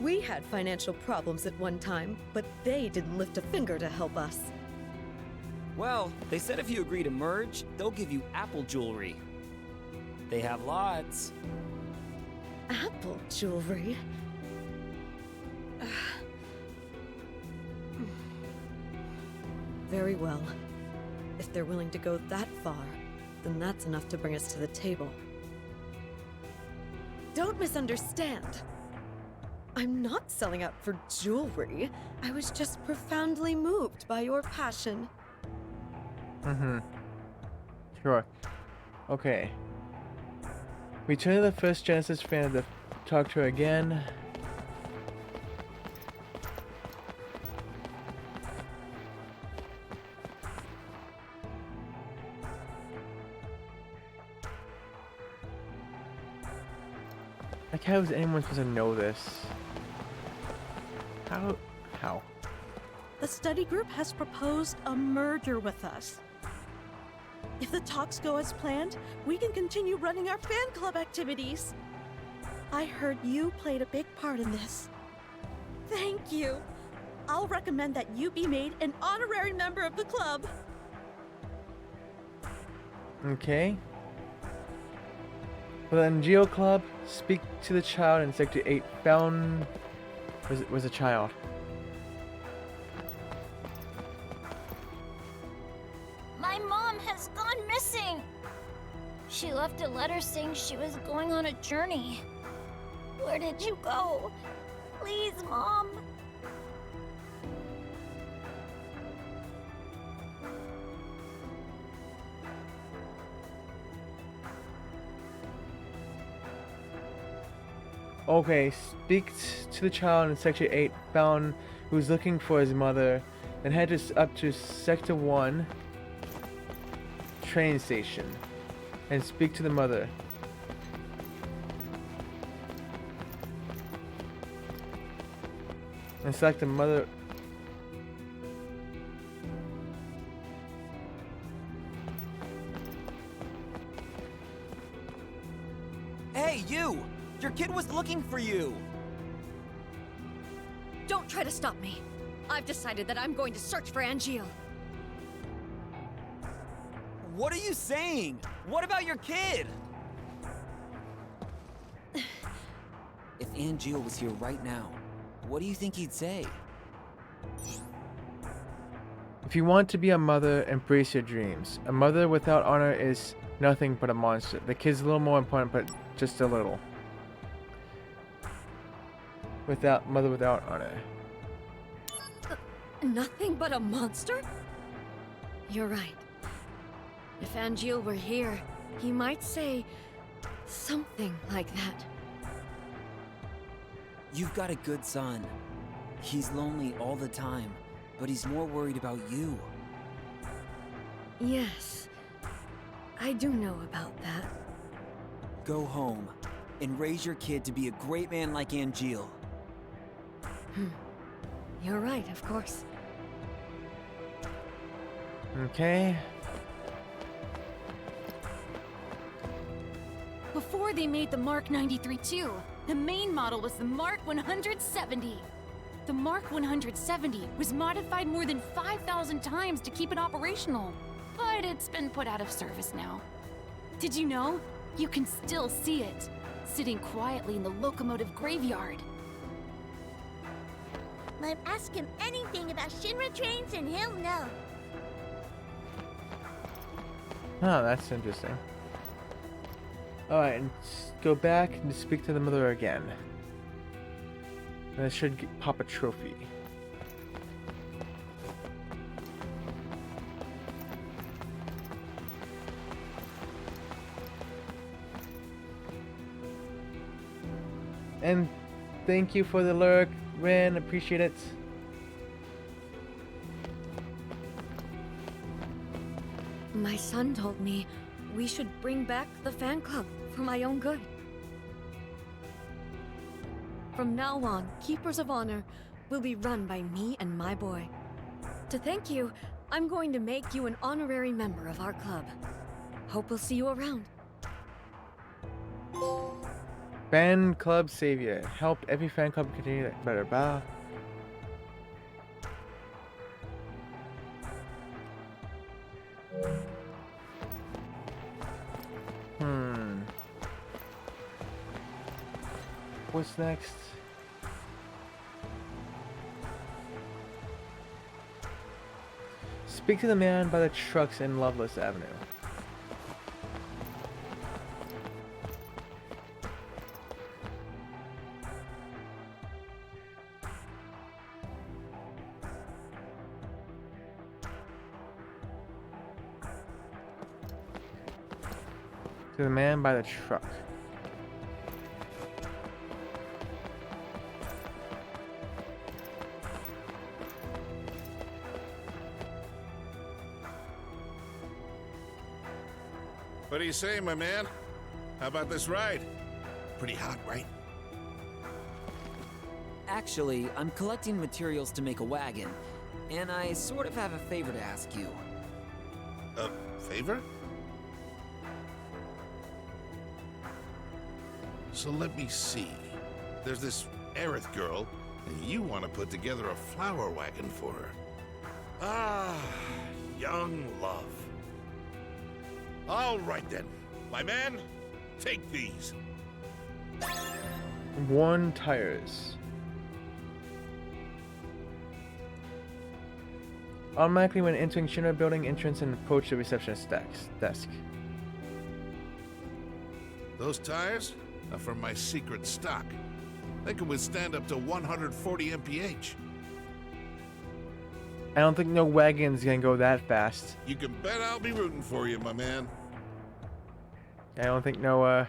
We had financial problems at one time, but they didn't lift a finger to help us. Well, they said if you agree to merge, they'll give you apple jewelry. They have lots. Apple jewelry? Very well. If they're willing to go that far, then that's enough to bring us to the table. Don't misunderstand. I'm not selling out for jewelry. I was just profoundly moved by your passion. Sure. Okay. Return to the first Genesis fan to talk to her again. Like, how is anyone supposed to know this? How? The study group has proposed a merger with us. If the talks go as planned, we can continue running our fan club activities. I heard you played a big part in this. Thank you. I'll recommend that you be made an honorary member of the club. Okay. For the NGO Club, speak to the child in Sector 8 found was a child. My mom has gone missing. She left a letter saying she was going on a journey. Where did you go? Please, Mom. Okay, speak to the child in Sector 8 found who's looking for his mother, then head up to Sector 1 train station and speak to the mother. And select the mother. Hey, you! Your kid was looking for you! Don't try to stop me. I've decided that I'm going to search for Angeal. What are you saying? What about your kid? If Angeal was here right now, what do you think he'd say? If you want to be a mother, embrace your dreams. A mother without honor is nothing but a monster. The kid's a little more important, but just a little. Mother without honor. Nothing but a monster? You're right. If Angeal were here, he might say something like that. You've got a good son. He's lonely all the time, but he's more worried about you. Yes, I do know about that. Go home and raise your kid to be a great man like Angeal. You're right, of course. Okay. Before they made the Mark 93 too, the main model was the Mark 170. The Mark 170 was modified more than 5,000 times to keep it operational, but it's been put out of service now. Did you know? You can still see it, sitting quietly in the locomotive graveyard. Ask him anything about Shinra trains and he'll know. Oh, that's interesting. Alright, and go back and speak to the mother again. And I should pop a trophy. And thank you for the lurk, Ren. Appreciate it. My son told me we should bring back the fan club for my own good. From now on, Keepers of Honor will be run by me and my boy. To thank you, I'm going to make you an honorary member of our club. Hope we'll see you around. Fan club savior. Helped every fan club continue that better. Blah. What's next? Speak to the man by the trucks in Loveless Avenue. To the man by the truck. What do you say, my man? How about this ride? Pretty hot, right? Actually, I'm collecting materials to make a wagon, and I sort of have a favor to ask you. A favor? So let me see. There's this Aerith girl, and you want to put together a flower wagon for her. Ah, young love. All right then. My man, take these. 1 tires. Automatically when entering Shinra building entrance and approach the receptionist desk. Those tires are from my secret stock. They can withstand up to 140 mph. I don't think no wagon's gonna go that fast. You can bet I'll be rooting for you, my man. I don't think no,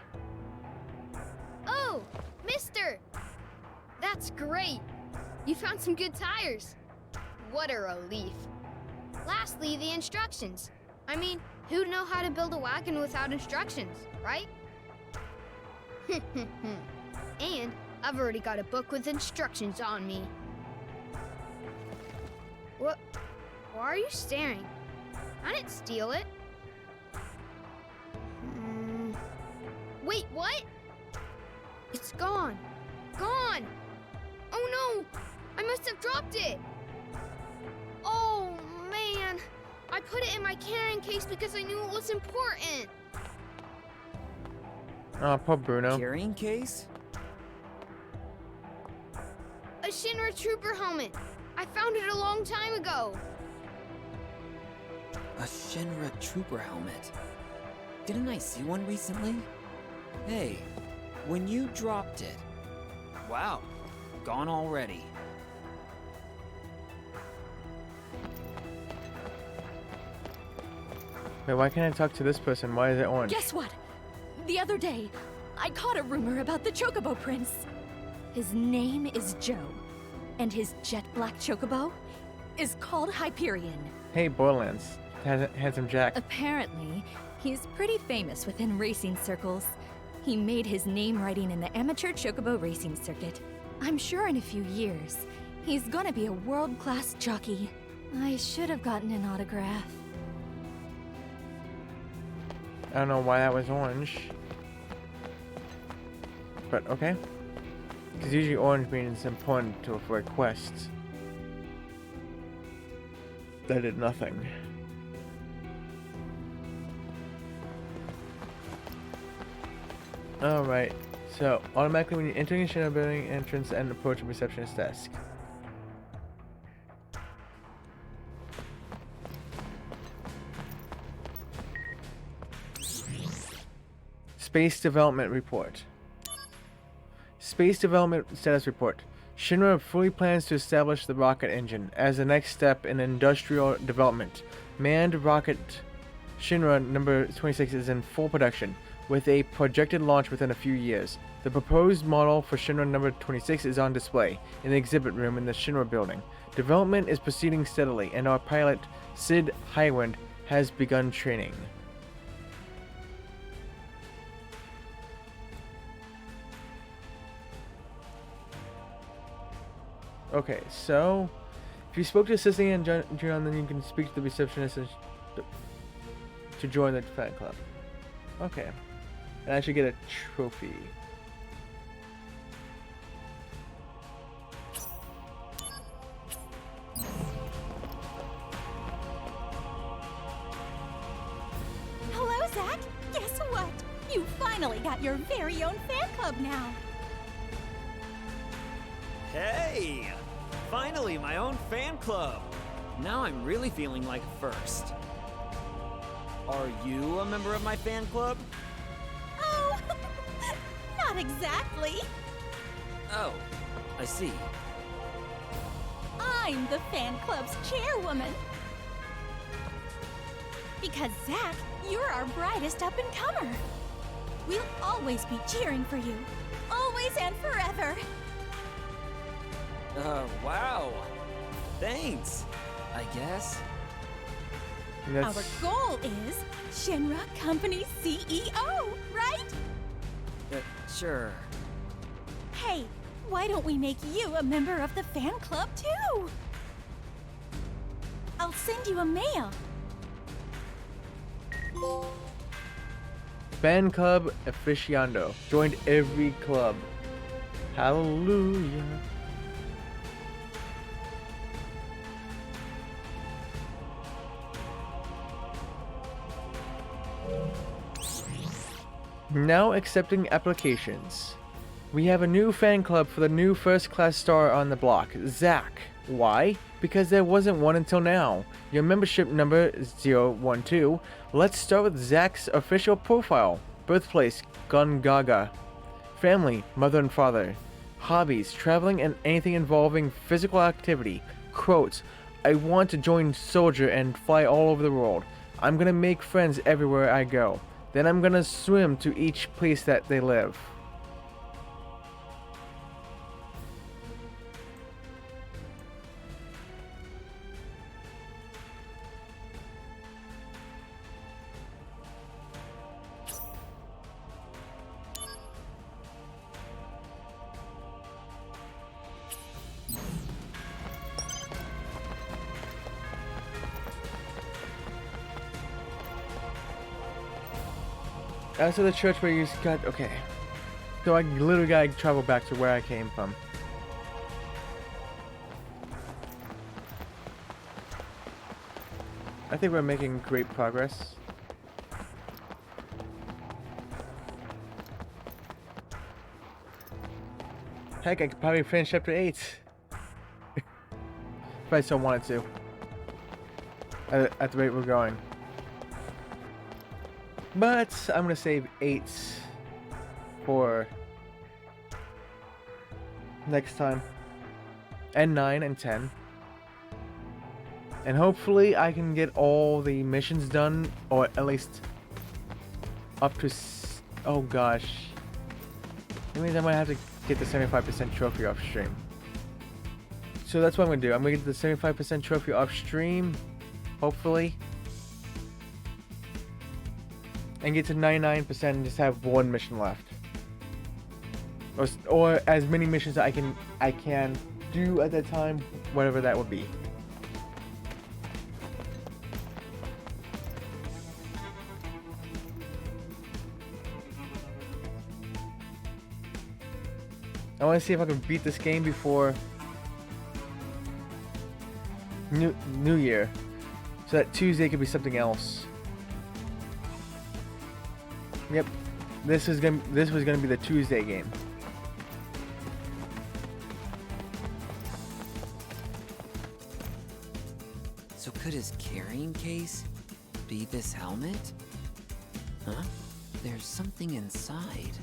Oh, mister! That's great. You found some good tires. What a relief. Lastly, the instructions. I mean, who'd know how to build a wagon without instructions, right? And I've already got a book with instructions on me. What? Why are you staring? I didn't steal it. Wait, what? It's gone. Gone! Oh no! I must have dropped it! Oh man! I put it in my carrying case because I knew it was important. oh, poor Bruno. Carrying case? A Shinra Trooper helmet. I found it a long time ago. A Shinra Trooper helmet. Didn't I see one recently? Hey, when you dropped it... Wow, gone already. Wait, why can't I talk to this person? Why is it orange? Guess what? The other day, I caught a rumor about the Chocobo Prince. His name is Joe, and his jet black Chocobo is called Hyperion. Hey, Borderlands. Handsome Jack. Apparently, he's pretty famous within racing circles. He made his name riding in the amateur Chocobo racing circuit. I'm sure in a few years, he's gonna be a world-class jockey. I should have gotten an autograph. I don't know why that was orange. But okay. Because usually orange means important for a quest. That did nothing. Alright, so automatically when you're entering a Shinra building entrance and approach a receptionist desk. Space Development Report. Space Development Status Report. Shinra fully plans to establish the rocket engine as the next step in industrial development. Manned rocket Shinra number 26 is in full production, with a projected launch within a few years. The proposed model for Shinra number 26 is on display in the exhibit room in the Shinra building. Development is proceeding steadily, and our pilot, Sid Highwind, has begun training. Okay, so if you spoke to Sissy and John, then you can speak to the receptionist to join the fan club. Okay. And I should get a trophy. Hello, Zach. Guess what? You finally got your very own fan club now. Hey! Finally, my own fan club! Now I'm really feeling like a first. Are you a member of my fan club? Oh, not exactly. Oh, I see. I'm the fan club's chairwoman. Because, Zach, you're our brightest up-and-comer. We'll always be cheering for you. Always and forever. Wow. Thanks, I guess. Our goal is Shinra Company CEO, right? Sure. Hey, why don't we make you a member of the fan club too? I'll send you a mail. Fan club aficionado. Joined every club. Hallelujah. Now accepting applications. We have a new fan club for the new first class star on the block, Zach. Why? Because there wasn't one until now. Your membership number 012. Let's start with Zach's official profile. Birthplace, Gongaga. Family, mother and father. Hobbies, traveling and anything involving physical activity. Quote, I want to join Soldier and fly all over the world. I'm gonna make friends everywhere I go. Then I'm gonna swim to each place that they live. As to the church where you got... Okay. So I literally gotta travel back to where I came from. I think we're making great progress. Heck, I could probably finish chapter 8. If I still wanted to. At the rate we're going. But I'm gonna save 8 for next time, and 9 and 10, and hopefully I can get all the missions done, or at least up to oh gosh, that means I might have to get the 75% trophy off stream. So that's what I'm gonna do. I'm gonna get the 75% trophy off stream, hopefully. And get to 99% and just have one mission left, or as many missions I can do at that time, whatever that would be. I want to see if I can beat this game before New Year, so that Tuesday could be something else. Yep, this was gonna be the Tuesday game. So could his carrying case be this helmet? Huh? There's something inside.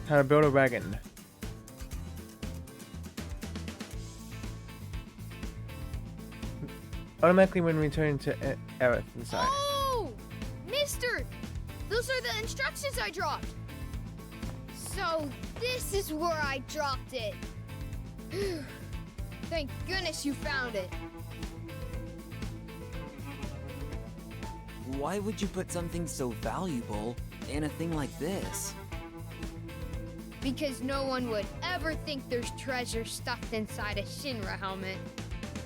How to build a wagon. Automatically when returning to Aerith inside. Oh! Mister! Those are the instructions I dropped! So, this is where I dropped it. Thank goodness you found it. Why would you put something so valuable in a thing like this? Because no one would ever think there's treasure stuffed inside a Shinra helmet.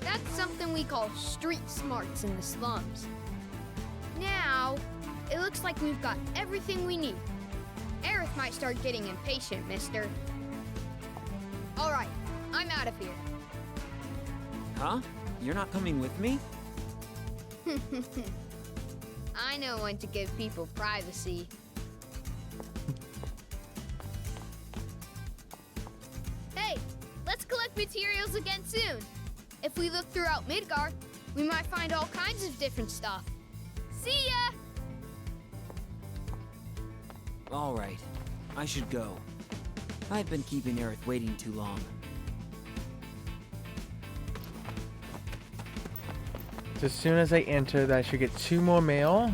That's something we call street smarts in the slums. Now, it looks like we've got everything we need. Aerith might start getting impatient, mister. Alright, I'm out of here. Huh? You're not coming with me? I know when to give people privacy. Hey, let's collect materials again soon. If we look throughout Midgar, we might find all kinds of different stuff. See ya! Alright, I should go. I've been keeping Aerith waiting too long. As soon as I enter, that I should get 2 more mail.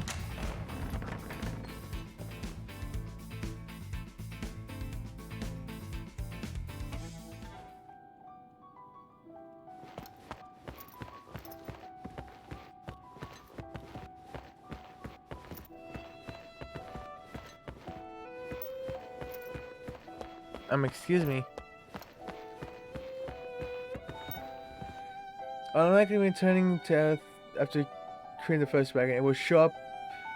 Excuse me. Automatically returning to Earth after creating the first wagon, it will show up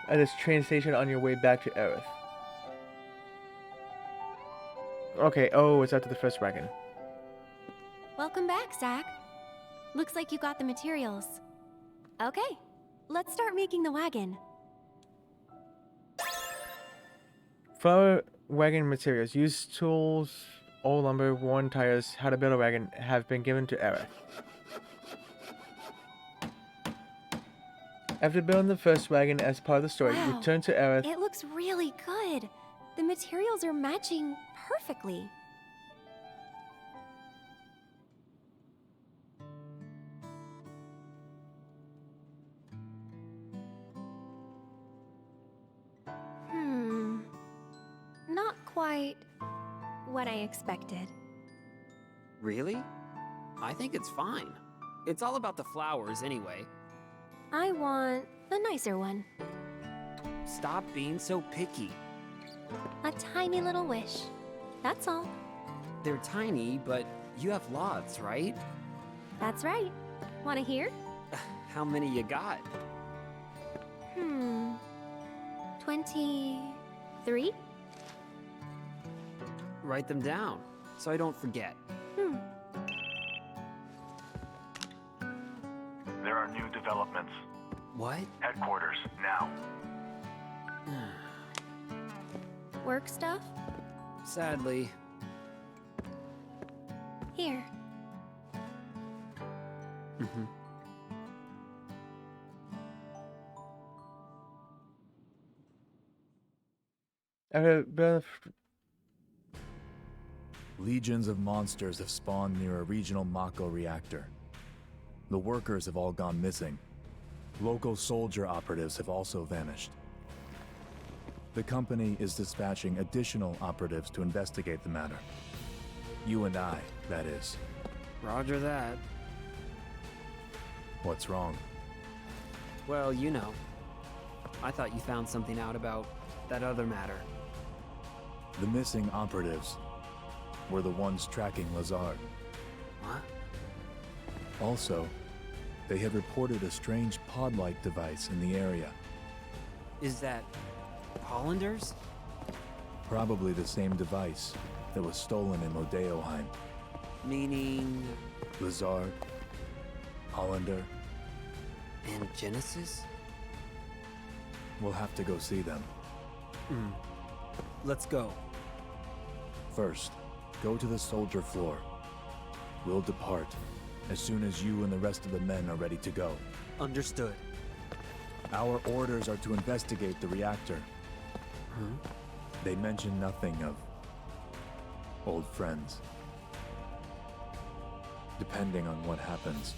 at this train station on your way back to Earth. Okay, oh, it's after the first wagon. Welcome back, Zach. Looks like you got the materials. Okay, let's start making the wagon. Flower wagon materials. Used tools, old lumber, worn tires, how to build a wagon have been given to Aerith. After building the first wagon as part of the story, Wow, return to Aerith. It looks really good. The materials are matching perfectly. Not quite what I expected. Really? I think it's fine. It's all about the flowers anyway. I want a nicer one. Stop being so picky. A tiny little wish. That's all. They're tiny, but you have lots, right? That's right. Want to hear? How many you got? 23? Write them down, so I don't forget. There are new developments. What? Headquarters, now. Work stuff? Sadly. Here. Legions of monsters have spawned near a regional Mako reactor. The workers have all gone missing. Local soldier operatives have also vanished. The company is dispatching additional operatives to investigate the matter. You and I, that is. Roger that. What's wrong? Well, you know. I thought you found something out about that other matter. The missing operatives were the ones tracking Lazard. What? Also, they have reported a strange pod-like device in the area. Is that Hollanders? Probably the same device that was stolen in Modeoheim. Meaning... Lazard, Hollander, and Genesis? We'll have to go see them. Let's go. First, go to the soldier floor. We'll depart as soon as you and the rest of the men are ready to go. Understood. Our orders are to investigate the reactor. They mention nothing of old friends. Depending on what happens,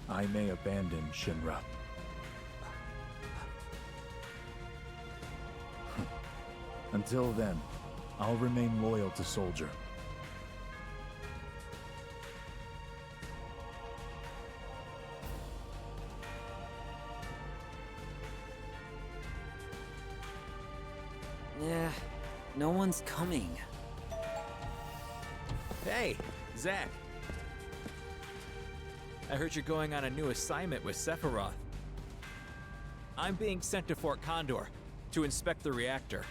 I may abandon Shinra. Until then, I'll remain loyal to Soldier. Yeah, no one's coming. Hey, Zach. I heard you're going on a new assignment with Sephiroth. I'm being sent to Fort Condor to inspect the reactor.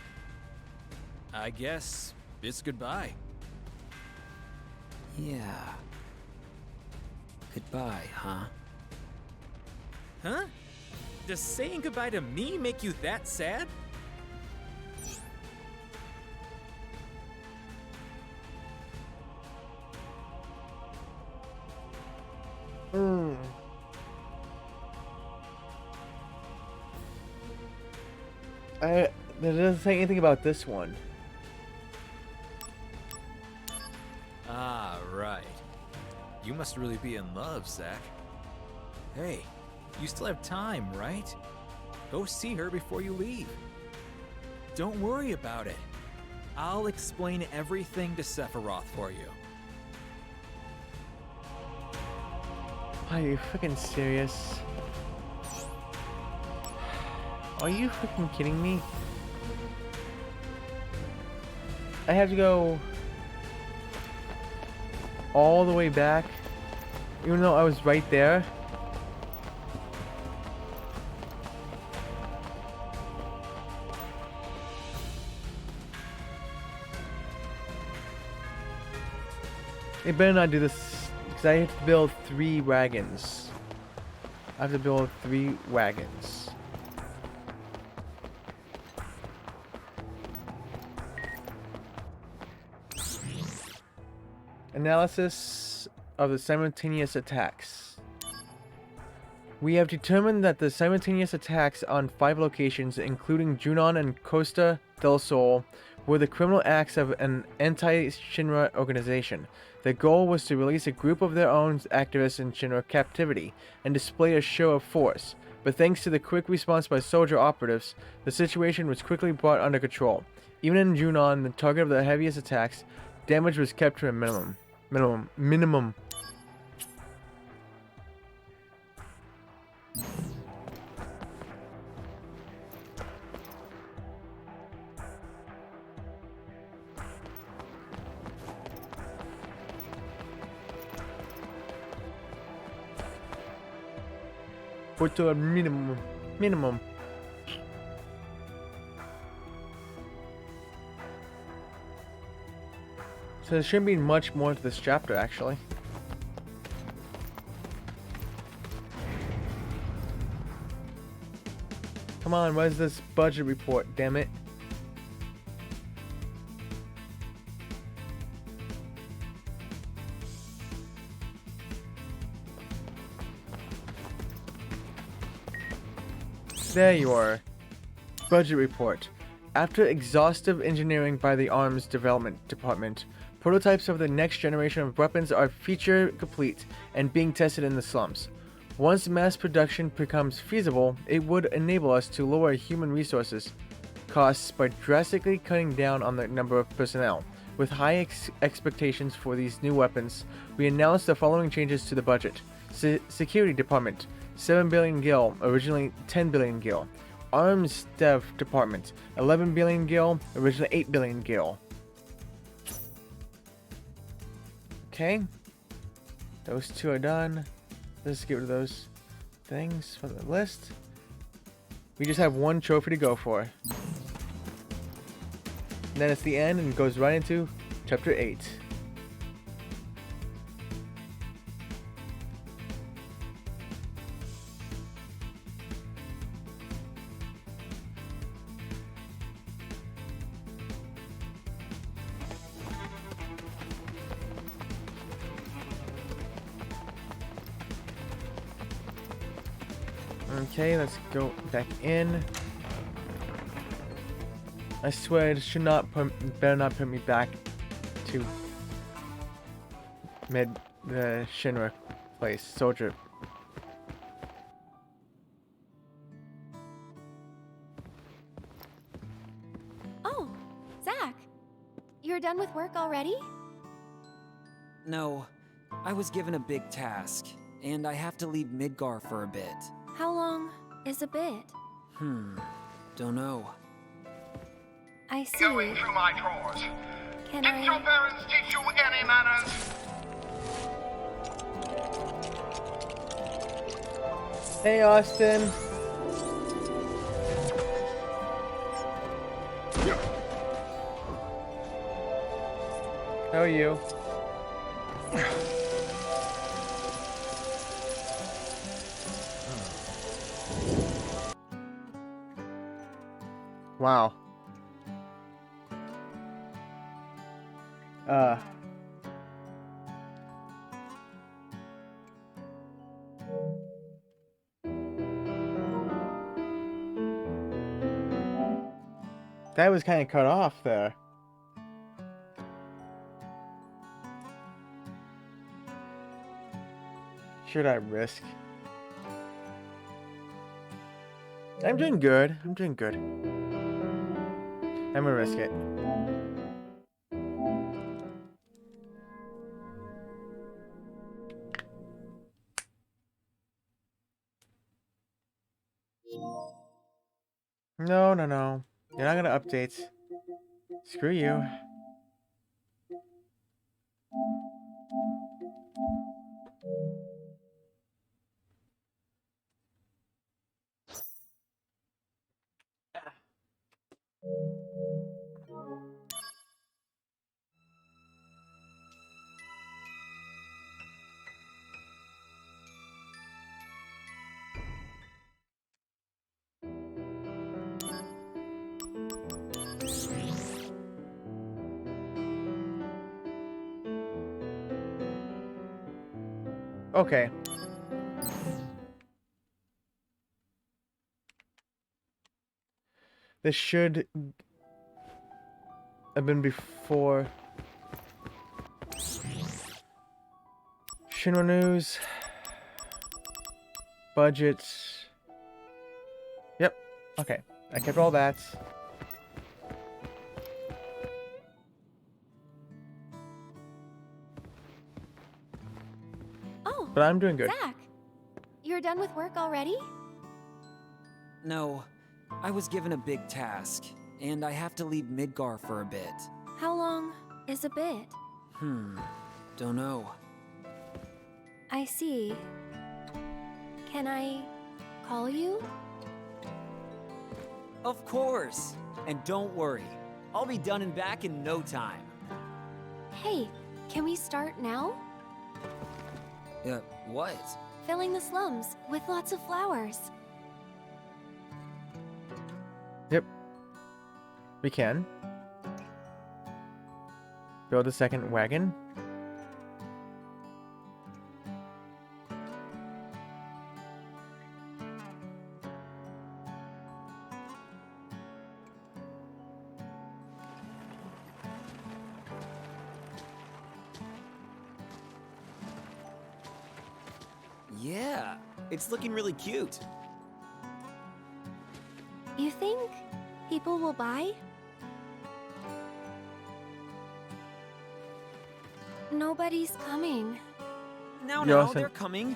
I guess it's goodbye. Yeah. Goodbye, huh? Huh? Does saying goodbye to me make you that sad? That doesn't say anything about this one. Ah, right. You must really be in love, Zach. Hey, you still have time, right? Go see her before you leave. Don't worry about it. I'll explain everything to Sephiroth for you. Are you freaking serious? Are you freaking kidding me? I have to go all the way back, even though I was right there. They better not do this, because I have to build 3 wagons. I have to build 3 wagons. Analysis of the simultaneous attacks. We have determined that the simultaneous attacks on 5 locations, including Junon and Costa del Sol, were the criminal acts of an anti-Shinra organization. The goal was to release a group of their own activists in Shinra captivity and display a show of force, but thanks to the quick response by soldier operatives, the situation was quickly brought under control. Even in Junon, the target of the heaviest attacks, damage was kept to a minimum. Minimum. Put to a minimum. Minimum. So there shouldn't be much more to this chapter, actually. Come on, where's this budget report, damn it? There you are. Budget report. After exhaustive engineering by the Arms Development Department, prototypes of the next generation of weapons are feature complete and being tested in the slums. Once mass production becomes feasible, it would enable us to lower human resources costs by drastically cutting down on the number of personnel. With high expectations for these new weapons, we announced the following changes to the budget. Security Department, 7 billion gil, originally 10 billion gil. Arms Dev Department, 11 billion gil, originally 8 billion gil. Okay, those 2 are done. Let's get rid of those things from the list. We just have 1 trophy to go for. And then it's the end and goes right into chapter 8. Okay, let's go back in. I swear it should not better not put me back to the Shinra place, soldier. Oh, Zach, you're done with work already? No, I was given a big task, and I have to leave Midgar for a bit. How long is a bit? Don't know. I see. Going through my drawers. Can Didn't your parents teach you any manners? Hey, Austin. How are you? Wow. That was kind of cut off there. Should I risk? I'm doing good. I'm doing good. I'm gonna risk it. No, no, no. You're not gonna update. Screw you. Okay. This should have been before. Shinra News. Budget. Yep. Okay. I kept all that. Oh, But I'm doing good. Zach, you're done with work already? No, I was given a big task, and I have to leave Midgar for a bit. How long is a bit? Don't know. I see. Can I call you? Of course. And don't worry, I'll be done and back in no time. Hey, can we start now? What? Filling the slums with lots of flowers. Yep. We can. Build a second wagon. Yeah, it's looking really cute. You think people will buy? Nobody's coming. No, they're coming.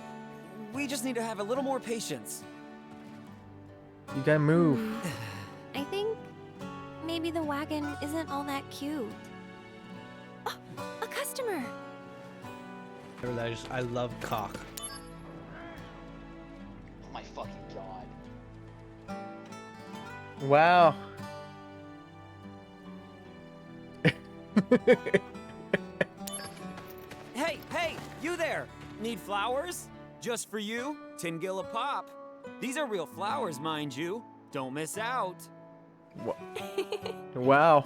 We just need to have a little more patience. You gotta move. I think maybe the wagon isn't all that cute. Oh, a customer! I love cock. Oh my fucking god. Wow. Hey, you there! Need flowers? Just for you, 10 gil a pop. These are real flowers, mind you. Don't miss out. Wow.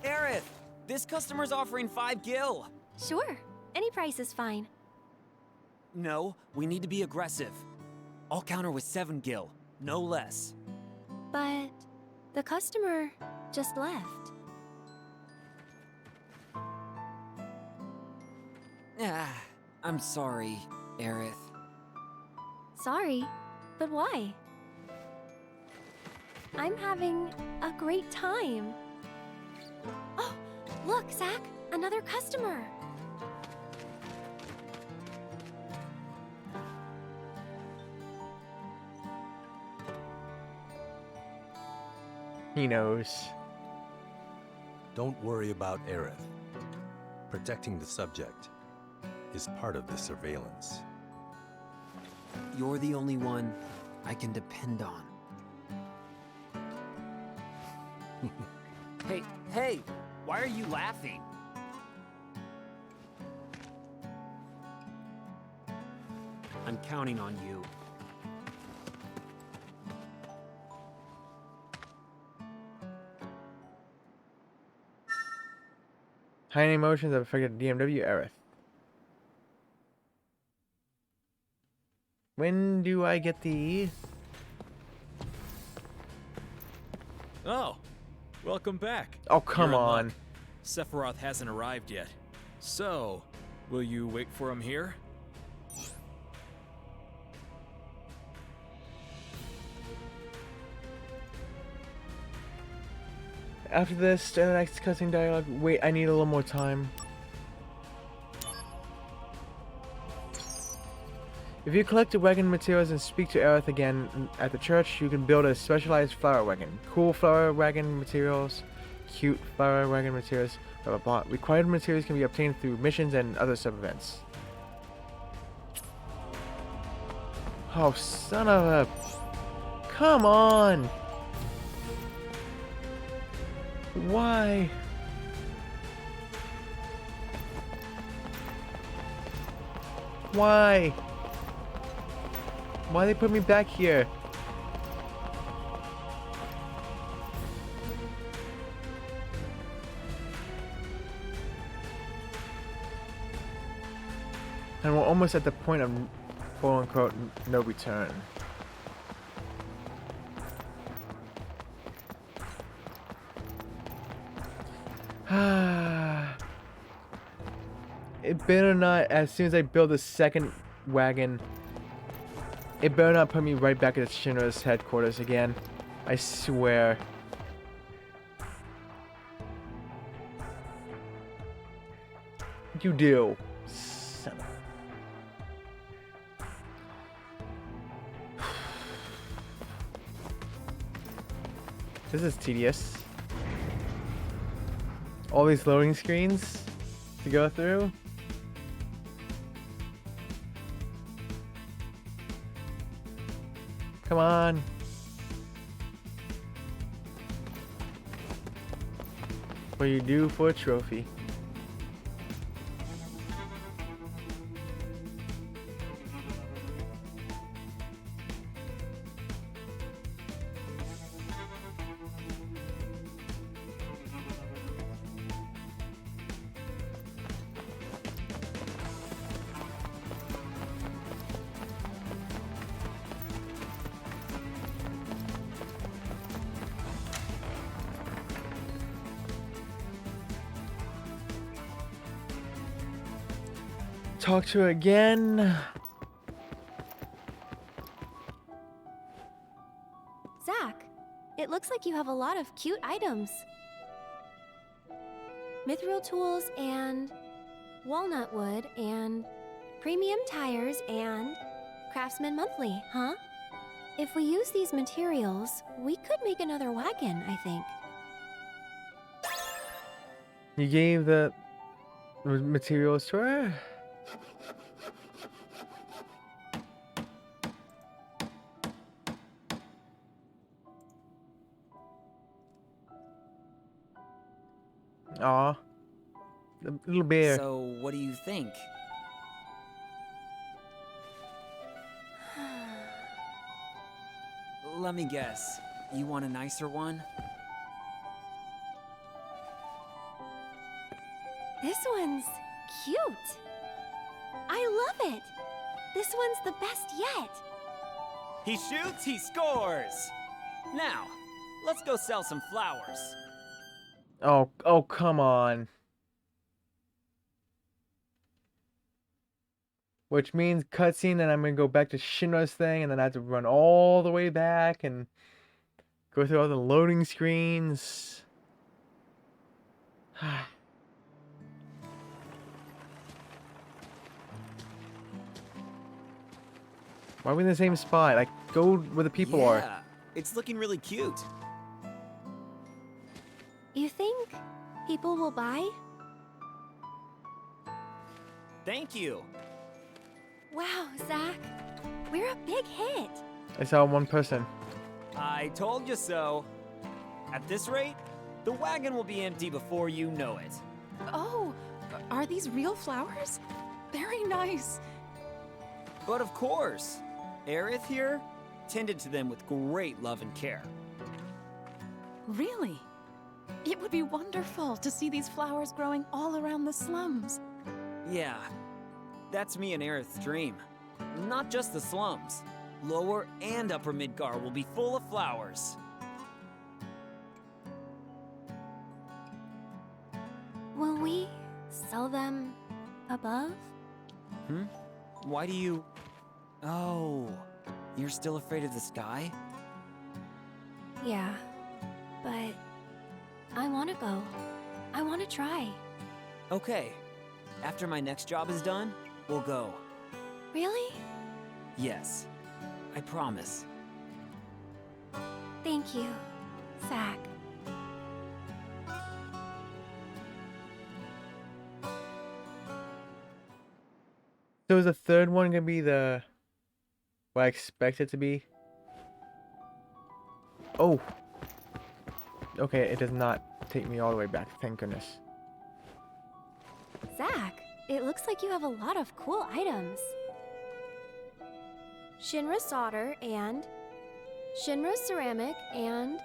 Aerith, this customer's offering 5 gil. Sure, any price is fine. No, we need to be aggressive. I'll counter with 7 gil, no less. But the customer just left. I'm sorry, Aerith. Sorry, but why? I'm having a great time. Oh, look, Zach, another customer. He knows. Don't worry about Aerith. Protecting the subject is part of the surveillance. You're the only one I can depend on. Hey, why are you laughing? I'm counting on you. Tiny emotions have affected DMW Aerith. When do I get the... Oh, welcome back. Oh, come You're in on. luck. Sephiroth hasn't arrived yet. So, will you wait for him here? After this, start the next cutscene dialogue. Wait, I need a little more time. If you collect the wagon materials and speak to Aerith again at the church, you can build a specialized flower wagon. Cool flower wagon materials, cute flower wagon materials, blah blah blah. Required materials can be obtained through missions and other sub-events. Oh, son of a... Come on! Why? Why? Why they put me back here? And we're almost at the point of quote-unquote no return. It better not, as soon as I build a second wagon, it better not put me right back at Shinra's headquarters again. I swear. You do. Son of This is tedious. All these loading screens to go through. Come on. What you do for a trophy. Talk to her again. Zach, it looks like you have a lot of cute items. Mithril tools and walnut wood and premium tires and Craftsman Monthly, huh? If we use these materials, we could make another wagon, I think. You gave the materials to her? Aw. The little bear. So, what do you think? Let me guess. You want a nicer one? This one's cute. I love it. This one's the best yet. He shoots, he scores! Now, let's go sell some flowers. Oh, come on. Which means cutscene, and I'm gonna go back to Shinra's thing, and then I have to run all the way back and go through all the loading screens. Why are we in the same spot? Like, go where the people are. Yeah, it's looking really cute. You think people will buy? Thank you. Wow, Zach. We're a big hit. I saw one person. I told you so. At this rate, the wagon will be empty before you know it. Oh, are these real flowers? Very nice. But of course, Aerith here tended to them with great love and care. Really? It would be wonderful to see these flowers growing all around the slums. Yeah, that's me and Aerith's dream. Not just the slums. Lower and Upper Midgar will be full of flowers. Will we sell them above? Why do you... Oh, you're still afraid of the sky? Yeah, but I want to go. I want to try. Okay, after my next job is done, we'll go. Really? Yes, I promise. Thank you, Zach. So is the third one gonna be the what I expect it to be? Oh. Okay, it does not take me all the way back, thank goodness. Zach, it looks like you have a lot of cool items. Shinra solder and Shinra ceramic and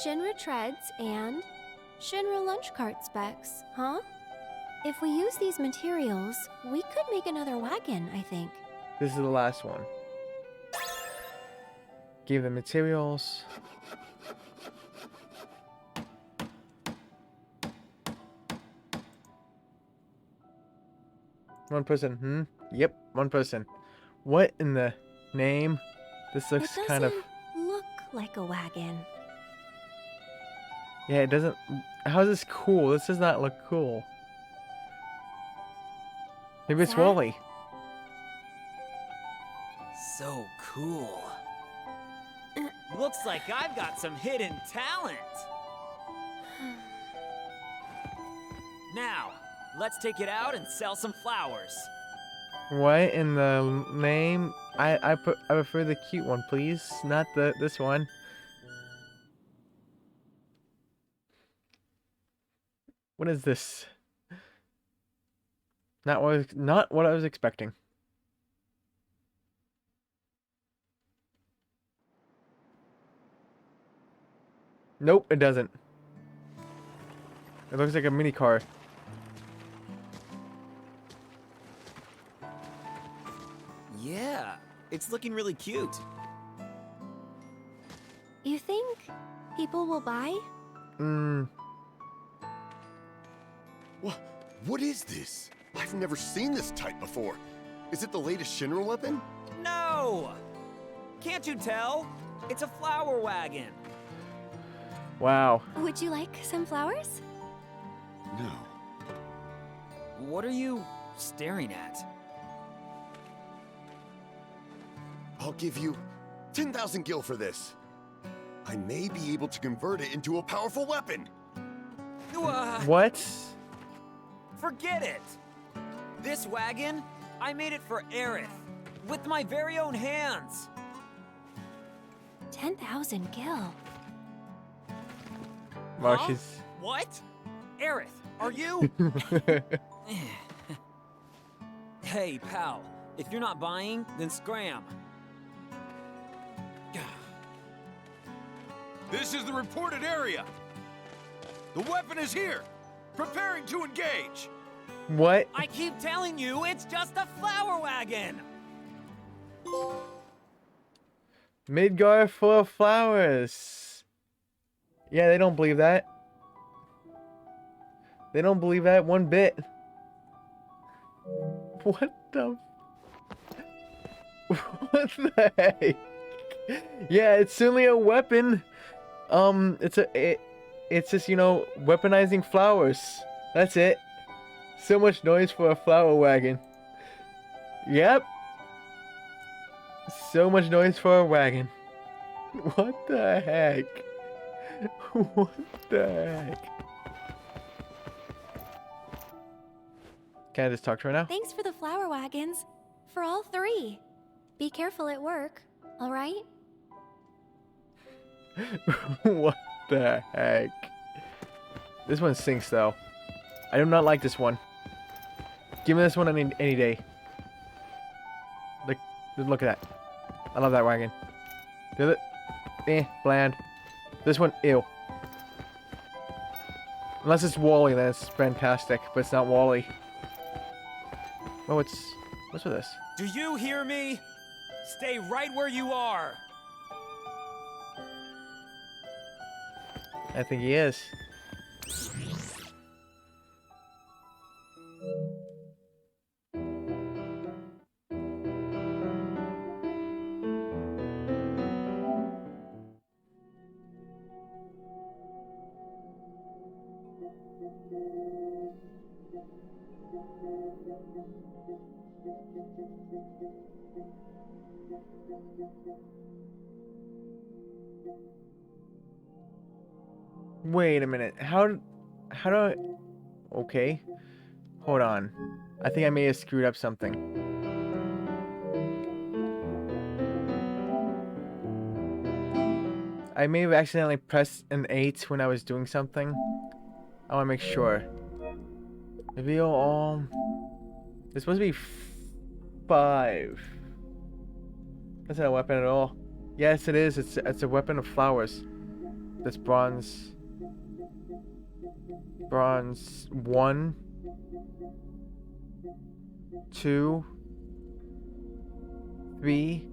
Shinra treads and Shinra lunch cart specs, huh? If we use these materials, we could make another wagon, I think. This is the last one. Give the materials. One person, Yep, one person. What in the name? This looks It kind of... doesn't look like a wagon. Yeah, it doesn't... How's this cool? This does not look cool. Maybe it's Zach? Wally. So cool. Looks like I've got some hidden talent. Now, let's take it out and sell some flowers. What in the name? I prefer the cute one, please. Not this one. What is this? Not what I was expecting. Nope, it doesn't. It looks like a mini car. Yeah, it's looking really cute. You think people will buy? What is this? I've never seen this type before. Is it the latest Shinra weapon? No! Can't you tell? It's a flower wagon. Wow. Would you like some flowers? No. What are you staring at? I'll give you 10,000 gil for this. I may be able to convert it into a powerful weapon. What? Forget it! This wagon, I made it for Aerith, with my very own hands. 10,000 gil. Wow, Huh? she's... What? Aerith, are you? Hey, pal, if you're not buying, then scram. This is the reported area. The weapon is here, preparing to engage. What? I keep telling you, it's just a flower wagon. Midgar full of flowers. Yeah, they don't believe that. They don't believe that one bit. What the... What the heck? Yeah, it's certainly a weapon. It's just, you know, weaponizing flowers. That's it. So much noise for a flower wagon. Yep. So much noise for a wagon. What the heck? What the heck? Can I just talk to her now? Thanks for the flower wagons. For all 3. Be careful at work, alright? What the heck? This one sinks though. I do not like this one. Give me this one any day. Like, look at that. I love that wagon. The other, bland. This one, ew. Unless it's Wally, then it's fantastic. But it's not Wally. Oh, what's with this? Do you hear me? Stay right where you are. I think he is. Wait a minute. How do I... Okay. Hold on. I think I may have screwed up something. I may have accidentally pressed an 8 when I was doing something. I want to make sure. Reveal it's supposed to be 5. That's not a weapon at all. Yes, it is. It's a weapon of flowers. That's bronze. Bronze 1. 2, 3,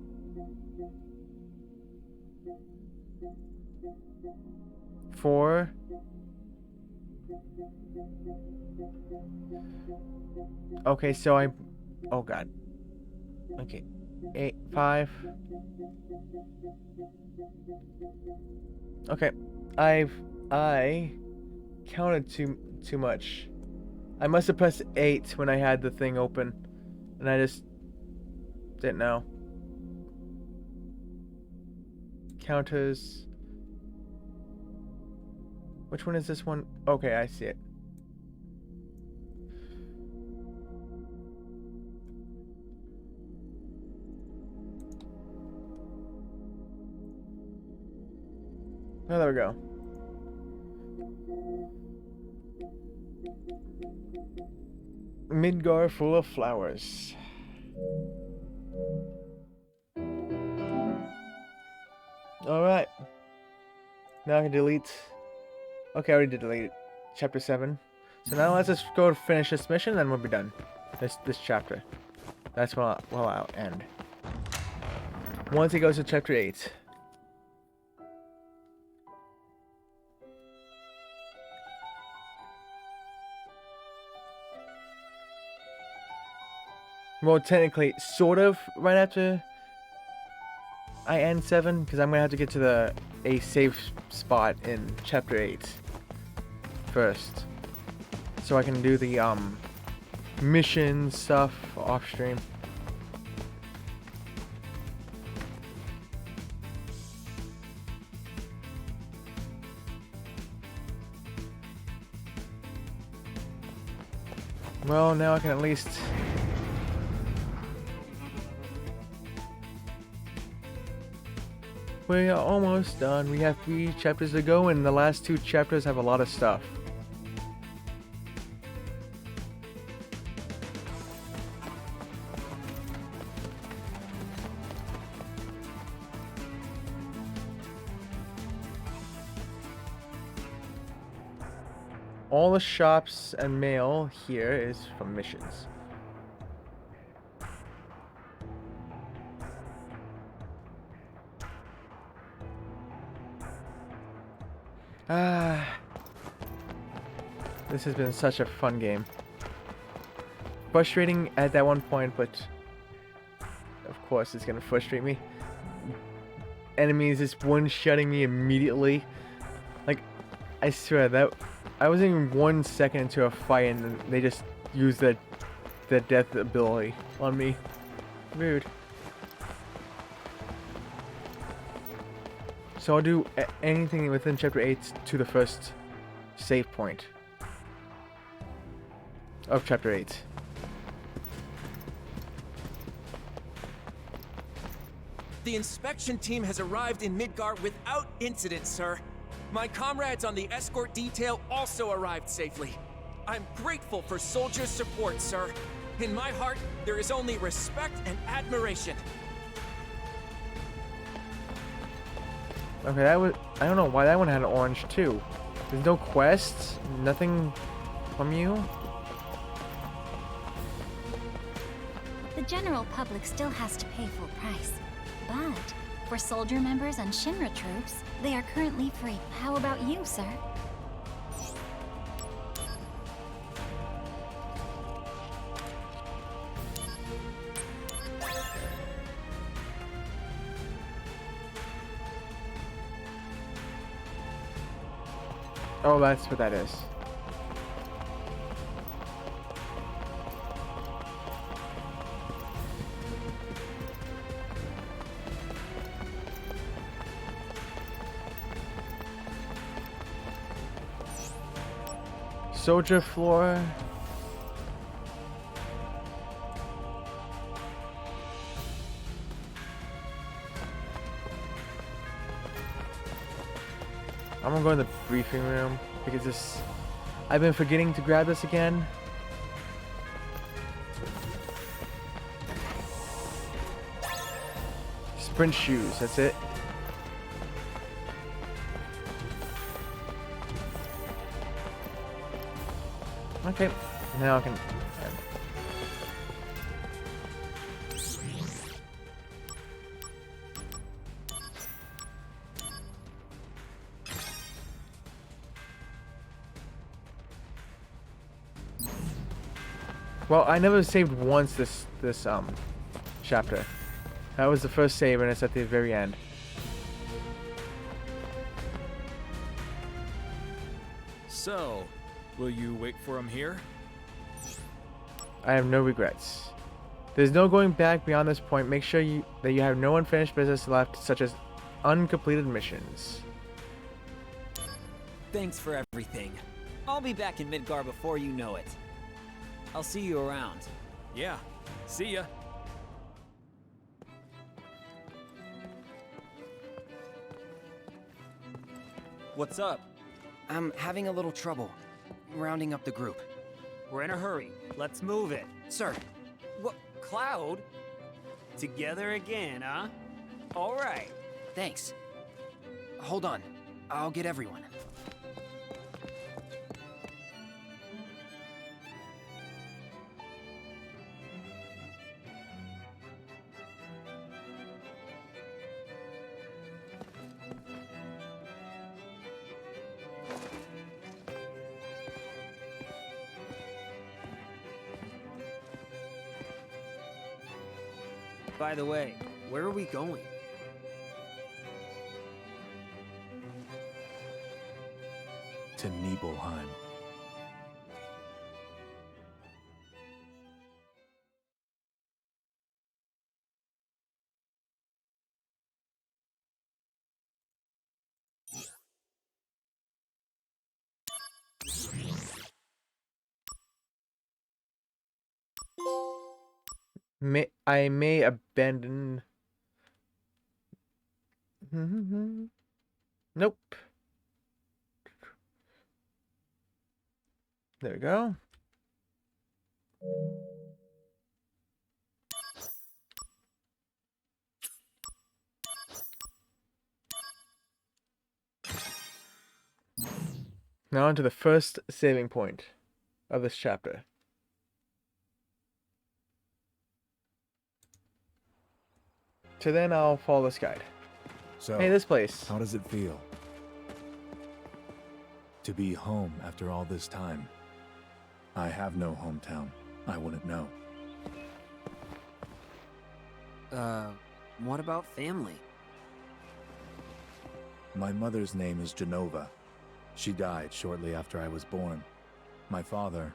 4. Okay, so oh god. Okay. 8, 5. Okay. I counted too much. I must have pressed 8 when I had the thing open, and I just didn't know. Counters. Which one is this one? Okay, I see it. Oh, there we go. Midgar full of flowers. Alright. Now I can delete. Okay, I already did delete chapter 7. So now let's just go finish this mission, then we'll be done. This chapter. That's where I'll end. Once it goes to chapter 8. Well, technically, sort of right after I end 7, because I'm gonna have to get to a safe spot in chapter 8 first, so I can do the mission stuff off stream. Well, now I can at least. We are almost done. We have 3 chapters to go, and the last 2 chapters have a lot of stuff. All the shops and mail here is from missions. This has been such a fun game. Frustrating at that one point, but of course it's gonna frustrate me. Enemies just one-shotting me immediately. Like, I swear that I wasn't even 1 second into a fight and they just used that death ability on me. Rude. So I'll do anything within chapter 8 to the first save point of chapter 8. The inspection team has arrived in Midgar without incident, sir. My comrades on the escort detail also arrived safely. I'm grateful for soldiers' support, sir. In my heart, there is only respect and admiration. Okay, that was. I don't know why that one had an orange too. There's no quests, nothing from you. The general public still has to pay full price. But for soldier members and Shinra troops, they are currently free. How about you, sir? Oh, that's what that is. Soldier floor. I'm gonna go in the briefing room because this. I've been forgetting to grab this again. Sprint shoes, that's it. Okay, now I can. Well, I never saved once this chapter. That was the first save, and it's at the very end. So, will you wait for him here? I have no regrets. There's no going back beyond this point. Make sure that you have no unfinished business left, such as uncompleted missions. Thanks for everything. I'll be back in Midgar before you know it. I'll see you around. Yeah, see ya. What's up? I'm having a little trouble rounding up the group. We're in a hurry. Let's move it. Sir. What? Cloud? Together again, huh? All right. Thanks. Hold on. I'll get everyone. By the way, where are we going? To Nibelheim. I may abandon. Nope. There we go. Now on to the first saving point of this chapter. To then I'll follow this guide. So, hey, this place. How does it feel? To be home after all this time. I have no hometown. I wouldn't know. What about family? My mother's name is Genova. She died shortly after I was born. My father...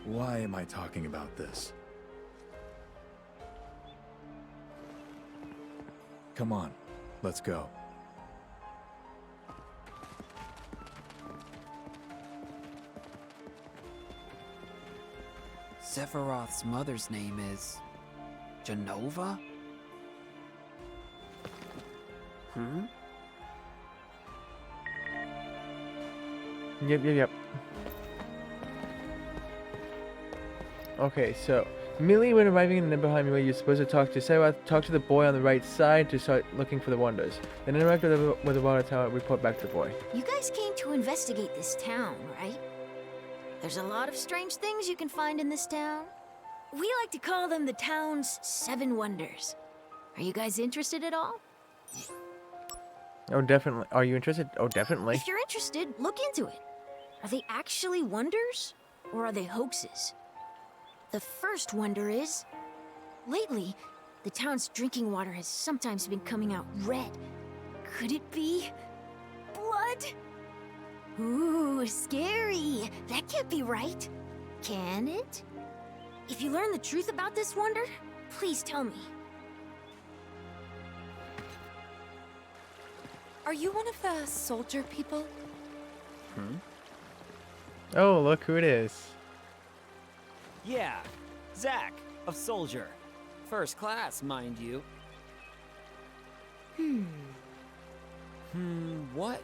Why am I talking about this? Come on, let's go. Sephiroth's mother's name is... Genova? Yep. Okay, so immediately when arriving in Nibelheim, you're supposed to talk to Sephiroth, talk to the boy on the right side to start looking for the wonders. Then interact with the water tower, report back to the boy. You guys came to investigate this town, right? There's a lot of strange things you can find in this town. We like to call them the town's 7 wonders. Are you guys interested at all? Oh, definitely. Are you interested? Oh, definitely. If you're interested, look into it. Are they actually wonders, or are they hoaxes? The first wonder is, lately, the town's drinking water has sometimes been coming out red. Could it be blood? Ooh, scary. That can't be right. Can it? If you learn the truth about this wonder, please tell me. Are you one of the soldier people? Oh, look who it is. Yeah, Zack of Soldier. First class, mind you. What?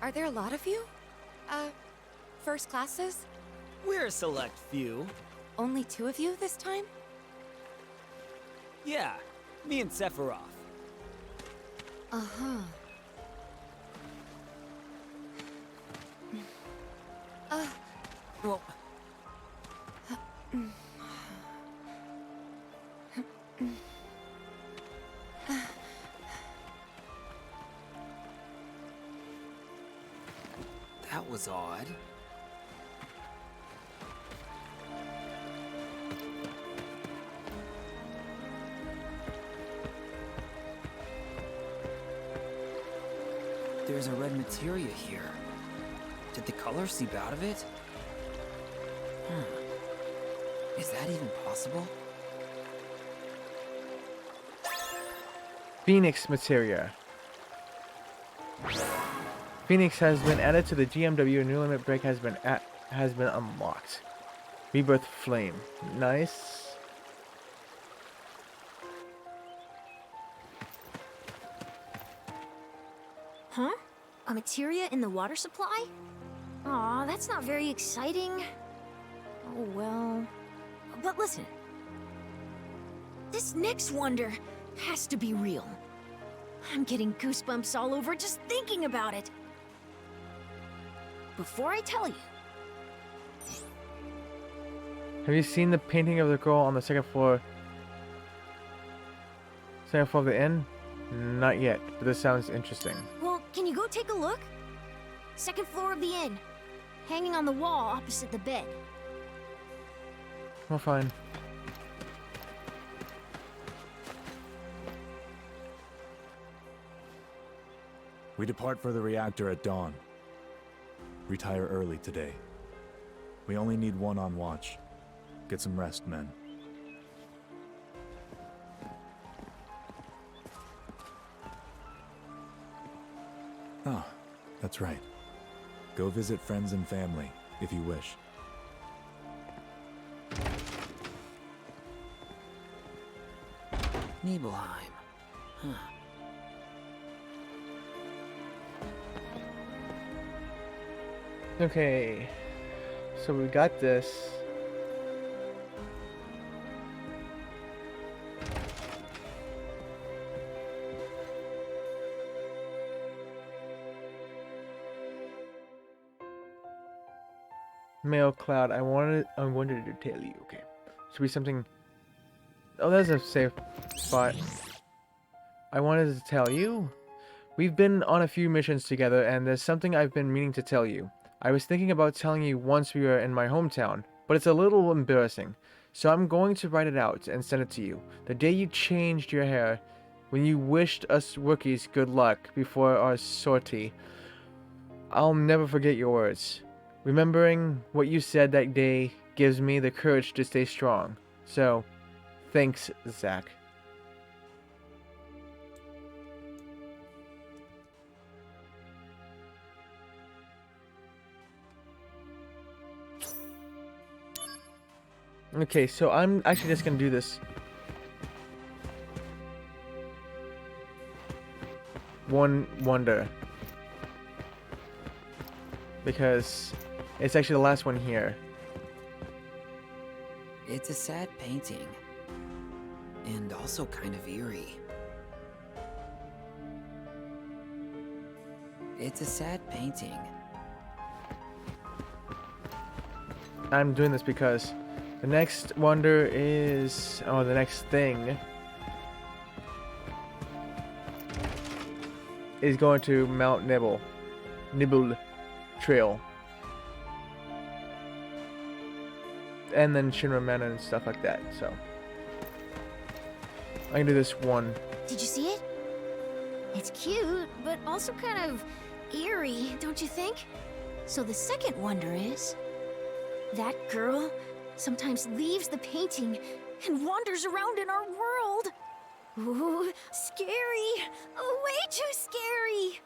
Are there a lot of you? First classes? We're a select few. Only 2 of you this time? Yeah, me and Sephiroth. Uh-huh. Well... was odd. There's a red materia here. Did the color seep out of it? Is that even possible? Phoenix materia. Phoenix has been added to the GMW. A new limit break has been unlocked. Rebirth flame. Nice. Huh? A materia in the water supply? Aw, that's not very exciting. Oh well. But listen. This next wonder has to be real. I'm getting goosebumps all over just thinking about it. Before I tell you. Have you seen the painting of the girl on the second floor? Second floor of the inn? Not yet, but this sounds interesting. Well, can you go take a look? Second floor of the inn. Hanging on the wall opposite the bed. Well, fine. We depart for the reactor at dawn. Retire early today. We only need one on watch. Get some rest, men. Ah, that's right. Go visit friends and family, if you wish. Nibelheim. Huh. Okay. So we got this. Mail cloud. I wanted to tell you. Okay. Should be something. Oh, that's a safe spot. I wanted to tell you. We've been on a few missions together, and there's something I've been meaning to tell you. I was thinking about telling you once we were in my hometown, but it's a little embarrassing. So I'm going to write it out and send it to you. The day you changed your hair, when you wished us rookies good luck before our sortie. I'll never forget your words. Remembering what you said that day gives me the courage to stay strong. So, thanks, Zach. Okay, so I'm actually just gonna do this. One wonder. Because it's actually the last one here. It's a sad painting. And also kind of eerie. It's a sad painting. I'm doing this because the next wonder is... Oh, the next thing is going to Mount Nibble Trail. And then Shinra Manor and stuff like that, so. I can do this one. Did you see it? It's cute, but also kind of eerie, don't you think? So the second wonder is... that girl sometimes leaves the painting and wanders around in our world. Ooh, scary. Way too scary.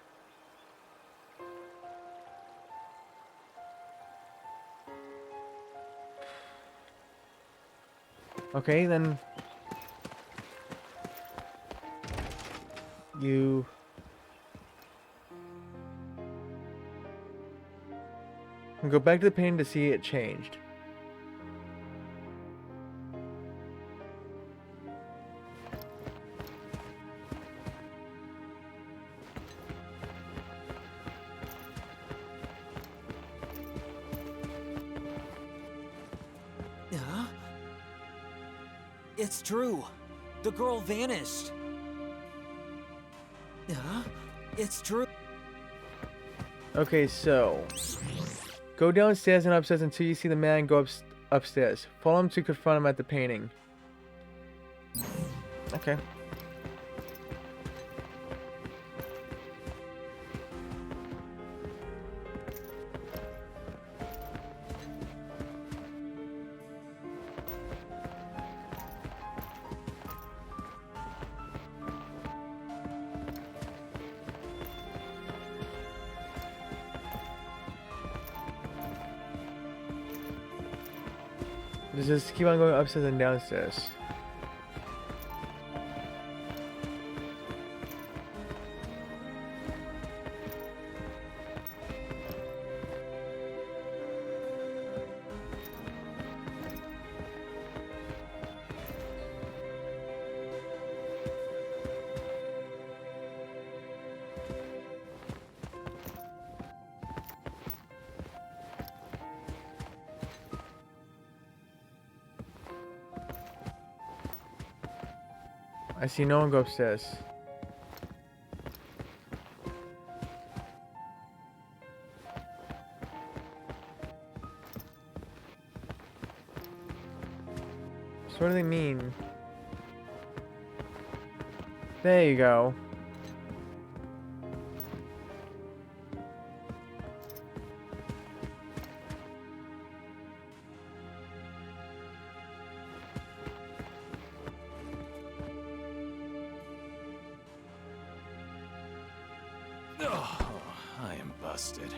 Okay, then you can go back to the painting to see it changed. Huh? It's true. The girl vanished. Huh? It's true. Okay, so Go downstairs and upstairs until you see the man go upstairs. Follow him to confront him at the painting. Okay. Just keep on going upstairs and downstairs. I see no one go upstairs. So what do they mean? There you go. I am busted.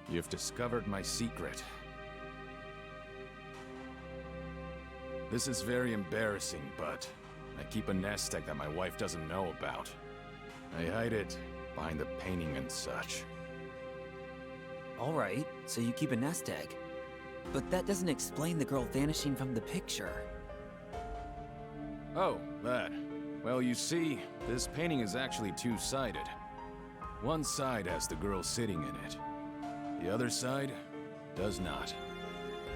You've discovered my secret. This is very embarrassing, but I keep a nest egg that my wife doesn't know about. I hide it behind the painting and such. Alright, so you keep a nest egg. But that doesn't explain the girl vanishing from the picture. Oh, that. Well, you see, this painting is actually two-sided. One side has the girl sitting in it. The other side does not.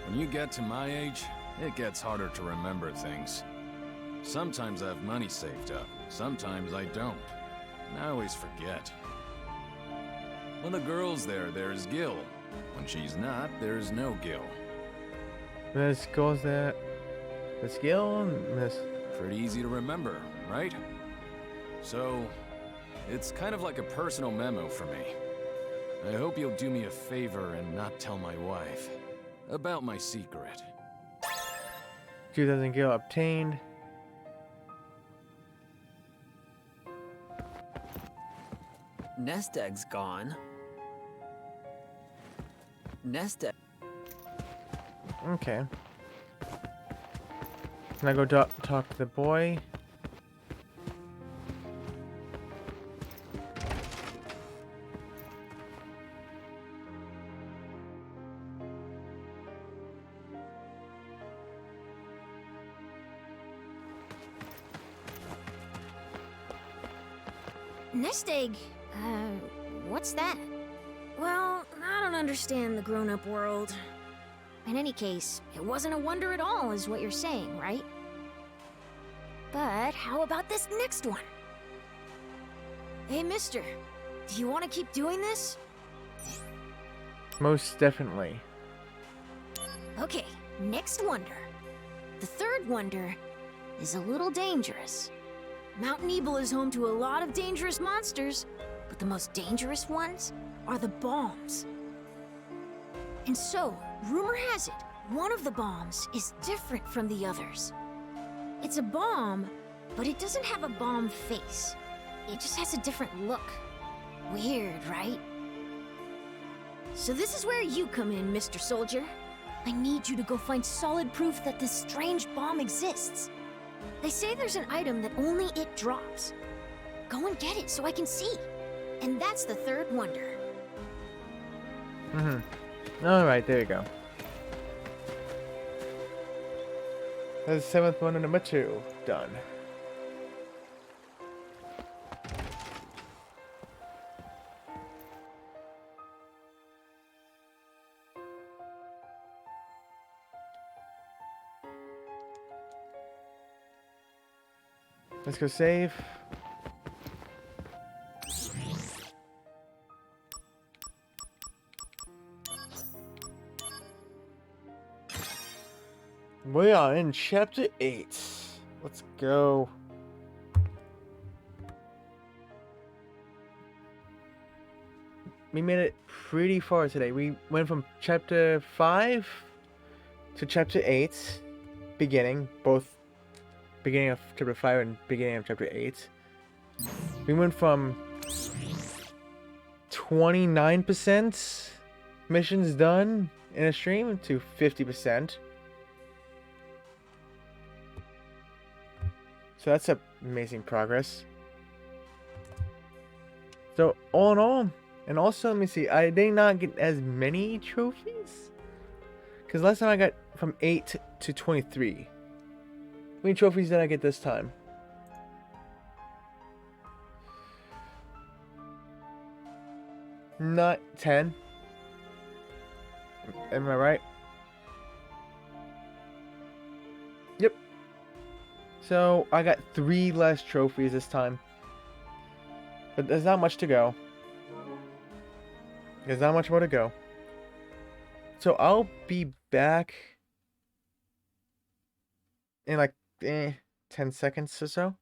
When you get to my age, it gets harder to remember things. Sometimes I have money saved up, sometimes I don't. And I always forget. When the girl's there, there's Gil. When she's not, there's no Gil. Miss goes there. Miss Gil, Miss. Pretty easy to remember, right? So, it's kind of like a personal memo for me. I hope you'll do me a favor and not tell my wife about my secret. 2000 Gil obtained. Nest egg's gone. Nest egg. Okay. Can I go talk to the boy? Nest egg? What's that? Well, I don't understand the grown-up world. In any case, it wasn't a wonder at all, is what you're saying, right? But how about this next one? Hey, mister, do you want to keep doing this? Most definitely. Okay, next wonder. The third wonder is a little dangerous. Mount Nebel is home to a lot of dangerous monsters, but the most dangerous ones are the bombs. And so, rumor has it, one of the bombs is different from the others. It's a bomb, but it doesn't have a bomb face. It just has a different look. Weird, right? So this is where you come in, Mr. Soldier. I need you to go find solid proof that this strange bomb exists. They say there's an item that only it drops. Go and get it so I can see. And that's the third wonder. Alright, there you go. That's the seventh one and number 2. Done. Let's go save. We are in chapter 8. Let's go. We made it pretty far today. We went from chapter 5 to chapter 8, beginning, both beginning of chapter 5 and beginning of chapter 8. We went from 29% missions done in a stream to 50%. So that's amazing progress. So all in all, and also let me see, I did not get as many trophies? Because last time I got from 8 to 23. How many trophies did I get this time? Not 10. Am I right? Yep. So I got 3 less trophies this time. But there's not much to go. There's not much more to go. So I'll be back in like 10 seconds or so.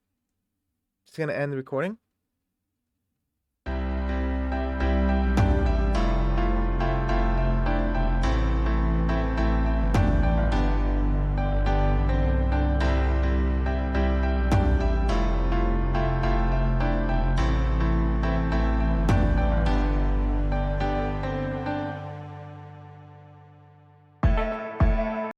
Just gonna end the recording.